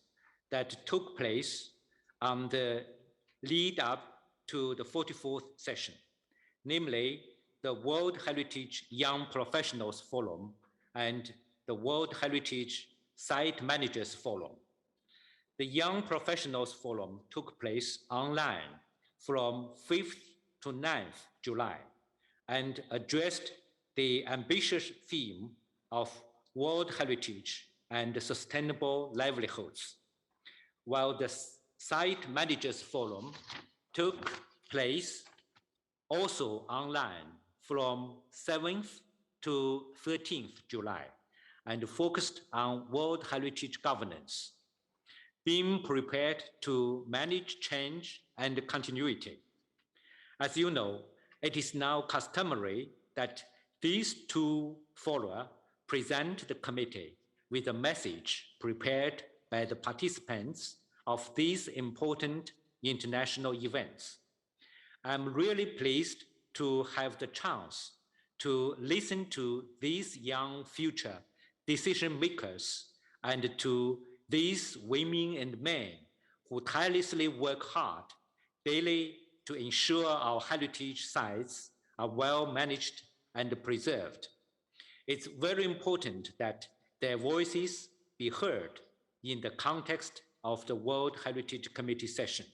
that took place on the lead up to the 44th session, namely the World Heritage Young Professionals Forum and the World Heritage Site Managers Forum. The Young Professionals Forum took place online from 5th to 9th July and addressed the ambitious theme of world heritage and sustainable livelihoods, while the Site Managers Forum took place also online from 7th to 13th July and focused on world heritage governance, being prepared to manage change and continuity. As you know, it is now customary that these two fora present the committee with a message prepared by the participants of these important international events. I'm really pleased to have the chance to listen to these young future decision makers and to these women and men who tirelessly work hard daily to ensure our heritage sites are well managed and preserved. It's very important that their voices be heard in the context of the World Heritage Committee session.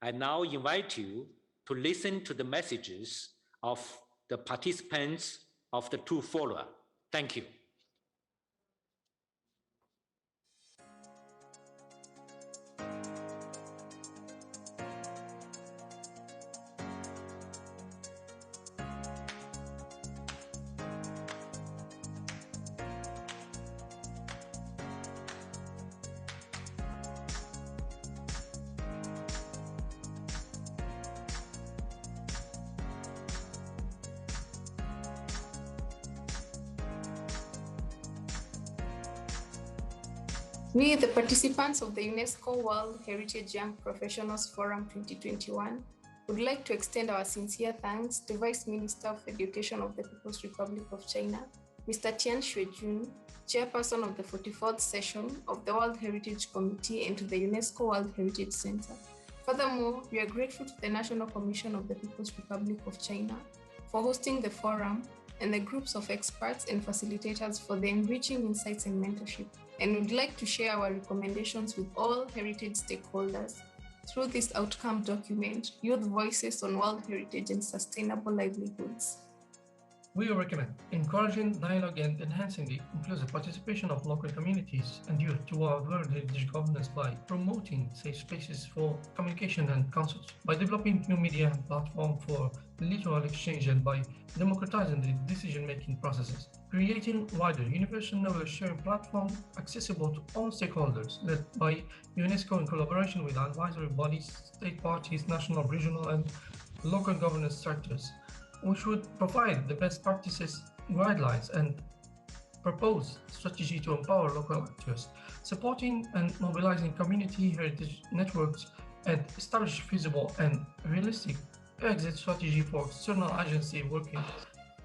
I now invite you to listen to the messages of the participants of the two fora. Thank you. We, the participants of the UNESCO World Heritage Young Professionals Forum 2021, would like to extend our sincere thanks to Vice Minister of Education of the People's Republic of China, Mr. Tian Xuejun, Chairperson of the 44th session of the World Heritage Committee, and to the UNESCO World Heritage Center. Furthermore, we are grateful to the National Commission of the People's Republic of China for hosting the forum and the groups of experts and facilitators for the enriching insights and mentorship, and would like to share our recommendations with all heritage stakeholders through this outcome document, Youth Voices on World Heritage and Sustainable Livelihoods. We recommend encouraging dialogue and enhancing the inclusive participation of local communities and youth toward world heritage governance by promoting safe spaces for communication and councils, by developing new media platform for literal exchange, and by democratizing the decision-making processes, creating wider universal knowledge sharing platform accessible to all stakeholders, led by UNESCO in collaboration with advisory bodies, state parties, national, regional, and local governance structures, which would provide the best practices, guidelines, and propose strategy to empower local actors, supporting and mobilizing community heritage networks, and establish feasible and realistic exit strategy for external agency working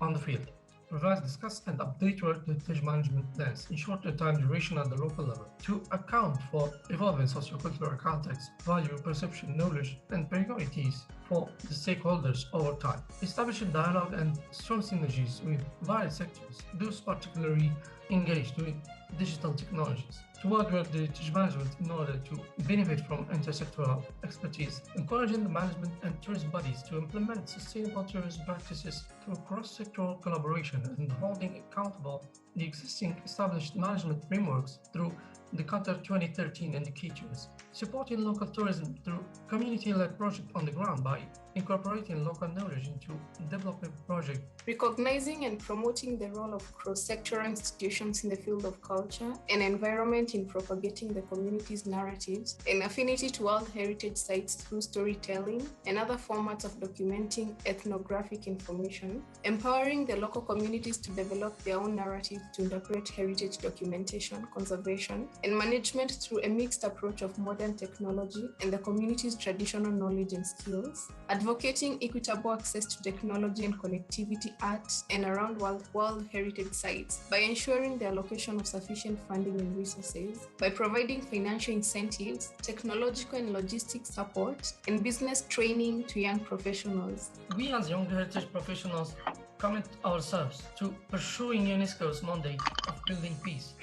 on the field. Revise, discuss, and update world heritage management plans in shorter time duration at the local level to account for evolving sociocultural context, value, perception, knowledge, and priorities for the stakeholders over time. Establish a dialogue and strong synergies with various sectors, those particularly engaged with digital technologies, toward world heritage management in order to benefit from intersectoral expertise, encouraging the management and tourism bodies to implement sustainable tourism practices through cross-sectoral collaboration, and holding accountable the existing established management frameworks through the Qatar 2013 indicators, supporting local tourism through community-led projects on the ground by incorporating local knowledge into development projects, recognizing and promoting the role of cross-sectoral institutions in the field of culture and environment in propagating the community's narratives and affinity to World Heritage sites through storytelling and other formats of documenting ethnographic information, empowering the local communities to develop their own narratives to interpret heritage documentation, conservation, and management through a mixed approach of modern technology and the community's traditional knowledge and skills, advocating equitable access to technology and connectivity at and around World Heritage sites by ensuring the allocation of sufficient funding and resources, by providing financial incentives, technological and logistic support, and business training to young professionals. We as young heritage professionals commit ourselves to pursuing UNESCO's mandate of building peace.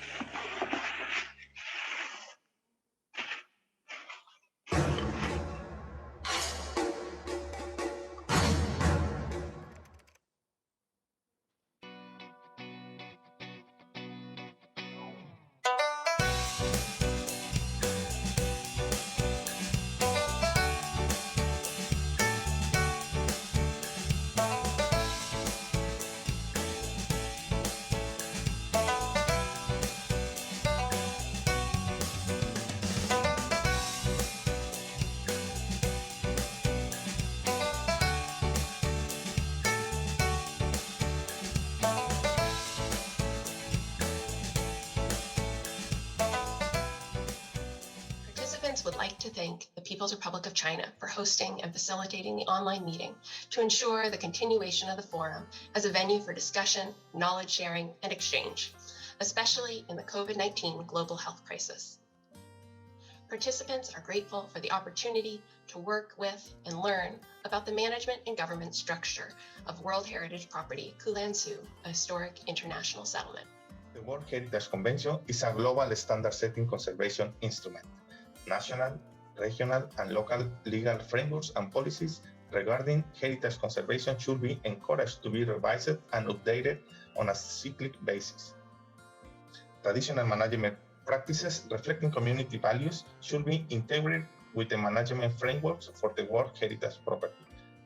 Would like to thank the People's Republic of China for hosting and facilitating the online meeting to ensure the continuation of the forum as a venue for discussion, knowledge sharing, and exchange, especially in the COVID-19 global health crisis. Participants are grateful for the opportunity to work with and learn about the management and government structure of World Heritage Property Kulansu, a historic international settlement. The World Heritage Convention is a global standard-setting conservation instrument, national, regional, and local legal frameworks and policies regarding heritage conservation should be encouraged to be revised and updated on a cyclic basis. Traditional management practices reflecting community values should be integrated with the management frameworks for the World Heritage Property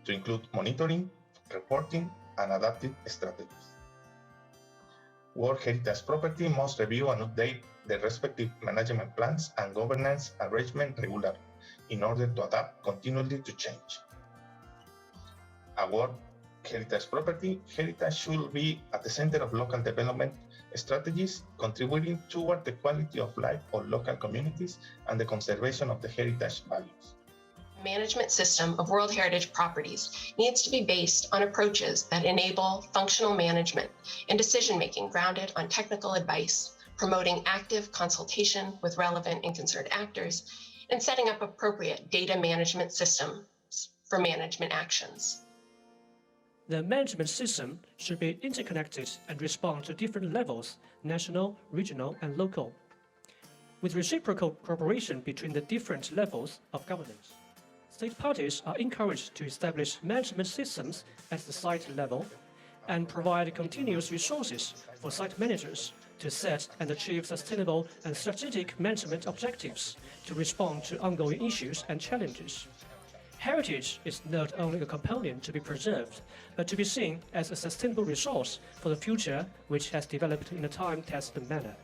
to include monitoring, reporting, and adaptive strategies. World Heritage Property must review and update the respective management plans and governance arrangement regularly in order to adapt continually to change. A World Heritage Property, heritage should be at the center of local development strategies, contributing toward the quality of life of local communities and the conservation of the heritage values. Management system of World Heritage properties needs to be based on approaches that enable functional management and decision-making grounded on technical advice, promoting active consultation with relevant and concerned actors, and setting up appropriate data management systems for management actions. The management system should be interconnected and respond to different levels, national, regional, and local, with reciprocal cooperation between the different levels of governance. State parties are encouraged to establish management systems at the site level and provide continuous resources for site managers to set and achieve sustainable and strategic management objectives to respond to ongoing issues and challenges. Heritage is not only a component to be preserved, but to be seen as a sustainable resource for the future which has developed in a time-tested manner.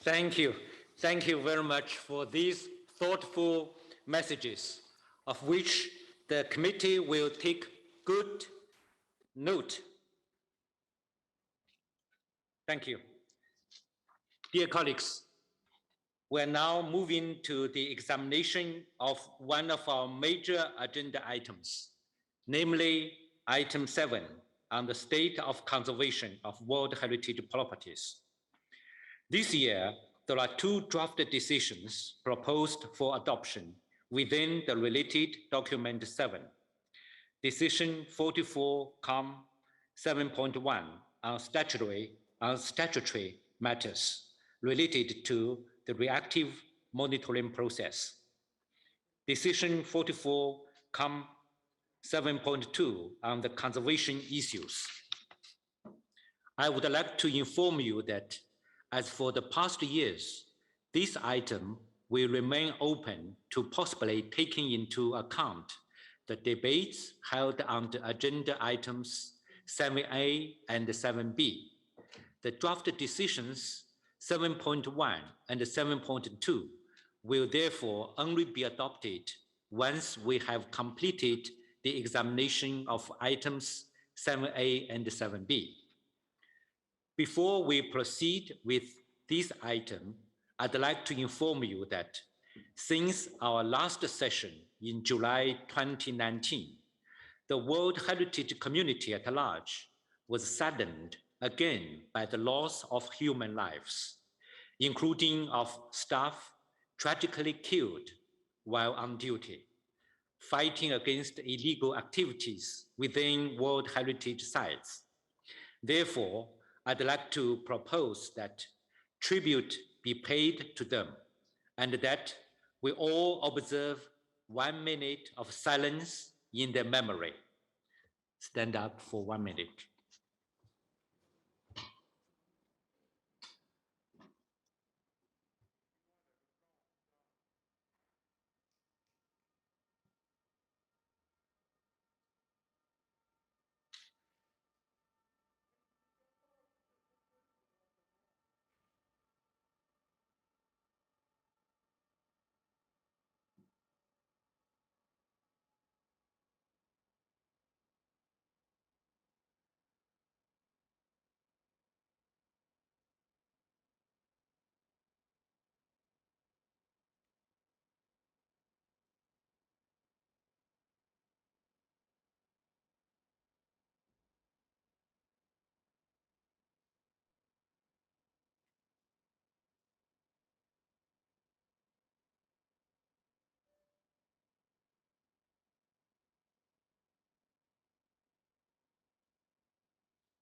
Thank you. Thank you very much for these thoughtful messages, of which the committee will take good note. Thank you. Dear colleagues, we're now moving to the examination of one of our major agenda items, namely item 7 on the state of conservation of World Heritage properties. This year, there are 2 draft decisions proposed for adoption within the related document 7. Decision 44-7.1 on statutory matters related to the reactive monitoring process. Decision 44-7.2 on the conservation issues. I would like to inform you that as for the past years, this item will remain open to possibly taking into account the debates held on the agenda items 7A and 7B. The draft decisions 7.1 and 7.2 will therefore only be adopted once we have completed the examination of items 7A and 7B. Before we proceed with this item, I'd like to inform you that since our last session in July 2019, the World Heritage community at large was saddened again by the loss of human lives, including of staff tragically killed while on duty, fighting against illegal activities within World Heritage sites. Therefore, I'd like to propose that tribute be paid to them and that we all observe 1 minute of silence in their memory. Stand up for 1 minute.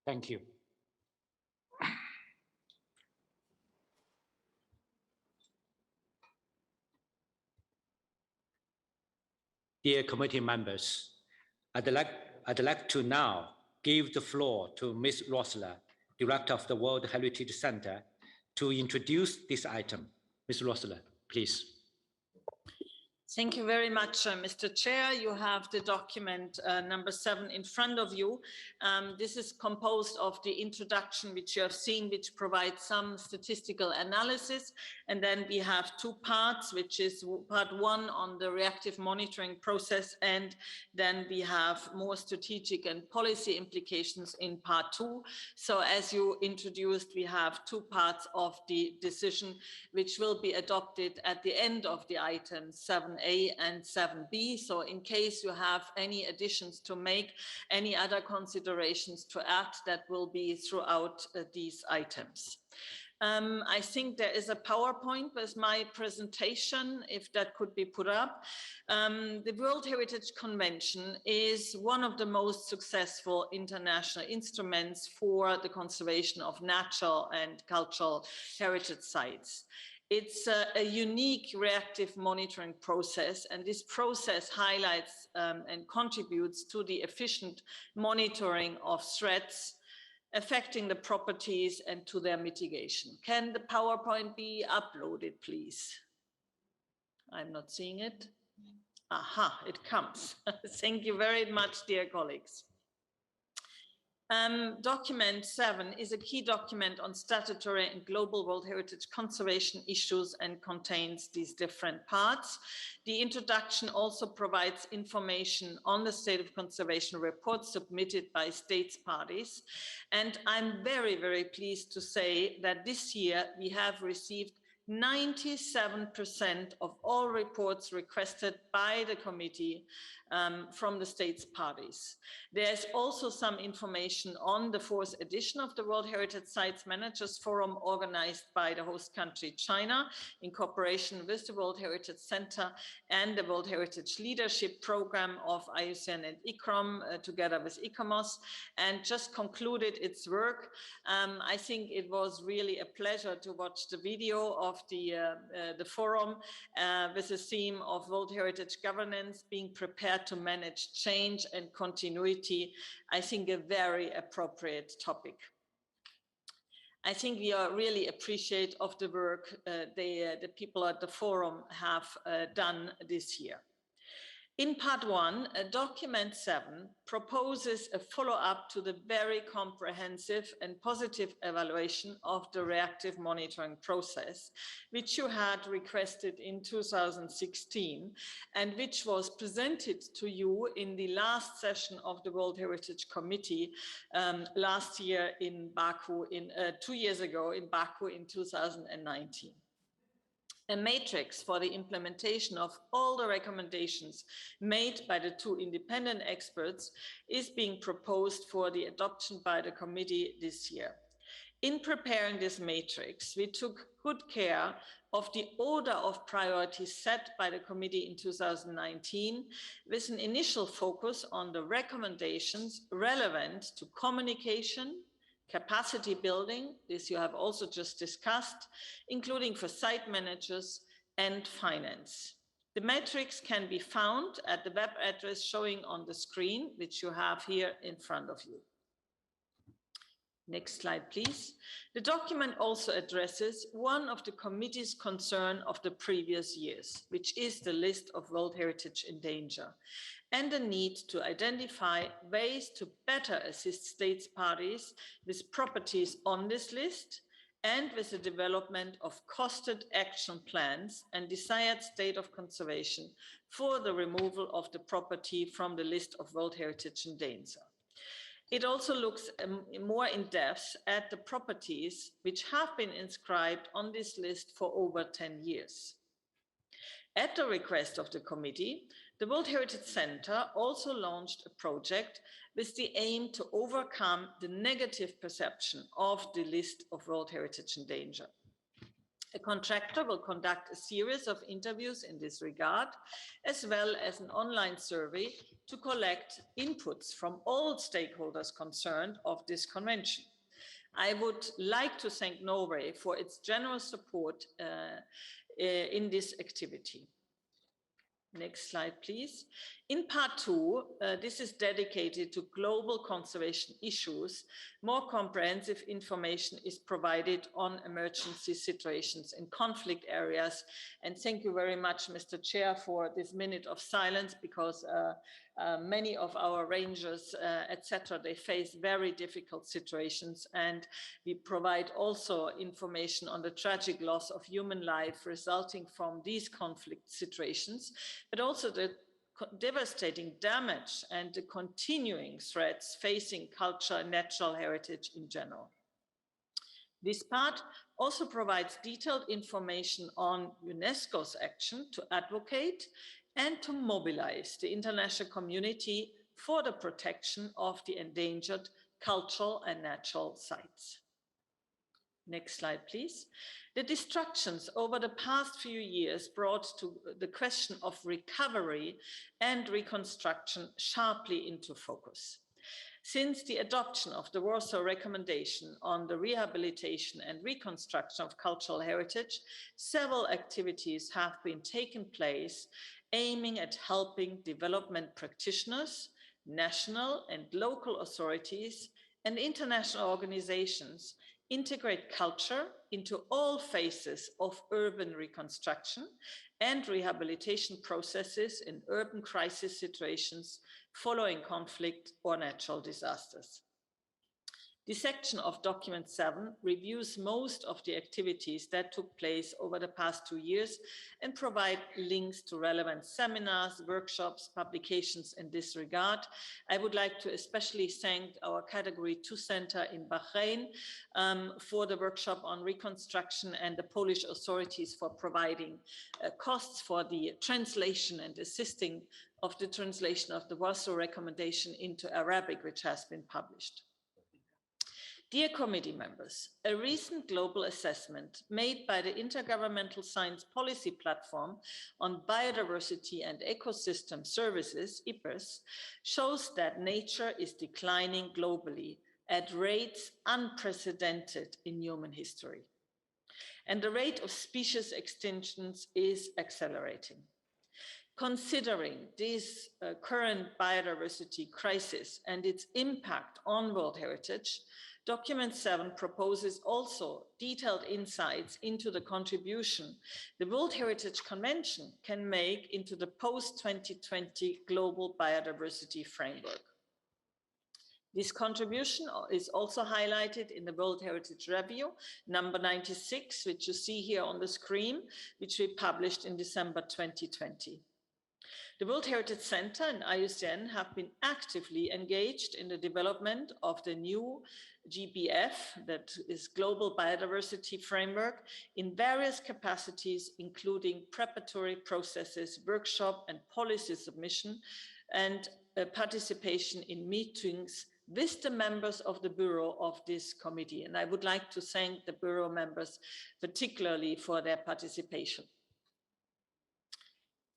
Thank you. Dear committee members, I'd like to now give the floor to Ms. Rossler, Director of the World Heritage Center, to introduce this item. Ms. Rossler, please. Thank you very much, Mr. Chair. You have the document number 7 in front of you. This is composed of the introduction, which you have seen, which provides some statistical analysis. And then we have 2 parts, which is part 1 on the reactive monitoring process. And then we have more strategic and policy implications in part 2. So as you introduced, we have 2 parts of the decision, which will be adopted at the end of the item 7A and 7B. So in case you have any additions to make, any other considerations to add, that will be throughout these items. I think there is a PowerPoint with my presentation, if that could be put up. The World Heritage Convention is one of the most successful international instruments for the conservation of natural and cultural heritage sites. It's a unique reactive monitoring process, and this process highlights and contributes to the efficient monitoring of threats affecting the properties and to their mitigation. Can the PowerPoint be uploaded, please? I'm not seeing it. Aha, it comes. Thank you very much, dear colleagues. Document 7 is a key document on statutory and global World Heritage conservation issues and contains these different parts. The introduction also provides information on the state of conservation reports submitted by states parties. And I'm very, very pleased to say that this year we have received 97% of all reports requested by the committee from the states parties. There's also some information on the 4th edition of the World Heritage Sites Managers Forum organized by the host country, China, in cooperation with the World Heritage Center and the World Heritage Leadership Program of IUCN and ICROM together with ICOMOS, and just concluded its work. I think it was really a pleasure to watch the video of the forum with the theme of World Heritage Governance, being prepared to manage change and continuity. I think a very appropriate topic. I think we are really appreciate of the work the people at the forum have done this year. In part 1, document 7 proposes a follow-up to the very comprehensive and positive evaluation of the reactive monitoring process, which you had requested in 2016 and which was presented to you in the last session of the World Heritage Committee last year in Baku, 2 years ago in Baku in 2019. A matrix for the implementation of all the recommendations made by the 2 independent experts is being proposed for the adoption by the committee this year. In preparing this matrix, we took good care of the order of priorities set by the committee in 2019, with an initial focus on the recommendations relevant to communication, capacity building, this you have also just discussed, including for site managers and finance. The matrix can be found at the web address showing on the screen, which you have here in front of you. Next slide, please. The document also addresses one of the committee's concern of the previous years, which is the list of World Heritage in danger, and the need to identify ways to better assist states parties with properties on this list and with the development of costed action plans and desired state of conservation for the removal of the property from the list of World Heritage in danger. It also looks more in depth at the properties which have been inscribed on this list for over 10 years. At the request of the committee, the World Heritage Center also launched a project with the aim to overcome the negative perception of the list of World Heritage in danger. A contractor will conduct a series of interviews in this regard, as well as an online survey to collect inputs from all stakeholders concerned of this convention. I would like to thank Norway for its generous support in this activity. Next slide, please. In part 2, this is dedicated to global conservation issues. More comprehensive information is provided on emergency situations in conflict areas. And thank you very much, Mr. Chair, for this minute of silence, because many of our rangers, etc., they face very difficult situations. And we provide also information on the tragic loss of human life resulting from these conflict situations, but also the devastating damage and the continuing threats facing culture and natural heritage in general. This part also provides detailed information on UNESCO's action to advocate and to mobilize the international community for the protection of the endangered cultural and natural sites. Next slide, please. The destructions over the past few years brought to the question of recovery and reconstruction sharply into focus. Since the adoption of the Warsaw Recommendation on the rehabilitation and reconstruction of cultural heritage, several activities have been taking place aiming at helping development practitioners, national and local authorities, and international organizations integrate culture into all phases of urban reconstruction and rehabilitation processes in urban crisis situations following conflict or natural disasters. This section of document 7 reviews most of the activities that took place over the past 2 years and provide links to relevant seminars, workshops, publications in this regard. I would like to especially thank our Category 2 Center in Bahrain for the workshop on reconstruction and the Polish authorities for providing costs for the translation and assisting of the translation of the Warsaw Recommendation into Arabic, which has been published. Dear committee members, a recent global assessment made by the Intergovernmental Science Policy Platform on Biodiversity and Ecosystem Services, IPERS, shows that nature is declining globally at rates unprecedented in human history. And the rate of species extinctions is accelerating. Considering this current biodiversity crisis and its impact on world heritage, Document 7 proposes also detailed insights into the contribution the World Heritage Convention can make into the post-2020 global biodiversity framework. This contribution is also highlighted in the World Heritage Review, number 96, which you see here on the screen, which we published in December 2020. The World Heritage Center and IUCN have been actively engaged in the development of the new GBF, that is Global Biodiversity Framework, in various capacities, including preparatory processes, workshop and policy submission, and participation in meetings with the members of the Bureau of this committee. And I would like to thank the Bureau members particularly for their participation.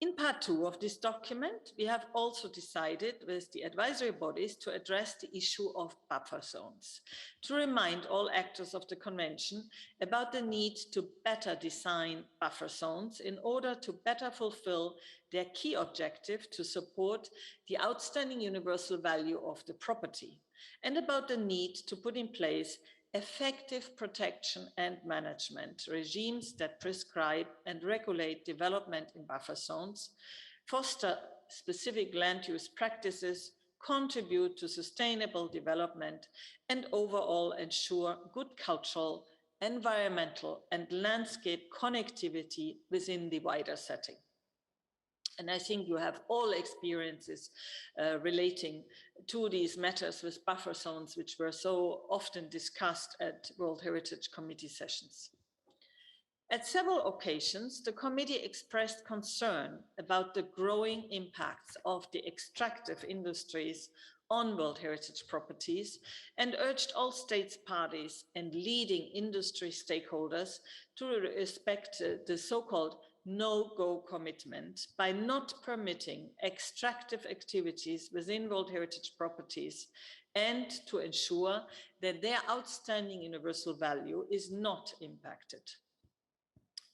In part 2 of this document, we have also decided with the advisory bodies to address the issue of buffer zones, to remind all actors of the convention about the need to better design buffer zones in order to better fulfill their key objective to support the outstanding universal value of the property, and about the need to put in place effective protection and management regimes that prescribe and regulate development in buffer zones, foster specific land use practices, contribute to sustainable development, and overall ensure good cultural, environmental, and landscape connectivity within the wider setting. And I think you have all experiences relating to these matters with buffer zones, which were so often discussed at World Heritage Committee sessions. At several occasions, the committee expressed concern about the growing impacts of the extractive industries on World Heritage properties and urged all states parties and leading industry stakeholders to respect the so-called no-go commitment by not permitting extractive activities within World Heritage properties and to ensure that their outstanding universal value is not impacted.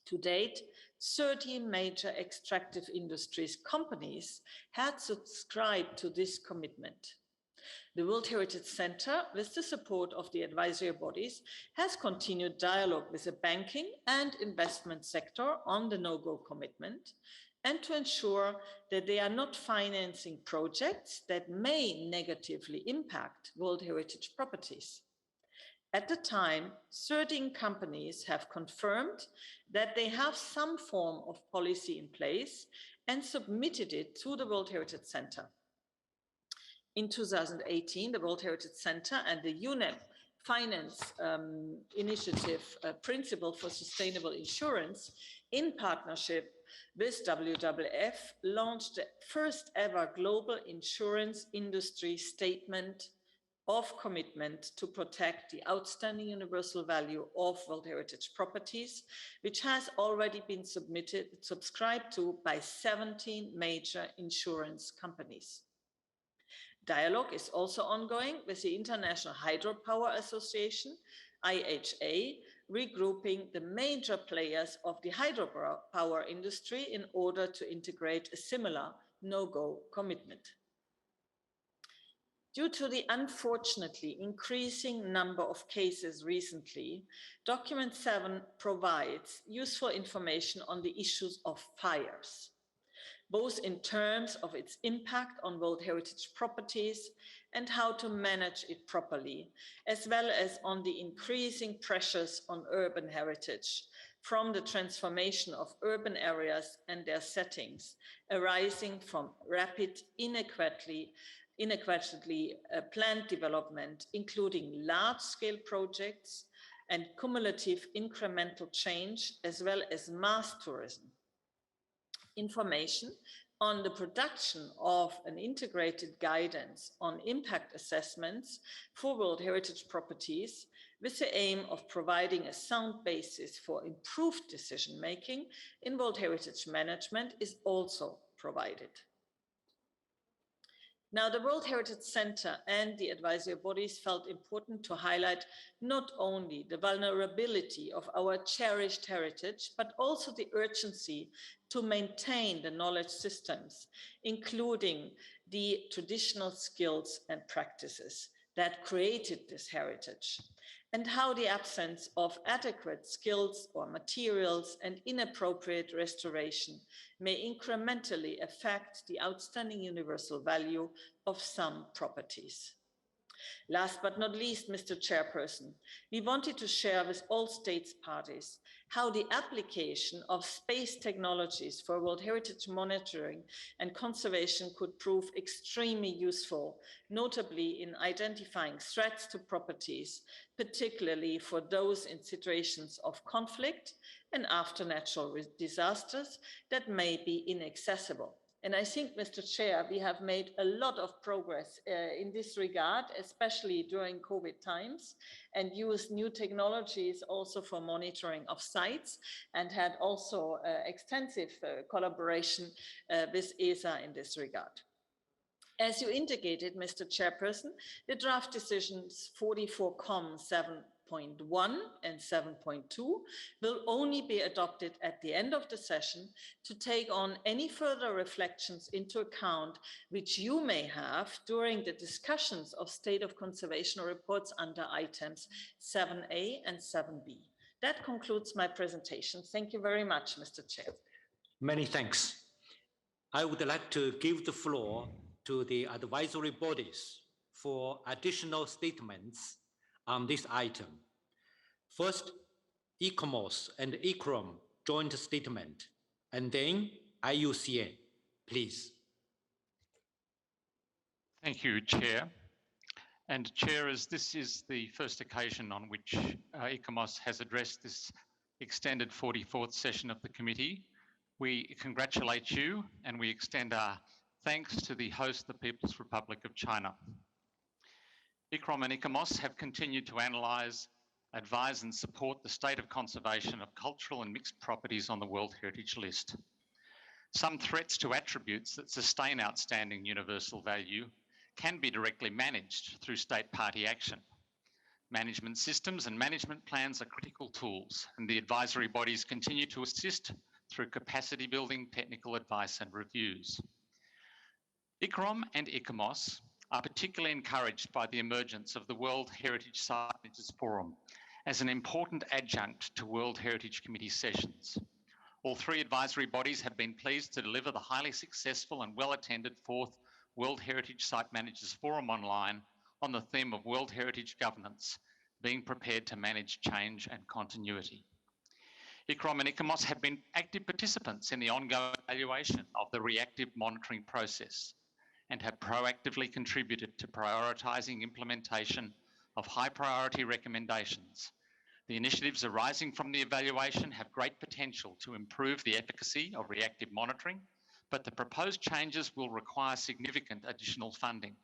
To date, 30 major extractive industries companies had subscribed to this commitment. The World Heritage Center, with the support of the advisory bodies, has continued dialogue with the banking and investment sector on the no-go commitment and to ensure that they are not financing projects that may negatively impact World Heritage properties. At the time, 13 companies have confirmed that they have some form of policy in place and submitted it to the World Heritage Center. In 2018, the World Heritage Center and the UNEP Finance Initiative Principle for Sustainable Insurance, in partnership with WWF, launched the first ever global insurance industry statement of commitment to protect the outstanding universal value of World Heritage properties, which has already been subscribed to by 17 major insurance companies. Dialogue is also ongoing with the International Hydropower Association, IHA, regrouping the major players of the hydropower industry in order to integrate a similar no-go commitment. Due to the unfortunately increasing number of cases recently, Document 7 provides useful information on the issues of fires, both in terms of its impact on World Heritage properties and how to manage it properly, as well as on the increasing pressures on urban heritage from the transformation of urban areas and their settings arising from rapid, inadequately planned development, including large-scale projects and cumulative incremental change, as well as mass tourism. Information on the production of an integrated guidance on impact assessments for World Heritage properties with the aim of providing a sound basis for improved decision-making in World Heritage management is also provided. Now, the World Heritage Center and the advisory bodies felt important to highlight not only the vulnerability of our cherished heritage, but also the urgency to maintain the knowledge systems, including the traditional skills and practices that created this heritage, and how the absence of adequate skills or materials and inappropriate restoration may incrementally affect the outstanding universal value of some properties. Last but not least, Mr. Chairperson, we wanted to share with all states parties how the application of space technologies for World Heritage monitoring and conservation could prove extremely useful, notably in identifying threats to properties, particularly for those in situations of conflict and after natural disasters that may be inaccessible. And I think, Mr. Chair, we have made a lot of progress in this regard, especially during COVID times, and used new technologies also for monitoring of sites, and had also extensive collaboration with ESA in this regard. As you indicated, Mr. Chairperson, the draft decisions 44Com 7.1 and 7.2 will only be adopted at the end of the session to take on any further reflections into account which you may have during the discussions of state of conservation reports under items 7A and 7B. That concludes my presentation. Thank you very much, Mr. Chair. Many thanks. I would like to give the floor to the advisory bodies for additional statements on this item. First, ICOMOS and ICROM joint statement, and then IUCN, please. Thank you, Chair. And Chair, as this is the first occasion on which ICOMOS has addressed this extended 44th session of the committee, we congratulate you and we extend our thanks to the host, the People's Republic of China. ICROM and ICOMOS have continued to analyse advise and support the state of conservation of cultural and mixed properties on the World Heritage List. Some threats to attributes that sustain outstanding universal value can be directly managed through state party action. Management systems and management plans are critical tools, and the advisory bodies continue to assist through capacity building, technical advice and reviews. ICROM and ICOMOS are particularly encouraged by the emergence of the World Heritage Site Managers Forum as an important adjunct to World Heritage Committee sessions. All three advisory bodies have been pleased to deliver the highly successful and well-attended 4th World Heritage Site Managers Forum online on the theme of World Heritage Governance, being prepared to manage change and continuity. ICROM and ICOMOS have been active participants in the ongoing evaluation of the reactive monitoring process and have proactively contributed to prioritising implementation of high priority recommendations. The initiatives arising from the evaluation have great potential to improve the efficacy of reactive monitoring, but the proposed changes will require significant additional funding.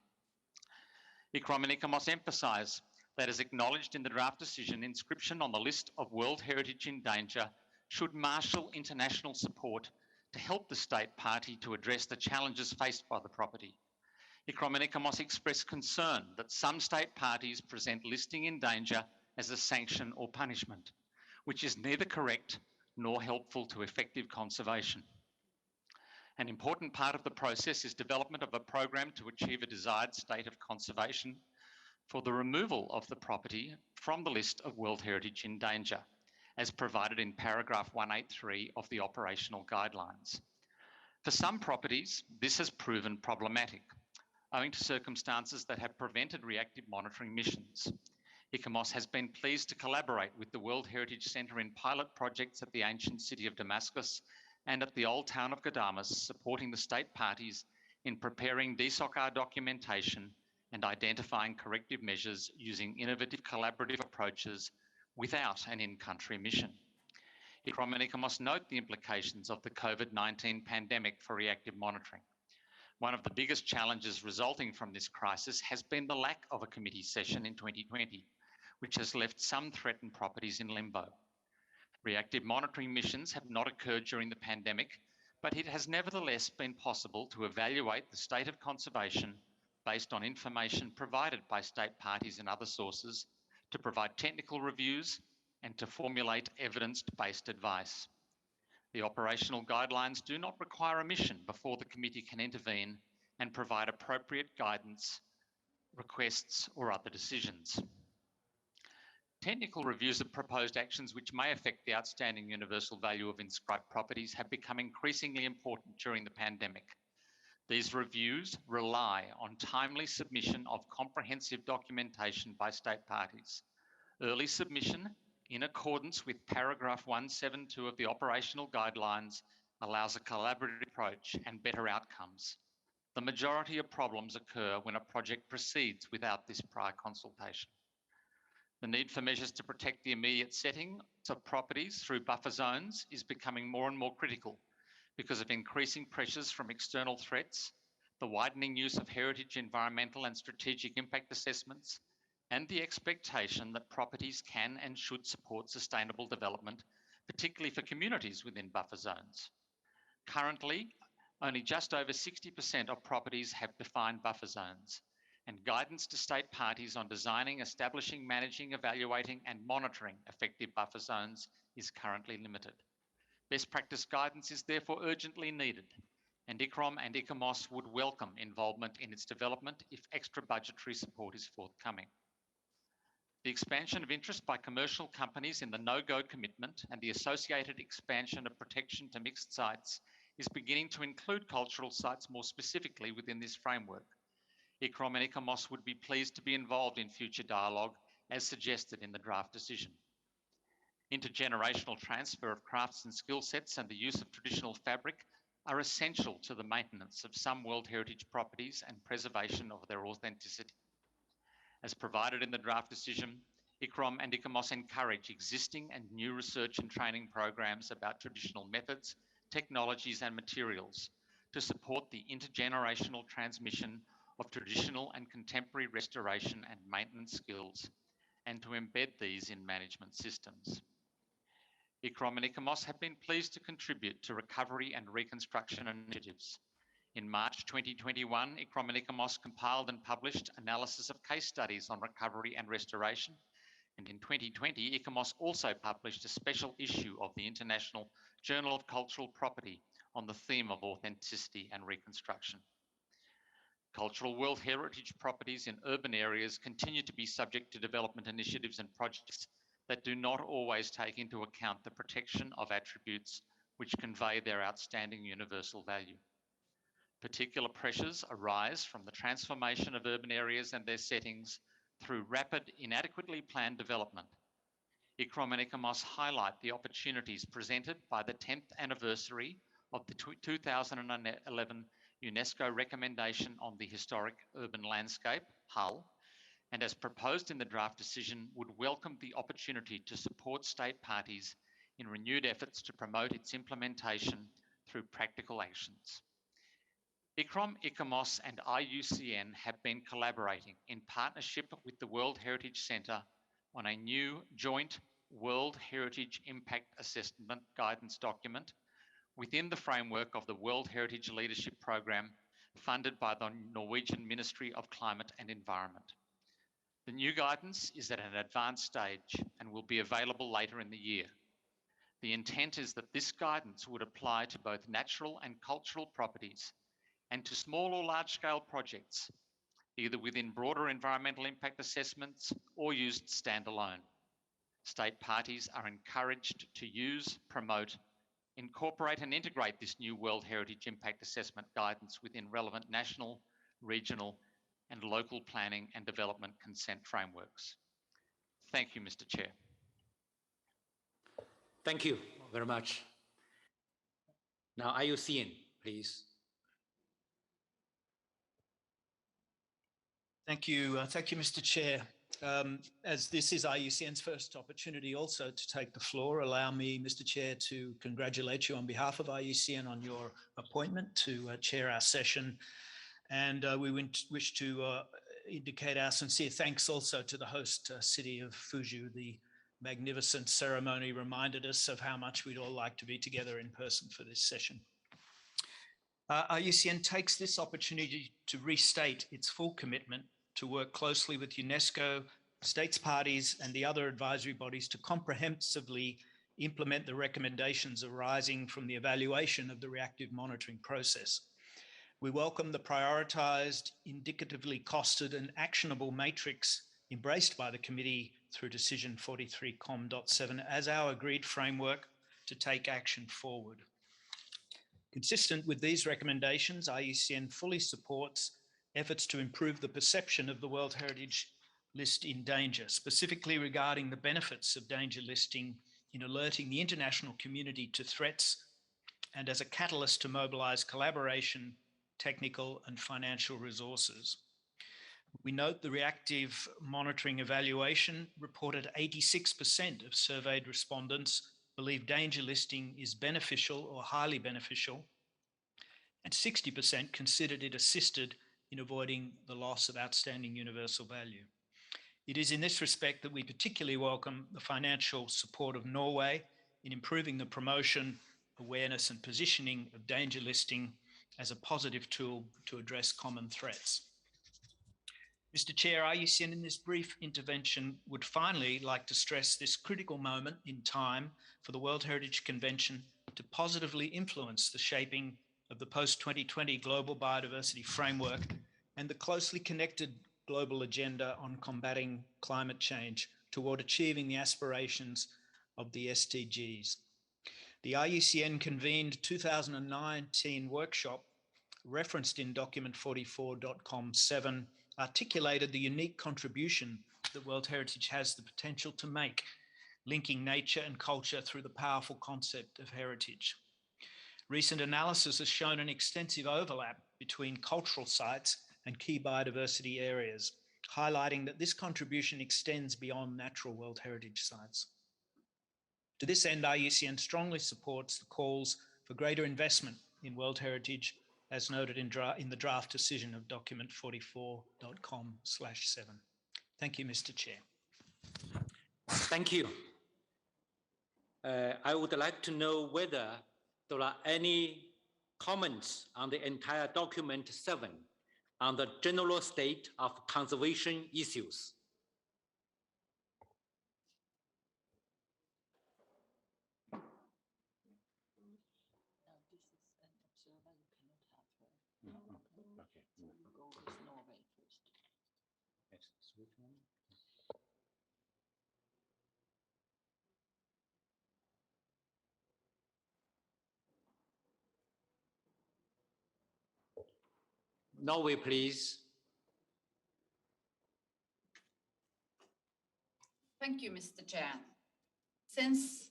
ICROM and ICOMOS emphasise that, as acknowledged in the draft decision, inscription on the list of World Heritage in danger should marshal international support to help the state party to address the challenges faced by the property. ICROM and ICOMOS express concern that some state parties present listing in danger as a sanction or punishment, which is neither correct nor helpful to effective conservation. An important part of the process is development of a program to achieve a desired state of conservation for the removal of the property from the list of World Heritage in danger, as provided in paragraph 183 of the operational guidelines. For some properties, this has proven problematic, owing to circumstances that have prevented reactive monitoring missions. ICOMOS has been pleased to collaborate with the World Heritage Centre in pilot projects at the ancient city of Damascus and at the old town of Ghadames, supporting the state parties in preparing DSOC-R documentation and identifying corrective measures using innovative collaborative approaches without an in-country mission. ICROM and ICOMOS note the implications of the COVID-19 pandemic for reactive monitoring. One of the biggest challenges resulting from this crisis has been the lack of a committee session in 2020, which has left some threatened properties in limbo. Reactive monitoring missions have not occurred during the pandemic, but it has nevertheless been possible to evaluate the state of conservation based on information provided by state parties and other sources, to provide technical reviews and to formulate evidence-based advice. The operational guidelines do not require a mission before the committee can intervene and provide appropriate guidance, requests or other decisions. Technical reviews of proposed actions which may affect the outstanding universal value of inscribed properties have become increasingly important during the pandemic. These reviews rely on timely submission of comprehensive documentation by state parties. Early submission, in accordance with paragraph 172 of the operational guidelines, allows a collaborative approach and better outcomes. The majority of problems occur when a project proceeds without this prior consultation. The need for measures to protect the immediate settings of properties through buffer zones is becoming more and more critical because of increasing pressures from external threats, the widening use of heritage, environmental and strategic impact assessments, and the expectation that properties can and should support sustainable development, particularly for communities within buffer zones. Currently, only just over 60% of properties have defined buffer zones, and guidance to state parties on designing, establishing, managing, evaluating and monitoring effective buffer zones is currently limited. Best practice guidance is therefore urgently needed, and ICROM and ICOMOS would welcome involvement in its development if extra budgetary support is forthcoming. The expansion of interest by commercial companies in the no-go commitment and the associated expansion of protection to mixed sites is beginning to include cultural sites more specifically within this framework. ICROM and ICOMOS would be pleased to be involved in future dialogue as suggested in the draft decision. Intergenerational transfer of crafts and skill sets and the use of traditional fabric are essential to the maintenance of some World Heritage properties and preservation of their authenticity. As provided in the draft decision, ICROM and ICOMOS encourage existing and new research and training programs about traditional methods, technologies and materials to support the intergenerational transmission of traditional and contemporary restoration and maintenance skills, and to embed these in management systems. ICCROM and ICOMOS have been pleased to contribute to recovery and reconstruction initiatives. In March 2021, ICCROM and ICOMOS compiled and published analysis of case studies on recovery and restoration. And in 2020, ICOMOS also published a special issue of the International Journal of Cultural Property on the theme of authenticity and reconstruction. Cultural World Heritage properties in urban areas continue to be subject to development initiatives and projects that do not always take into account the protection of attributes which convey their outstanding universal value. Particular pressures arise from the transformation of urban areas and their settings through rapid, inadequately planned development. ICCROM and ICOMOS highlight the opportunities presented by the 10th anniversary of the 2011 UNESCO recommendation on the historic urban landscape, HUL, and as proposed in the draft decision, would welcome the opportunity to support state parties in renewed efforts to promote its implementation through practical actions. ICCROM, ICOMOS and IUCN have been collaborating in partnership with the World Heritage Centre on a new joint World Heritage Impact Assessment Guidance document within the framework of the World Heritage Leadership Program funded by the Norwegian Ministry of Climate and Environment. The new guidance is at an advanced stage and will be available later in the year. The intent is that this guidance would apply to both natural and cultural properties and to small or large-scale projects, either within broader environmental impact assessments or used standalone. State parties are encouraged to use, promote, incorporate and integrate this new World Heritage Impact Assessment guidance within relevant national, regional and local planning and development consent frameworks. Thank you, Mr. Chair. Thank you very much. Now, IUCN, please. Thank you, Mr. Chair. As this is IUCN's first opportunity also to take the floor, allow me, Mr. Chair, to congratulate you on behalf of IUCN on your appointment to chair our session. And we wish to indicate our sincere thanks also to the host city of Fuzhou. The magnificent ceremony reminded us of how much we'd all like to be together in person for this session. IUCN takes this opportunity to restate its full commitment to work closely with UNESCO, states parties, and the other advisory bodies to comprehensively implement the recommendations arising from the evaluation of the reactive monitoring process. We welcome the prioritized, indicatively costed, and actionable matrix embraced by the committee through decision 43.7 as our agreed framework to take action forward. Consistent with these recommendations, IUCN fully supports efforts to improve the perception of the World Heritage List in danger, specifically regarding the benefits of danger listing in alerting the international community to threats and as a catalyst to mobilize collaboration, technical and financial resources. We note the reactive monitoring evaluation reported 86% of surveyed respondents believe danger listing is beneficial or highly beneficial, and 60% considered it assisted in avoiding the loss of outstanding universal value. It is in this respect that we particularly welcome the financial support of Norway in improving the promotion, awareness and positioning of danger listing as a positive tool to address common threats. Mr. Chair, IUCN in this brief intervention would finally like to stress this critical moment in time for the World Heritage Convention to positively influence the shaping of the post-2020 global biodiversity framework and the closely connected global agenda on combating climate change toward achieving the aspirations of the SDGs. The IUCN convened 2019 workshop referenced in document 44.7 articulated the unique contribution that World Heritage has the potential to make, linking nature and culture through the powerful concept of heritage. Recent analysis has shown an extensive overlap between cultural sites and key biodiversity areas, highlighting that this contribution extends beyond natural World Heritage sites. To this end, IUCN strongly supports the calls for greater investment in World Heritage as noted in the draft decision of document 44.com/7. Thank you, Mr. Chair. Thank you. I would like to know whether there are any comments on the entire document 7 on the general state of conservation issues. Norway, please. Thank you, Mr. Chair. Since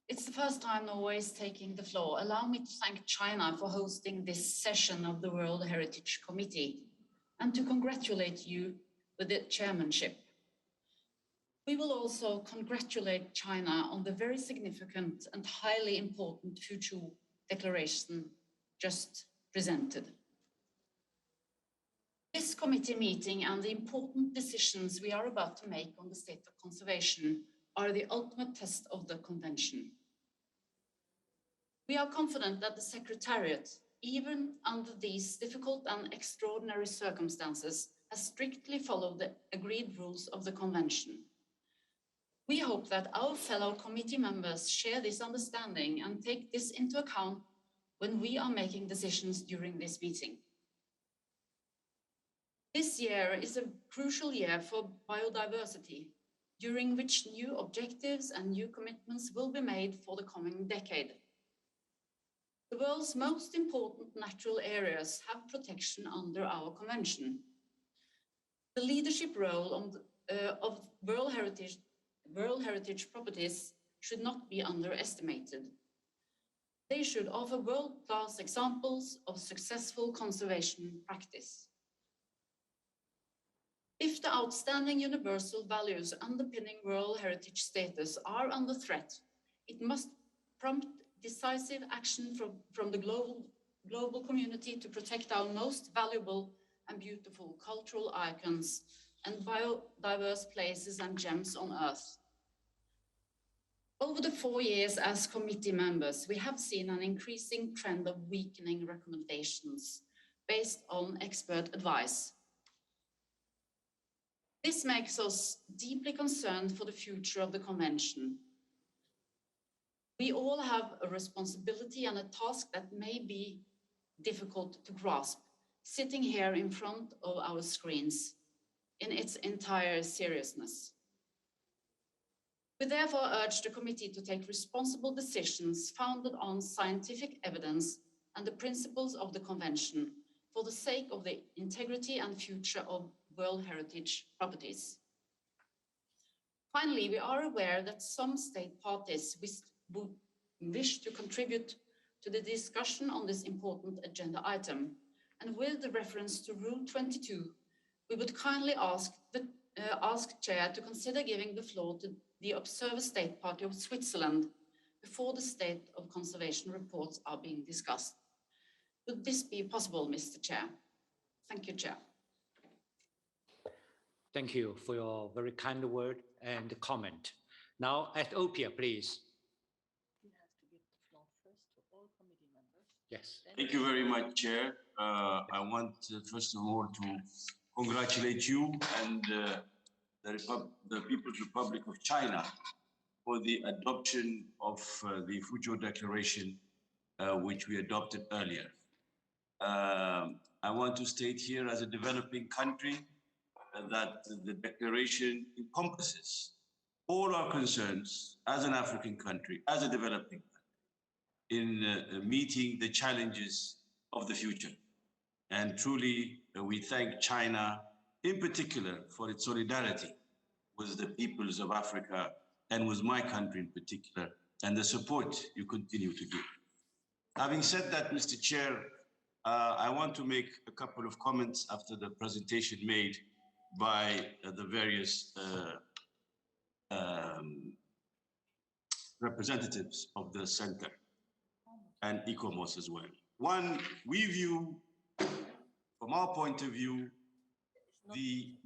it's the first time Norway is taking the floor, allow me to thank China for hosting this session of the World Heritage Committee and to congratulate you with the chairmanship. We will also congratulate China on the very significant and highly important Fuzhou Declaration just presented. This committee meeting and the important decisions we are about to make on the state of conservation are the ultimate test of the convention. We are confident that the Secretariat, even under these difficult and extraordinary circumstances, has strictly followed the agreed rules of the convention. We hope that our fellow committee members share this understanding and take this into account when we are making decisions during this meeting. This year is a crucial year for biodiversity, during which new objectives and new commitments will be made for the coming decade. The world's most important natural areas have protection under our convention. The leadership role of World Heritage properties should not be underestimated. They should offer world-class examples of successful conservation practice. If the outstanding universal values underpinning World Heritage status are under threat, it must prompt decisive action from the global community to protect our most valuable and beautiful cultural icons and biodiverse places and gems on Earth. Over the 4 years as committee members, we have seen an increasing trend of weakening recommendations based on expert advice. This makes us deeply concerned for the future of the convention. We all have a responsibility and a task that may be difficult to grasp, sitting here in front of our screens in its entire seriousness. We therefore urge the committee to take responsible decisions founded on scientific evidence and the principles of the convention for the sake of the integrity and future of World Heritage properties. Finally, we are aware that some state parties would wish to contribute to the discussion on this important agenda item. And with the reference to Rule 22, we would kindly ask Chair to consider giving the floor to the Observer State Party of Switzerland before the state of conservation reports are being discussed. Would this be possible, Mr. Chair? Thank you, Chair. Thank you for your very kind word and comment. Now, Ethiopia, please. Yes. Thank you very much, Chair. I want, first of all, to congratulate you and the People's Republic of China for the adoption of the Fuzhou Declaration, which we adopted earlier. I want to state here, as a developing country, that the declaration encompasses all our concerns as an African country, as a developing country, in meeting the challenges of the future. And truly, we thank China in particular for its solidarity with the peoples of Africa and with my country in particular, and the support you continue to give. Having said that, Mr. Chair, I want to make a couple of comments after the presentation made by the various representatives of the center and ECOMOS as well. One, we view, from our point of view,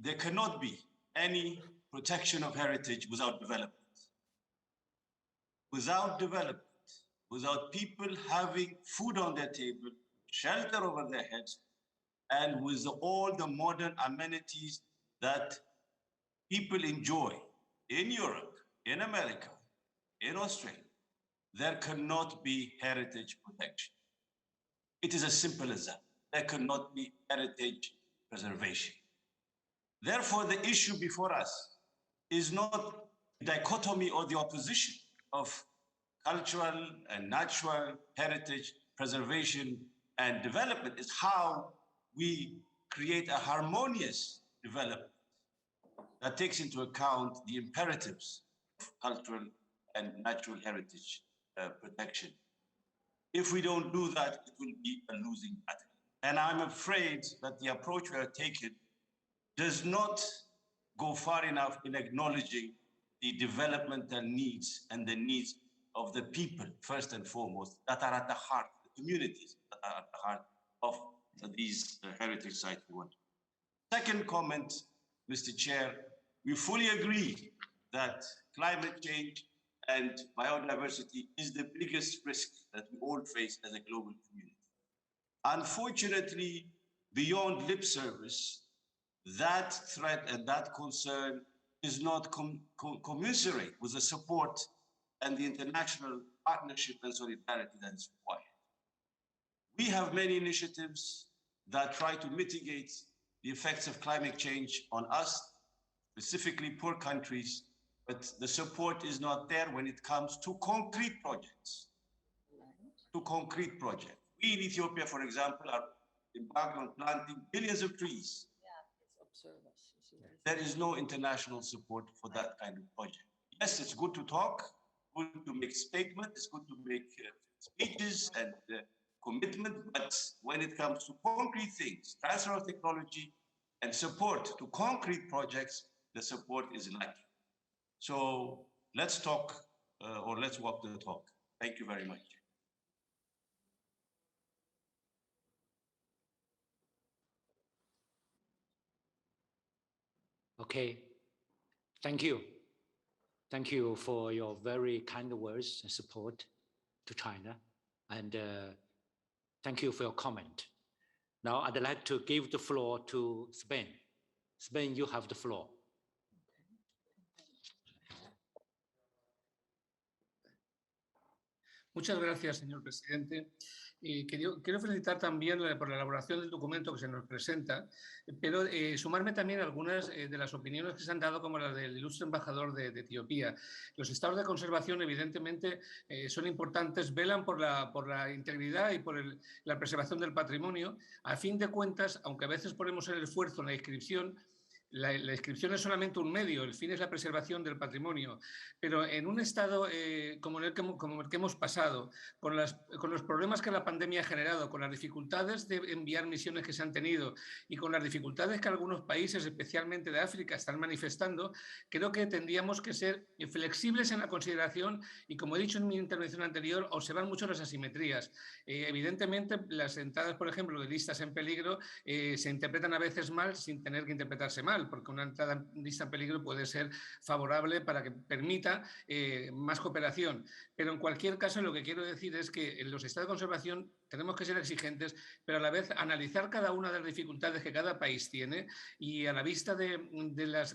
there cannot be any protection of heritage without development. without development, without people having food on their table, shelter over their heads, and with all the modern amenities that people enjoy in Europe, in America, in Australia, there cannot be heritage protection. It is as simple as that. There cannot be heritage preservation. Therefore, the issue before us is not the dichotomy or the opposition of cultural and natural heritage preservation and development. It's how we create a harmonious development that takes into account the imperatives of cultural and natural heritage protection. If we don't do that, it will be a losing battle. And I'm afraid that the approach we are taking does not go far enough in acknowledging the developmental needs and the needs of the people, first and foremost, that are at the heart, the communities that are at the heart of these heritage sites we want. Second comment, Mr. Chair, we fully agree that climate change and biodiversity is the biggest risk that we all face as a global community. Unfortunately, beyond lip service, that threat and that concern is not commensurate with the support and the international partnership and solidarity that is required. We have many initiatives that try to mitigate the effects of climate change on us, specifically poor countries, but the support is not there when it comes to concrete projects. We in Ethiopia, for example, are embarked on planting billions of trees. There is no international support for that kind of project. Yes, it's good to talk, good to make statements, it's good to make speeches and commitment, but when it comes to concrete things, transfer of technology and support to concrete projects, the support is lacking. So let's talk or let's walk the talk. Thank you very much. Okay, thank you. Thank you for your very kind words and support to China. And thank you for your comment. Now I'd like to give the floor to Spain. Spain, you have the floor. Muchas gracias, señor presidente. Quiero felicitar también por la elaboración del documento que se nos presenta, pero sumarme también a algunas de las opiniones que se han dado, como la del ilustre embajador de Etiopía. Los estados de conservación, evidentemente, son importantes, velan por la integridad y por la preservación del patrimonio. A fin de cuentas, aunque a veces ponemos el esfuerzo en la inscripción, la inscripción es solamente un medio, el fin es la preservación del patrimonio, pero en un estado como el que hemos pasado, con los problemas que la pandemia ha generado, con las dificultades de enviar misiones que se han tenido y con las dificultades que algunos países, especialmente de África, están manifestando, creo que tendríamos que ser flexibles en la consideración y, como he dicho en mi intervención anterior, observar mucho las asimetrías. Evidentemente, las entradas, por ejemplo, de listas en peligro se interpretan a veces mal sin tener que interpretarse mal, porque una entrada en lista en peligro puede ser favorable para que permita más cooperación. Pero en cualquier caso, lo que quiero decir es que en los estados de conservación tenemos que ser exigentes, pero a la vez analizar cada una de las dificultades que cada país tiene, y a la vista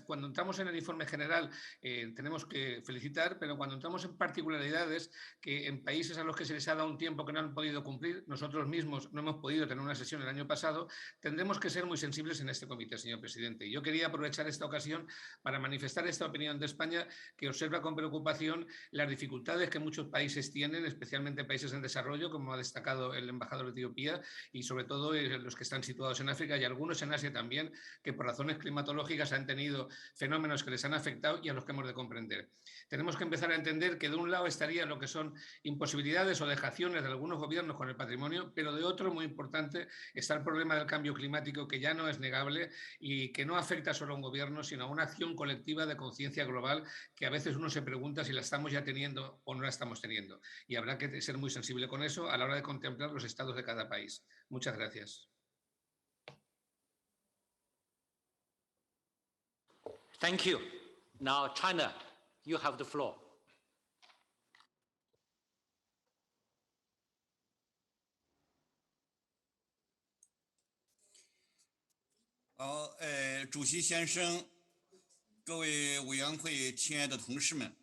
cuando entramos en el informe general tenemos que felicitar, pero cuando entramos en particularidades que en países a los que se les ha dado un tiempo que no han podido cumplir, nosotros mismos no hemos podido tener una sesión el año pasado, tendremos que ser muy sensibles en este comité, señor presidente. Y yo quería aprovechar esta ocasión para manifestar esta opinión de España, que observa con preocupación las dificultades que muchos países tienen, especialmente países en desarrollo, como ha destacado el embajador de Etiopía, y sobre todo los que están situados en África y algunos en Asia también, que por razones climatológicas han tenido fenómenos que les han afectado y a los que hemos de comprender. Tenemos que empezar a entender que de un lado estaría lo que son imposibilidades o dejaciones de algunos gobiernos con el patrimonio, pero de otro, muy importante, está el problema del cambio climático, que ya no es negable y que no afecta solo a un gobierno, sino a una acción colectiva de conciencia global que a veces uno se pregunta si la estamos ya teniendo o no la estamos teniendo. Y habrá que ser muy sensible con eso a la hora de contemplar los estados de cada país. Muchas gracias. Thank you. Now, China, you have the floor. 好，主席先生，各位委员会亲爱的同事们，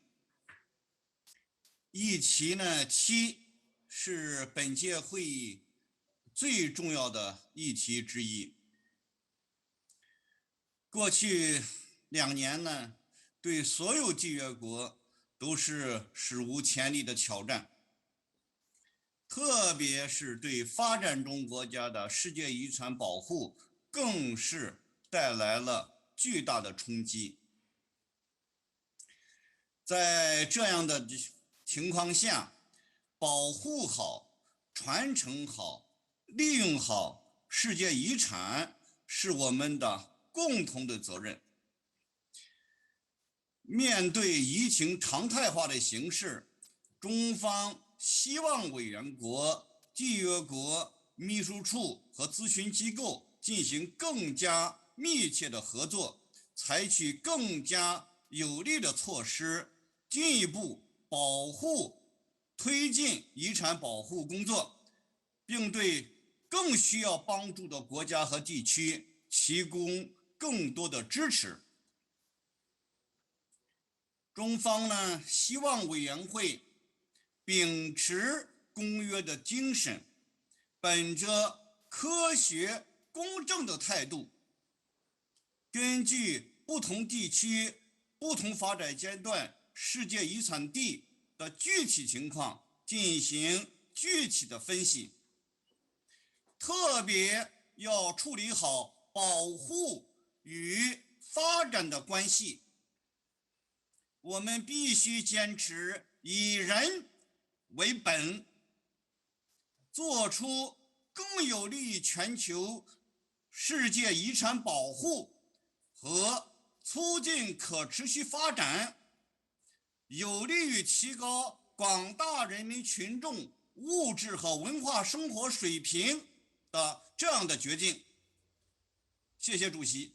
议题呢7是本届会议最重要的议题之一。过去2年呢，对所有缔约国都是史无前例的挑战，特别是对发展中国家的世界遗产保护更是带来了巨大的冲击。在这样的情况下，保护好、传承好、利用好世界遗产是我们的共同的责任。面对疫情常态化的形势，中方希望委员国、缔约国秘书处和咨询机构进行更加密切的合作，采取更加有力的措施，进一步保护、推进遗产保护工作，并对更需要帮助的国家和地区提供更多的支持。中方呢，希望委员会秉持公约的精神，本着科学公正的态度，根据不同地区、不同发展阶段世界遗产地的具体情况进行具体的分析，特别要处理好保护与发展的关系。我们必须坚持以人为本，做出更有利于全球世界遗产保护和促进可持续发展，有利于提高广大人民群众物质和文化生活水平的这样的决定。谢谢主席。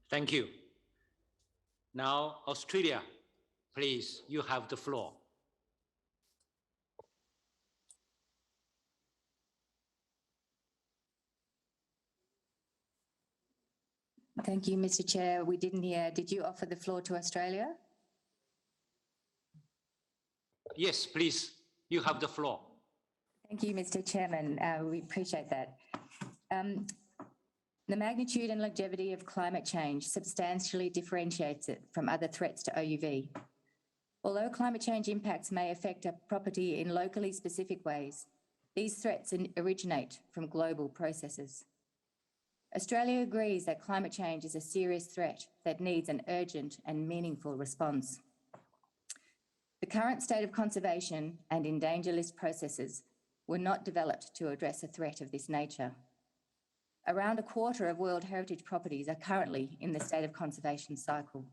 Thank you. Now, Australia, please, you have the floor. Thank you, Mr. Chair. We didn't hear. Did you offer the floor to Australia? Yes, please, you have the floor. Thank you, Mr. Chairman. We appreciate that. The magnitude and longevity of climate change substantially differentiates it from other threats to OUV. Although climate change impacts may affect a property in locally specific ways, these threats originate from global processes. Australia agrees that climate change is a serious threat that needs an urgent and meaningful response. The current state of conservation and in danger list processes were not developed to address a threat of this nature. Around a quarter of World Heritage properties are currently in the state of conservation cycle.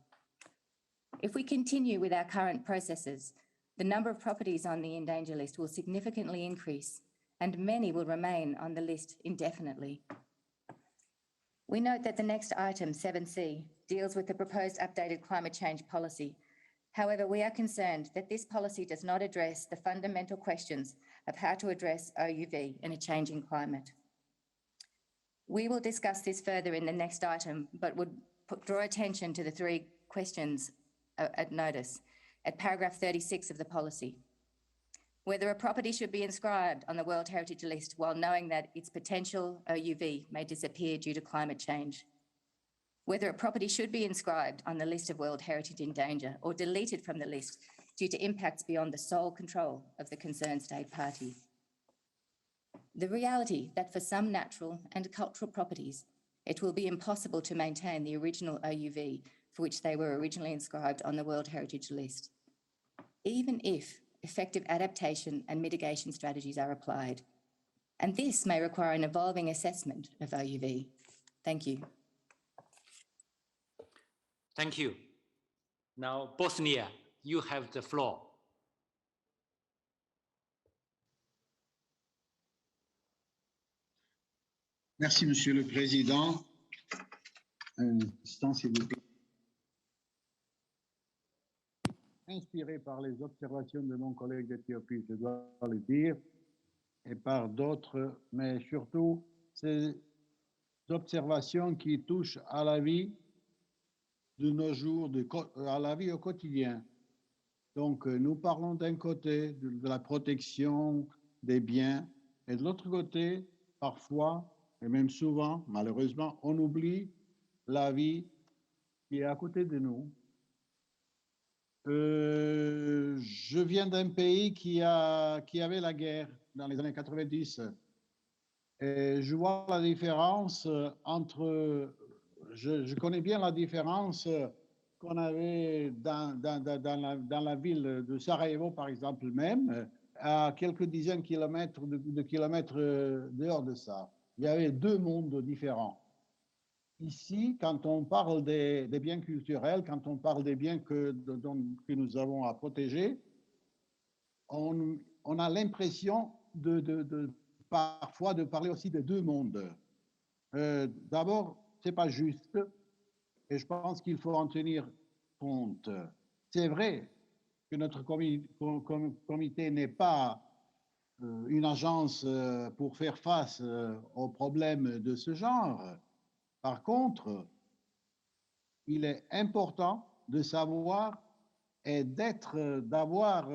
If we continue with our current processes, the number of properties on the in danger list will significantly increase and many will remain on the list indefinitely. We note that the next item, 7C, deals with the proposed updated climate change policy. However, we are concerned that this policy does not address the fundamental questions of how to address OUV in a changing climate. We will discuss this further in the next item, but would draw attention to the 3 questions at notice at paragraph 36 of the policy. Whether a property should be inscribed on the World Heritage List while knowing that its potential OUV may disappear due to climate change. Whether a property should be inscribed on the list of World Heritage in danger or deleted from the list due to impacts beyond the sole control of the concerned state party. The reality that for some natural and cultural properties, it will be impossible to maintain the original OUV for which they were originally inscribed on the World Heritage List, even if effective adaptation and mitigation strategies are applied. And this may require an evolving assessment of OUV. Thank you. Thank you. Now, Bosnia, you have the floor. Merci, Monsieur le Président. Un instant, s'il vous plaît. Inspiré par les observations de mon collègue d'Éthiopie, je dois le dire, et par d'autres, mais surtout, c'est observations qui touchent à la vie de nos jours, à la vie au quotidien. Donc, nous parlons d'un côté de la protection des biens et de l'autre côté, parfois, et même souvent, malheureusement, on oublie la vie qui est à côté de nous. Je viens d'un pays qui avait la guerre dans les années 90. Et je vois la différence entre... Je connais bien la différence qu'on avait dans la ville de Sarajevo, par exemple, même, à quelques dizaines de kilomètres dehors de ça. Il y avait deux mondes différents. Ici, quand on parle des biens culturels, quand on parle des biens que nous avons à protéger, on a l'impression parfois de parler aussi de deux mondes. D'abord, ce n'est pas juste, et je pense qu'il faut en tenir compte. C'est vrai que notre comité n'est pas une agence pour faire face aux problèmes de ce genre. Par contre, il est important de savoir et d'avoir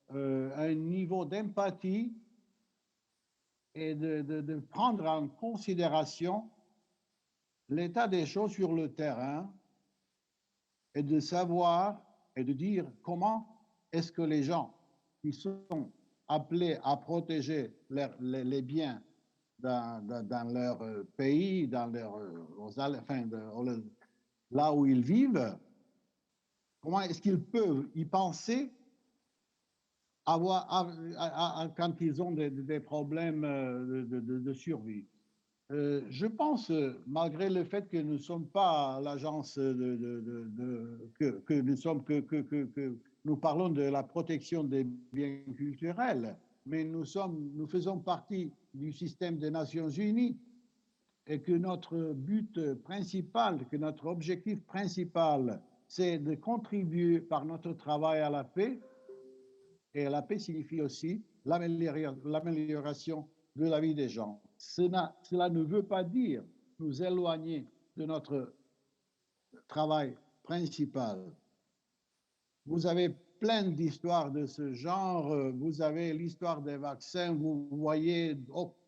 un niveau d'empathie et de prendre en considération l'état des choses sur le terrain et de savoir et de dire comment est-ce que les gens qui sont appelés à protéger les biens dans leur pays, dans là où ils vivent, comment est-ce qu'ils peuvent y penser quand ils ont des problèmes de survie. Je pense, malgré le fait que nous ne sommes pas l'agence que nous parlons de la protection des biens culturels, mais nous faisons partie du système des Nations Unies et que notre but principal, que notre objectif principal, c'est de contribuer par notre travail à la paix. Et la paix signifie aussi l'amélioration de la vie des gens. Cela ne veut pas dire nous éloigner de notre travail principal. Vous avez plein d'histoires de ce genre. Vous avez l'histoire des vaccins. Vous voyez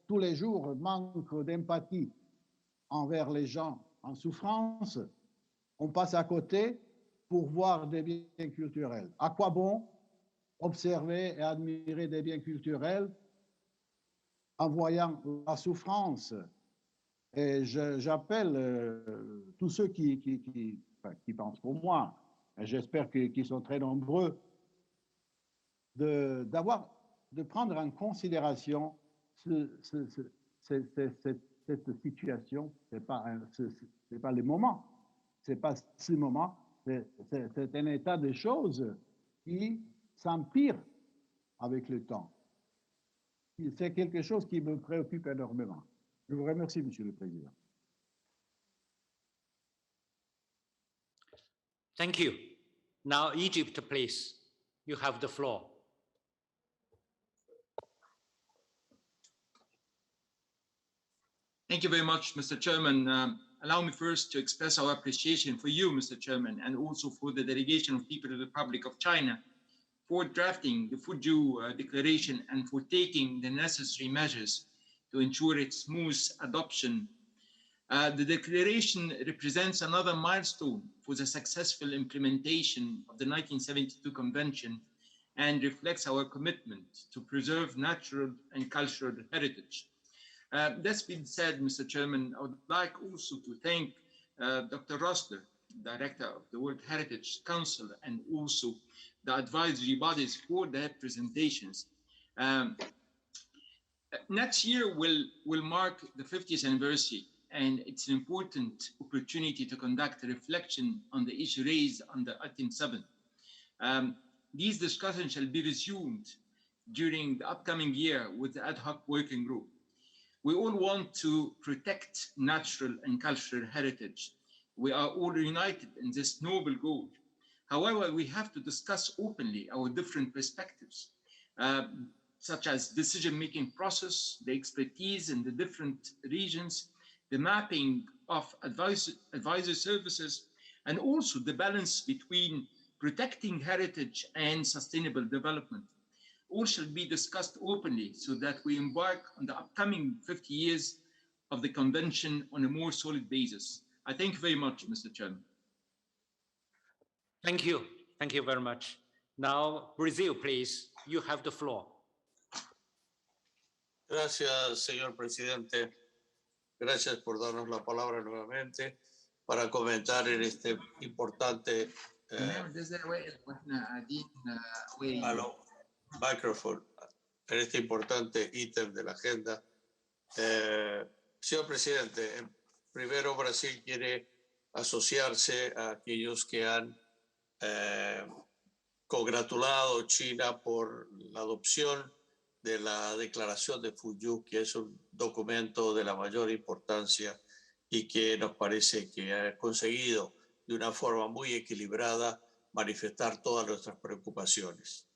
tous les jours manque d'empathie envers les gens en souffrance. On passe à côté pour voir des biens culturels. À quoi bon observer et admirer des biens culturels en voyant la souffrance? Et j'appelle tous ceux qui pensent pour moi, et j'espère qu'ils sont très nombreux, de prendre en considération cette situation. C'est pas le moment, c'est pas ce moment, c'est un état de choses qui s'empire avec le temps. C'est quelque chose qui me préoccupe énormément. Je vous remercie, Monsieur le Président. Thank you. Now, Egypt, please. You have the floor. Thank you very much, Mr. Chairman. Allow me first to express our appreciation for you, Mr. Chairman, and also for the delegation of People of the Republic of China for drafting the Fuzhou Declaration and for taking the necessary measures to ensure its smooth adoption. The declaration represents another milestone for the successful implementation of the 1972 Convention and reflects our commitment to preserve natural and cultural heritage. That's been said, Mr. Chairman, I would like also to thank Dr. Rosler, Director of the World Heritage Council, and also the advisory bodies for their presentations. Next year will mark the 50th anniversary, and it's an important opportunity to conduct a reflection on the issue raised under Item 7. These discussions shall be resumed during the upcoming year with the ad hoc working group. We all want to protect natural and cultural heritage. We are all united in this noble goal. However, we have to discuss openly our different perspectives, such as decision-making process, the expertise in the different regions, the mapping of advisor services, and also the balance between protecting heritage and sustainable development. All shall be discussed openly so that we embark on the upcoming 50 years of the Convention on a more solid basis. I thank you very much, Mr. Chairman. Thank you. Thank you very much. Now, Brazil, please. You have the floor. Gracias, señor presidente. Gracias por darnos la palabra nuevamente para comentar en este importante microphone, en este importante ítem de la agenda. Señor presidente, primero Brasil quiere asociarse a aquellos que han congratulado a China por la adopción de la Declaración de Fuzhou, que es un documento de la mayor importancia y que nos parece que ha conseguido de una forma muy equilibrada manifestar todas nuestras preocupaciones.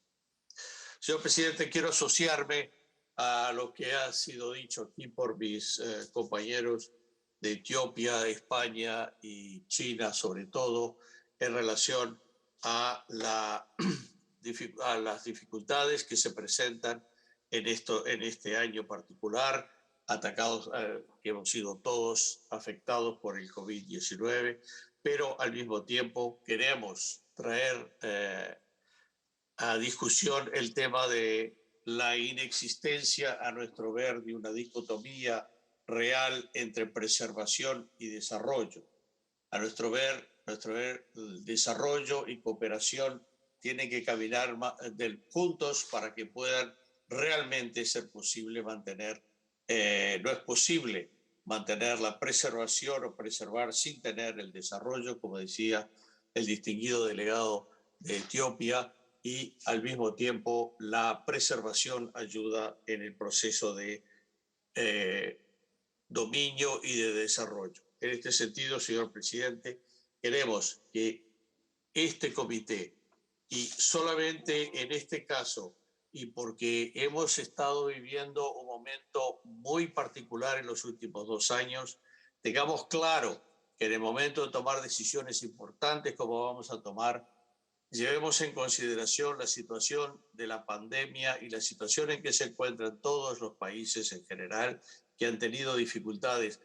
Señor presidente, quiero asociarme a lo que ha sido dicho aquí por mis compañeros de Etiopía, España y China, sobre todo en relación a las dificultades que se presentan en este año particular, atacados que hemos sido todos afectados por el COVID-19, pero al mismo tiempo queremos traer a discusión el tema de la inexistencia, a nuestro ver, de una dicotomía real entre preservación y desarrollo. A nuestro ver, el desarrollo y cooperación tienen que caminar juntos para que puedan realmente ser posible mantener. No es posible mantener la preservación o preservar sin tener el desarrollo, como decía el distinguido delegado de Etiopía, y al mismo tiempo la preservación ayuda en el proceso de dominio y de desarrollo. En este sentido, señor presidente, queremos que este comité, y solamente en este caso, y porque hemos estado viviendo un momento muy particular en los últimos 2 años, tengamos claro que en el momento de tomar decisiones importantes como vamos a tomar, llevemos en consideración la situación de la pandemia y la situación en que se encuentran todos los países en general, que han tenido dificultades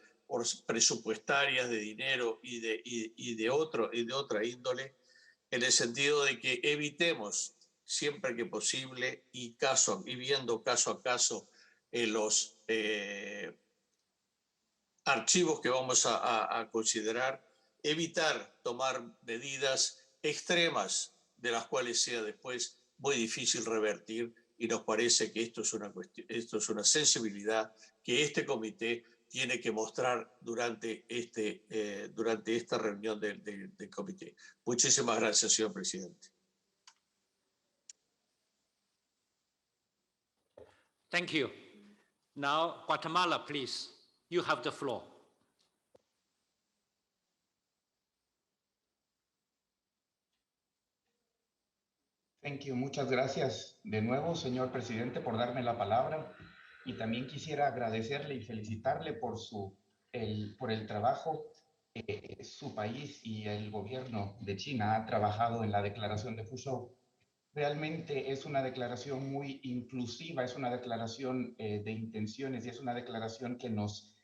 presupuestarias, de dinero y de otra índole, en el sentido de que evitemos siempre que posible y viendo caso a caso los archivos que vamos a considerar, evitar tomar medidas extremas de las cuales sea después muy difícil revertir, y nos parece que esto es una sensibilidad que este comité tiene que mostrar durante esta reunión del comité. Muchísimas gracias, señor presidente. Thank you. Now, Guatemala, please. You have the floor. Thank you. Muchas gracias de nuevo, señor presidente, por darme la palabra. Y también quisiera agradecerle y felicitarle por el trabajo que su país y el gobierno de China ha trabajado en la declaración de Fuzhou. Realmente es una declaración muy inclusiva, es una declaración de intenciones y es una declaración que nos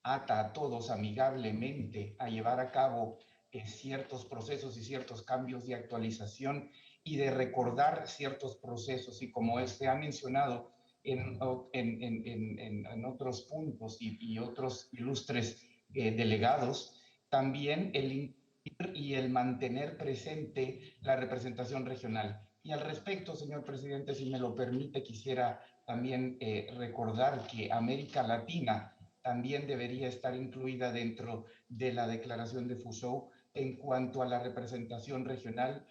ata a todos amigablemente a llevar a cabo ciertos procesos y ciertos cambios de actualización y de recordar ciertos procesos. Y como se ha mencionado en otros puntos y otros ilustres delegados, también el y el mantener presente la representación regional. Y al respecto, señor presidente, si me lo permite, quisiera también recordar que América Latina también debería estar incluida dentro de la declaración de Fuzhou en cuanto a la representación regional,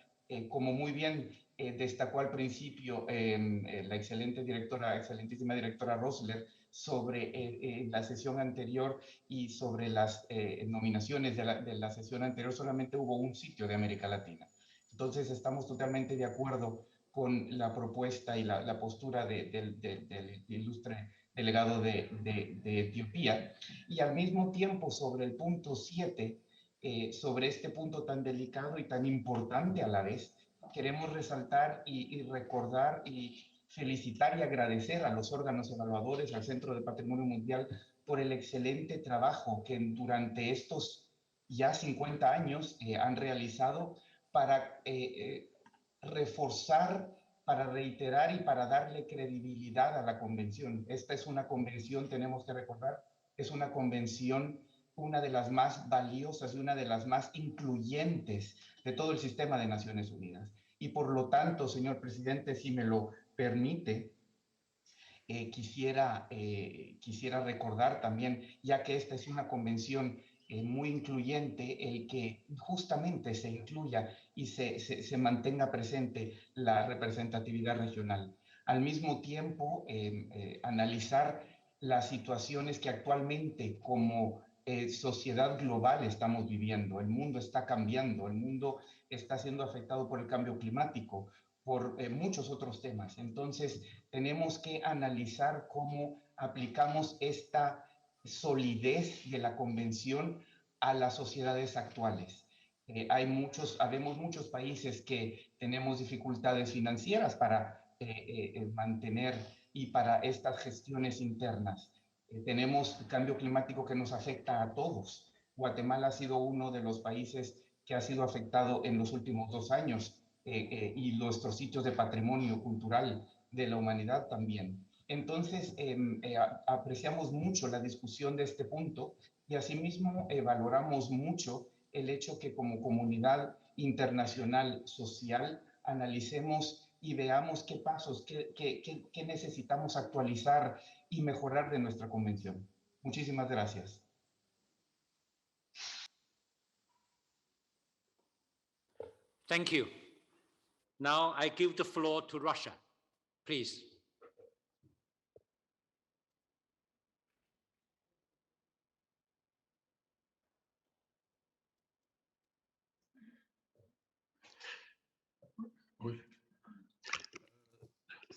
como muy bien destacó al principio la excelentísima directora Rosler, sobre la sesión anterior y sobre las nominaciones de la sesión anterior, solamente hubo un sitio de América Latina. Entonces estamos totalmente de acuerdo con la propuesta y la postura del ilustre delegado de Etiopía. Y al mismo tiempo, sobre el punto 7, sobre este punto tan delicado y tan importante a la vez, queremos resaltar y recordar y felicitar y agradecer a los órganos evaluadores, al Centro de Patrimonio Mundial, por el excelente trabajo que durante estos ya 50 años han realizado para reforzar, para reiterar y para darle credibilidad a la convención. Esta es una convención, tenemos que recordar, es una convención, una de las más valiosas y una de las más incluyentes de todo el sistema de Naciones Unidas. Y por lo tanto, señor presidente, si me lo permite, quisiera recordar también, ya que esta es una convención muy incluyente, el que justamente se incluya y se mantenga presente la representatividad regional. Al mismo tiempo, analizar las situaciones que actualmente como sociedad global estamos viviendo. El mundo está cambiando, el mundo está siendo afectado por el cambio climático, por muchos otros temas. Entonces, tenemos que analizar cómo aplicamos esta solidez de la convención a las sociedades actuales. Habemos muchos países que tenemos dificultades financieras para mantener y para estas gestiones internas. Tenemos cambio climático que nos afecta a todos. Guatemala ha sido uno de los países que ha sido afectado en los últimos 2 años y nuestros sitios de patrimonio cultural de la humanidad también. Entonces, apreciamos mucho la discusión de este punto y asimismo valoramos mucho el hecho que como comunidad internacional social analicemos y veamos qué pasos, qué necesitamos actualizar y mejorar de nuestra convención. Muchísimas gracias. Thank you. Now I give the floor to Russia, please.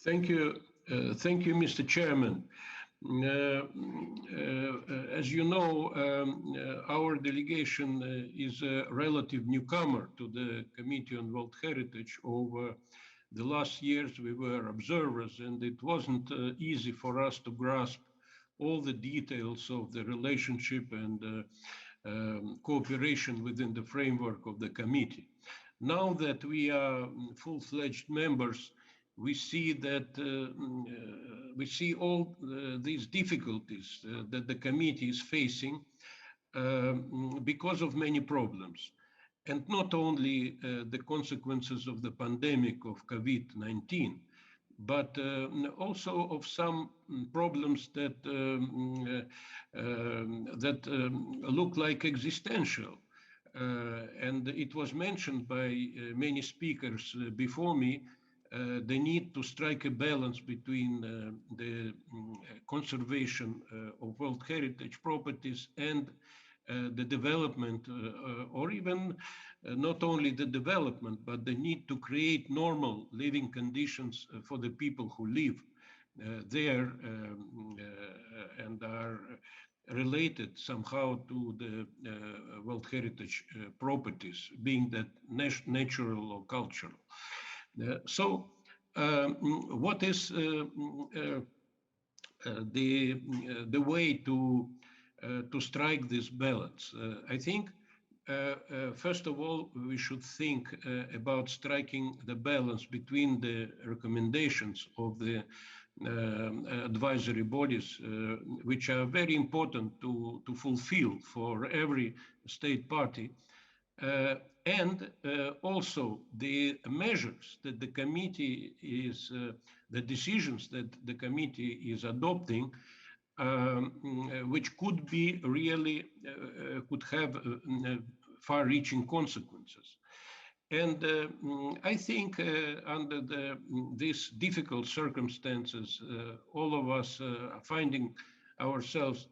Thank you, Mr. Chairman. As you know, our delegation is a relative newcomer to the Committee on World Heritage. Over the last years, we were observers, and it wasn't easy for us to grasp all the details of the relationship and cooperation within the framework of the committee. Now that we are full-fledged members, we see that we see all these difficulties that the committee is facing because of many problems, and not only the consequences of the pandemic of COVID-19, but also of some problems that look like existential. And it was mentioned by many speakers before me, the need to strike a balance between the conservation of World Heritage properties and the development, or even not only the development, but the need to create normal living conditions for the people who live there and are related somehow to the World Heritage properties, being that natural or cultural. So what is the way to strike this balance? I think, first of all, we should think about striking the balance between the recommendations of the advisory bodies, which are very important to fulfill for every state party, and also the measures that the committee is, the decisions that the committee is adopting, which could be really, could have far-reaching consequences. And I think under these difficult circumstances, all of us are finding ourselves.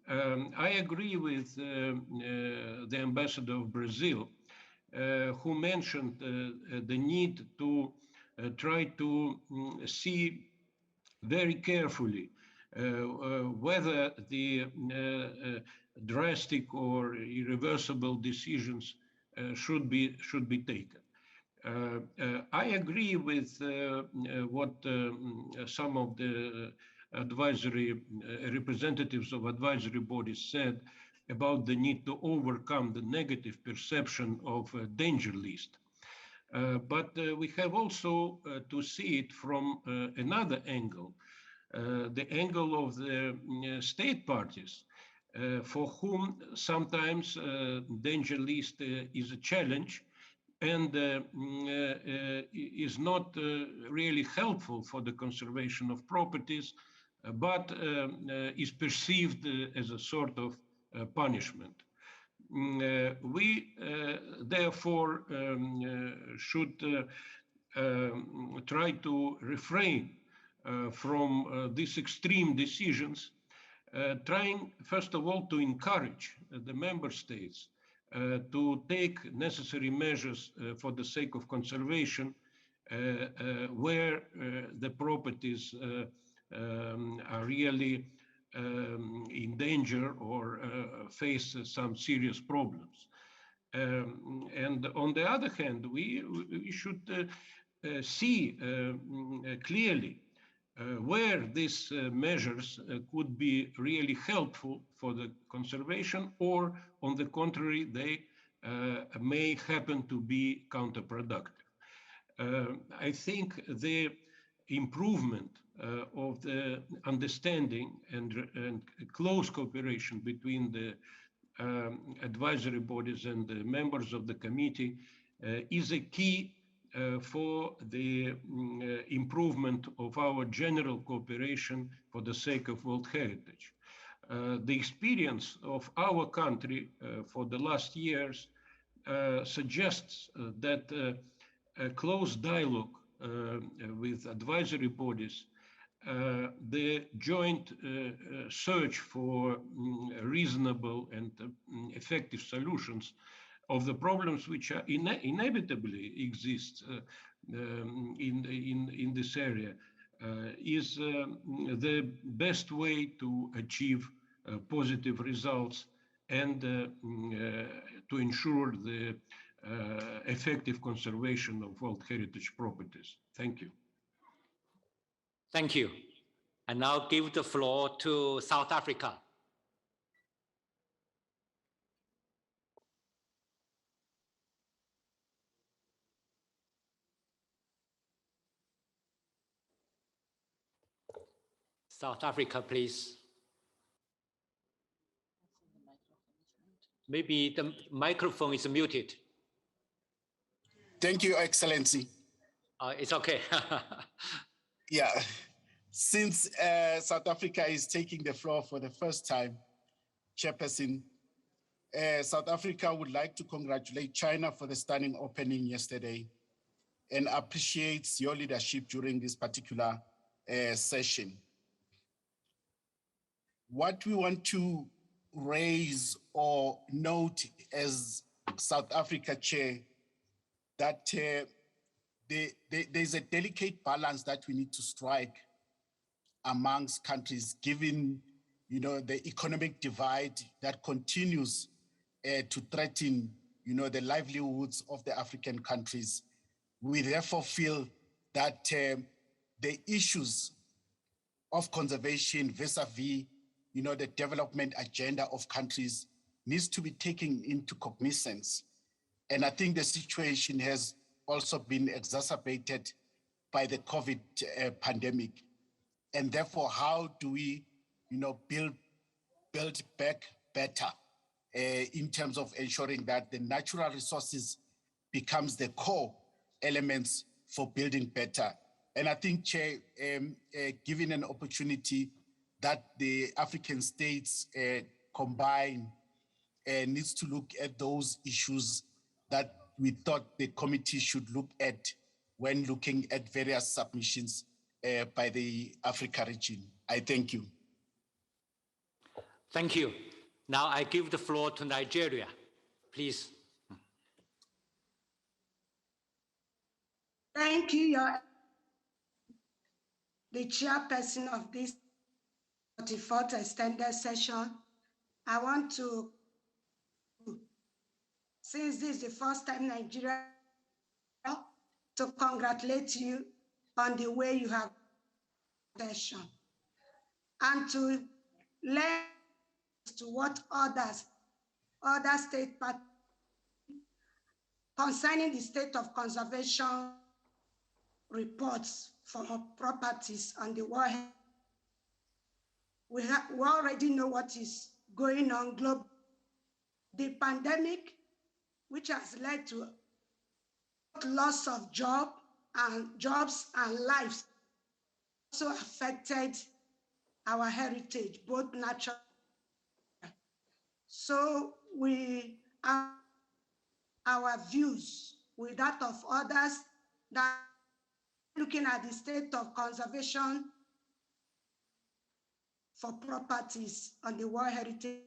I agree with the ambassador of Brazil, who mentioned the need to try to see very carefully whether the drastic or irreversible decisions should be taken. I agree with what some of the advisory representatives of advisory bodies said about the need to overcome the negative perception of a danger list. But we have also to see it from another angle, the angle of the state parties, for whom sometimes danger list is a challenge and is not really helpful for the conservation of properties, but is perceived as a sort of punishment. We therefore should try to refrain from these extreme decisions, trying first of all to encourage the member states to take necessary measures for the sake of conservation where the properties are really in danger or face some serious problems. And on the other hand, we should see clearly where these measures could be really helpful for the conservation, or on the contrary, they may happen to be counterproductive. I think the improvement of the understanding and close cooperation between the advisory bodies and the members of the committee is a key for the improvement of our general cooperation for the sake of World Heritage. The experience of our country for the last years suggests that a close dialogue with advisory bodies, the joint search for reasonable and effective solutions of the problems which are inevitably exist in this area is the best way to achieve positive results and to ensure the effective conservation of World Heritage properties. Thank you. Thank you. I now give the floor to South Africa. South Africa, please. Maybe the microphone is muted. Thank you, Excellency. It's okay. Yeah, since South Africa is taking the floor for the first time, Chairperson, South Africa would like to congratulate China for the stunning opening yesterday and appreciates your leadership during this particular session. What we want to raise or note as South Africa Chair, that there's a delicate balance that we need to strike amongst countries, given the economic divide that continues to threaten the livelihoods of the African countries. We therefore feel that the issues of conservation vis-a-vis the development agenda of countries needs to be taken into cognizance. And I think the situation has also been exacerbated by the COVID pandemic. And therefore, how do we build back better in terms of ensuring that the natural resources becomes the core elements for building better? And I think, Chair, given an opportunity that the African states combine needs to look at those issues that we thought the committee should look at when looking at various submissions by the Africa region. I thank you. Thank you. Now I give the floor to Nigeria, please. Thank you, the chairperson of this 44th extended session. I want to, since this is the first time Nigeria, to congratulate you on the way you have session and to learn to what other state parties concerning the state of conservation reports for properties on the World Health. We already know what is going on globally. The pandemic, which has led to loss of jobs and lives, also affected our heritage, both natural. So we are our views with that of others that looking at the state of conservation for properties on the World Heritage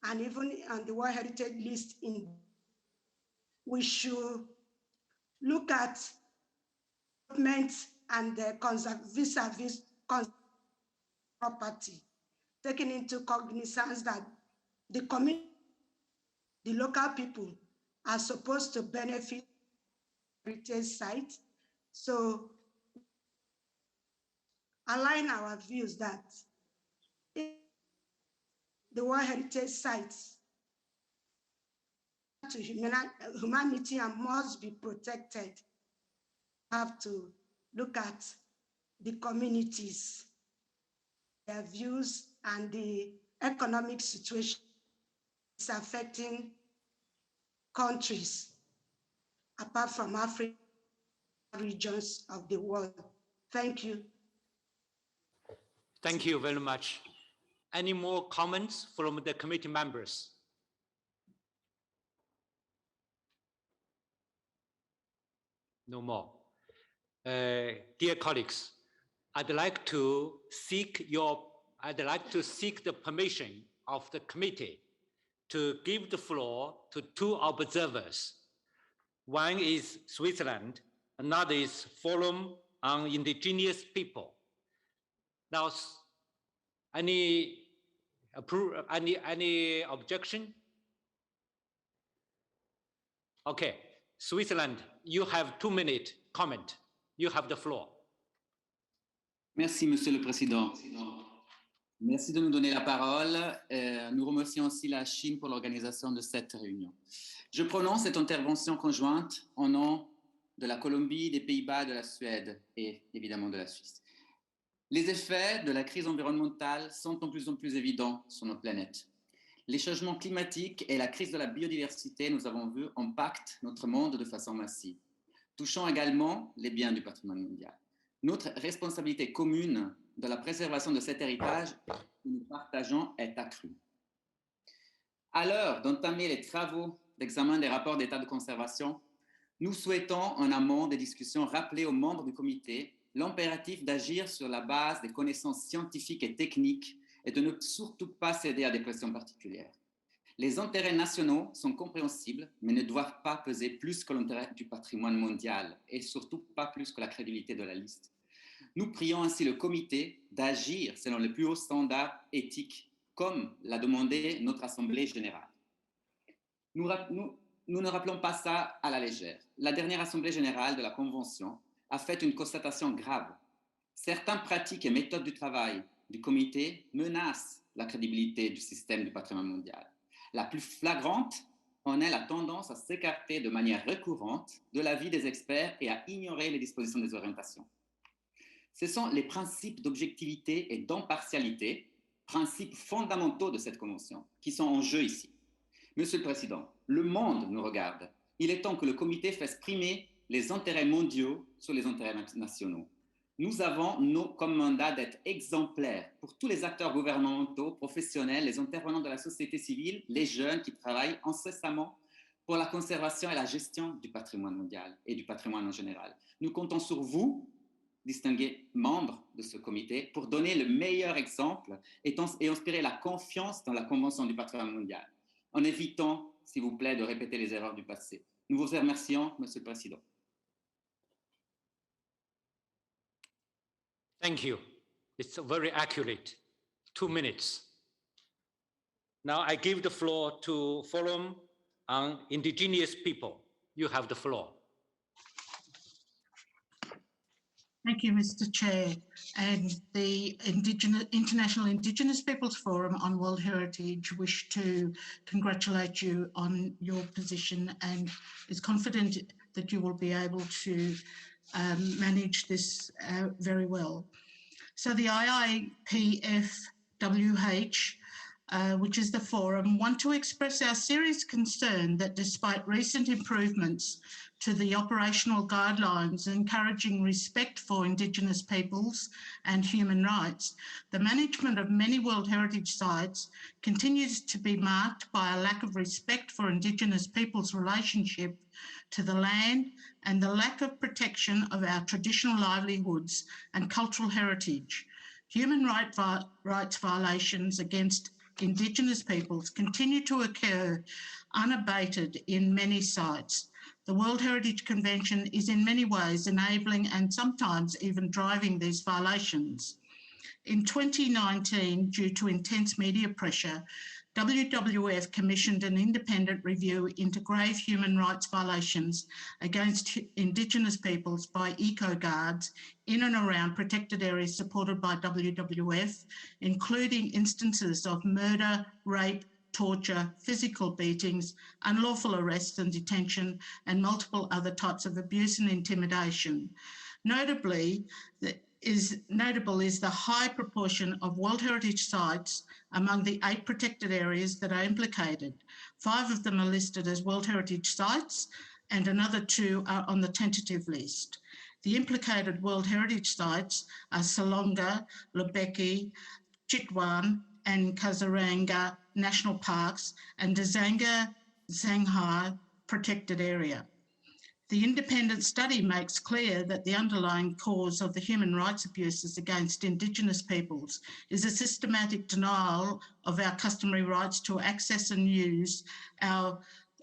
and even on the World Heritage list, we should look at development and the vis-a-vis property, taking into cognizance that the community, the local people are supposed to benefit heritage sites. So align our views that the World Heritage Sites to humanity and must be protected. Have to look at the communities, their views, and the economic situation is affecting countries apart from Africa, regions of the world. Thank you. Thank you very much. Any more comments from the committee members? No more. Dear colleagues, I'd like to seek the permission of the committee to give the floor to two observers. One is Switzerland, another is Forum on Indigenous People. Now, any objection? Okay, Switzerland, you have 2 minutes comment. You have the floor. Merci, Monsieur le Président. Merci de nous donner la parole. Nous remercions aussi la Chine pour l'organisation de cette réunion. Je prononce cette intervention conjointe au nom de la Colombie, des Pays-Bas, de la Suède et évidemment de la Suisse. Les effets de la crise environnementale sont de plus en plus évidents sur notre planète. Les changements climatiques et la crise de la biodiversité, nous avons vu, impactent notre monde de façon massive, touchant également les biens du patrimoine mondial. Notre responsabilité commune de la préservation de cet héritage que nous partageons est accrue. À l'heure d'entamer les travaux d'examen des rapports d'état de conservation, nous souhaitons en amont des discussions rappeler aux membres du comité l'impératif d'agir sur la base des connaissances scientifiques et techniques et de ne surtout pas céder à des pressions particulières. Les intérêts nationaux sont compréhensibles, mais ne doivent pas peser plus que l'intérêt du patrimoine mondial et surtout pas plus que la crédibilité de la liste. Nous prions ainsi le comité d'agir selon les plus hauts standards éthiques, comme l'a demandé notre Assemblée générale. Nous ne rappelons pas ça à la légère. La dernière Assemblée générale de la Convention a fait une constatation grave. Certaines pratiques et méthodes du travail du comité menacent la crédibilité du système du patrimoine mondial. La plus flagrante en est la tendance à s'écarter de manière récurrente de l'avis des experts et à ignorer les dispositions des orientations. Ce sont les principes d'objectivité et d'impartialité, principes fondamentaux de cette convention, qui sont en jeu ici. Monsieur le Président, le monde nous regarde. Il est temps que le comité fasse primer les intérêts mondiaux sur les intérêts nationaux. Nous avons comme mandat d'être exemplaires pour tous les acteurs gouvernementaux, professionnels, les intervenants de la société civile, les jeunes qui travaillent incessamment pour la conservation et la gestion du patrimoine mondial et du patrimoine en général. Nous comptons sur vous, distingués membres de ce comité, pour donner le meilleur exemple et inspirer la confiance dans la Convention du patrimoine mondial, en évitant, s'il vous plaît, de répéter les erreurs du passé. Nous vous remercions, Monsieur le Président. Thank you. It's very accurate, 2 minutes. Now I give the floor to Forum on Indigenous People. You have the floor. Thank you, Mr. Chair. And the International Indigenous Peoples Forum on World Heritage wish to congratulate you on your position and is confident that you will be able to manage this very well. So the IIPFWH, which is the forum, want to express our serious concern that despite recent improvements to the operational guidelines encouraging respect for Indigenous peoples and human rights, the management of many World Heritage sites continues to be marked by a lack of respect for Indigenous peoples' relationship to the land and the lack of protection of our traditional livelihoods and cultural heritage. Human rights violations against Indigenous peoples continue to occur unabated in many sites. The World Heritage Convention is in many ways enabling and sometimes even driving these violations. In 2019, due to intense media pressure, WWF commissioned an independent review into grave human rights violations against Indigenous peoples by eco-guards in and around protected areas supported by WWF, including instances of murder, rape, torture, physical beatings, unlawful arrests and detention, and multiple other types of abuse and intimidation. Notable is the high proportion of World Heritage sites among the 8 protected areas that are implicated. 5 of them are listed as World Heritage sites and another 2 are on the tentative list. The implicated World Heritage sites are Salonga, Lubeki, Chitwan and Kazaranga National Parks and Dzanga Zanghai Protected Area. The independent study makes clear that the underlying cause of the human rights abuses against Indigenous peoples is a systematic denial of our customary rights to access and use our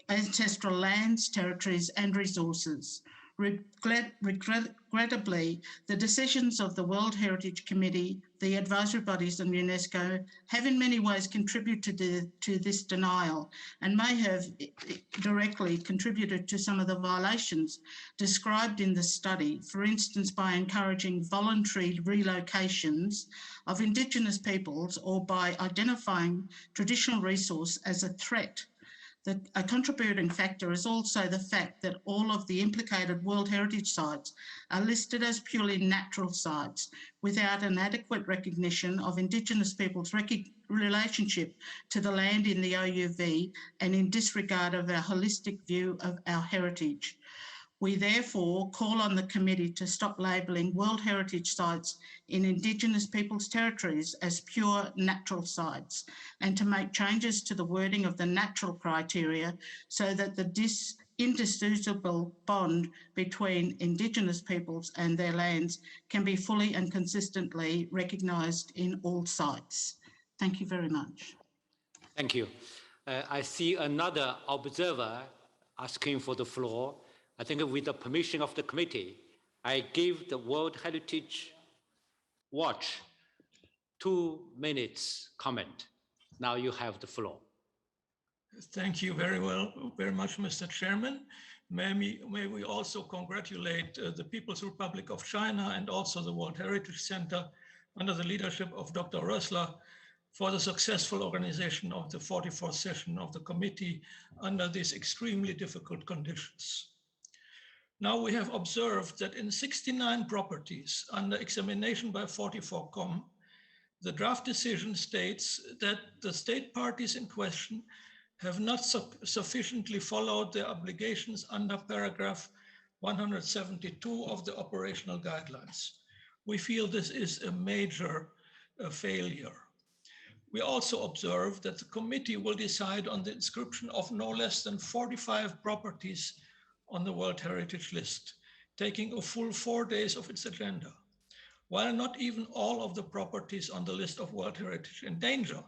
ancestral lands, territories and resources. Regrettably, the decisions of the World Heritage Committee, the advisory bodies and UNESCO have in many ways contributed to this denial and may have directly contributed to some of the violations described in the study, for instance, by encouraging voluntary relocations of Indigenous peoples or by identifying traditional resource as a threat. A contributing factor is also the fact that all of the implicated World Heritage sites are listed as purely natural sites without an adequate recognition of Indigenous people's relationship to the land in the OUV and in disregard of our holistic view of our heritage. We therefore call on the committee to stop labelling World Heritage sites in Indigenous peoples' territories as pure natural sites and to make changes to the wording of the natural criteria so that the indissoluble bond between Indigenous peoples and their lands can be fully and consistently recognised in all sites. Thank you very much. Thank you. I see another observer asking for the floor. I think with the permission of the committee, I give the World Heritage Watch 2 minutes comment. Now you have the floor. Thank you very much, Mr. Chairman. May we also congratulate the People's Republic of China and also the World Heritage Center under the leadership of Dr. Rösler for the successful organization of the 44th session of the committee under these extremely difficult conditions. Now we have observed that in 69 properties under examination by 44Com, the draft decision states that the state parties in question have not sufficiently followed their obligations under paragraph 172 of the operational guidelines. We feel this is a major failure. We also observe that the committee will decide on the inscription of no less than 45 properties on the World Heritage list, taking a full 4 days of its agenda. While not even all of the properties on the list of World Heritage in danger,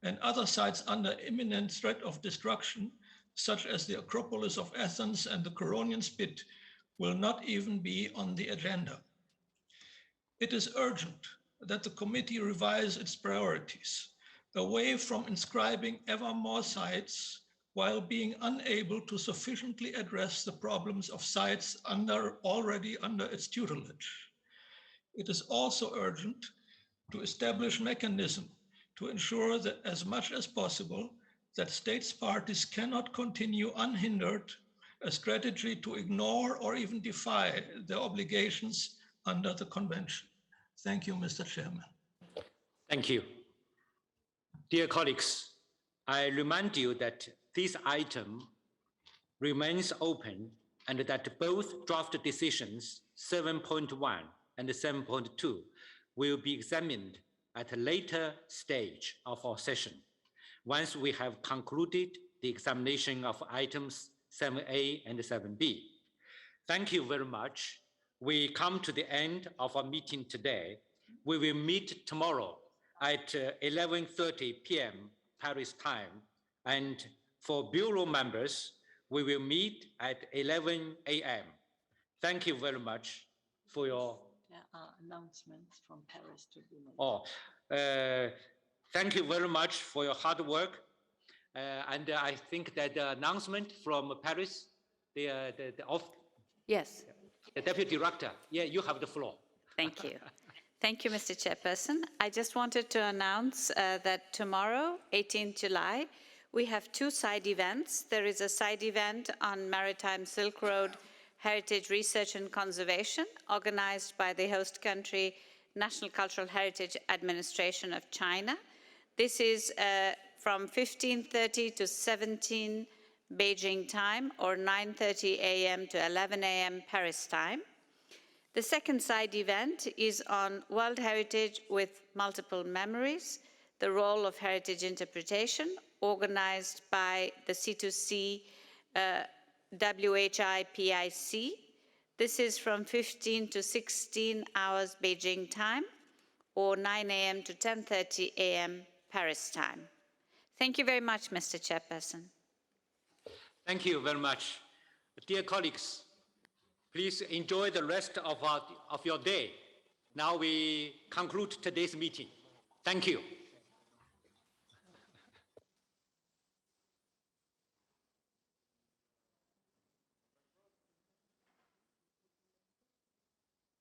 and other sites under imminent threat of destruction, such as the Acropolis of Athens and the Coronian Spit, will not even be on the agenda. It is urgent that the committee revise its priorities away from inscribing ever more sites while being unable to sufficiently address the problems of sites already under its tutelage. It is also urgent to establish mechanism to ensure that as much as possible that states parties cannot continue unhindered a strategy to ignore or even defy their obligations under the convention. Thank you, Mr. Chairman. Thank you. Dear colleagues, I remind you that this item remains open and that both draft decisions 7.1 and 7.2 will be examined at a later stage of our session, once we have concluded the examination of items 7A and 7B. Thank you very much. We come to the end of our meeting today. We will meet tomorrow at 11:30 p.m. Paris time. And for Bureau members, we will meet at 11 a.m. Thank you very much for your... There are announcements from Paris to be made. Thank you very much for your hard work. And I think that the announcement from Paris, Yes. The Deputy Director, yeah, you have the floor. Thank you. Thank you, Mr. Chairperson. I just wanted to announce that tomorrow, 18th July, we have two side events. There is a side event on Maritime Silk Road Heritage Research and Conservation, organized by the host country, National Cultural Heritage Administration of China. This is from 15:30 to 17 Beijing time, or 9:30 a.m. to 11 a.m. Paris time. The second side event is on World Heritage with Multiple Memories, the role of heritage interpretation, organized by the C2C WHIPIC. This is from 15 to 16 hours Beijing time, or 9 a.m. to 10:30 a.m. Paris time. Thank you very much, Mr. Chairperson. Thank you very much. Dear colleagues, please enjoy the rest of your day. Now we conclude today's meeting. Thank you.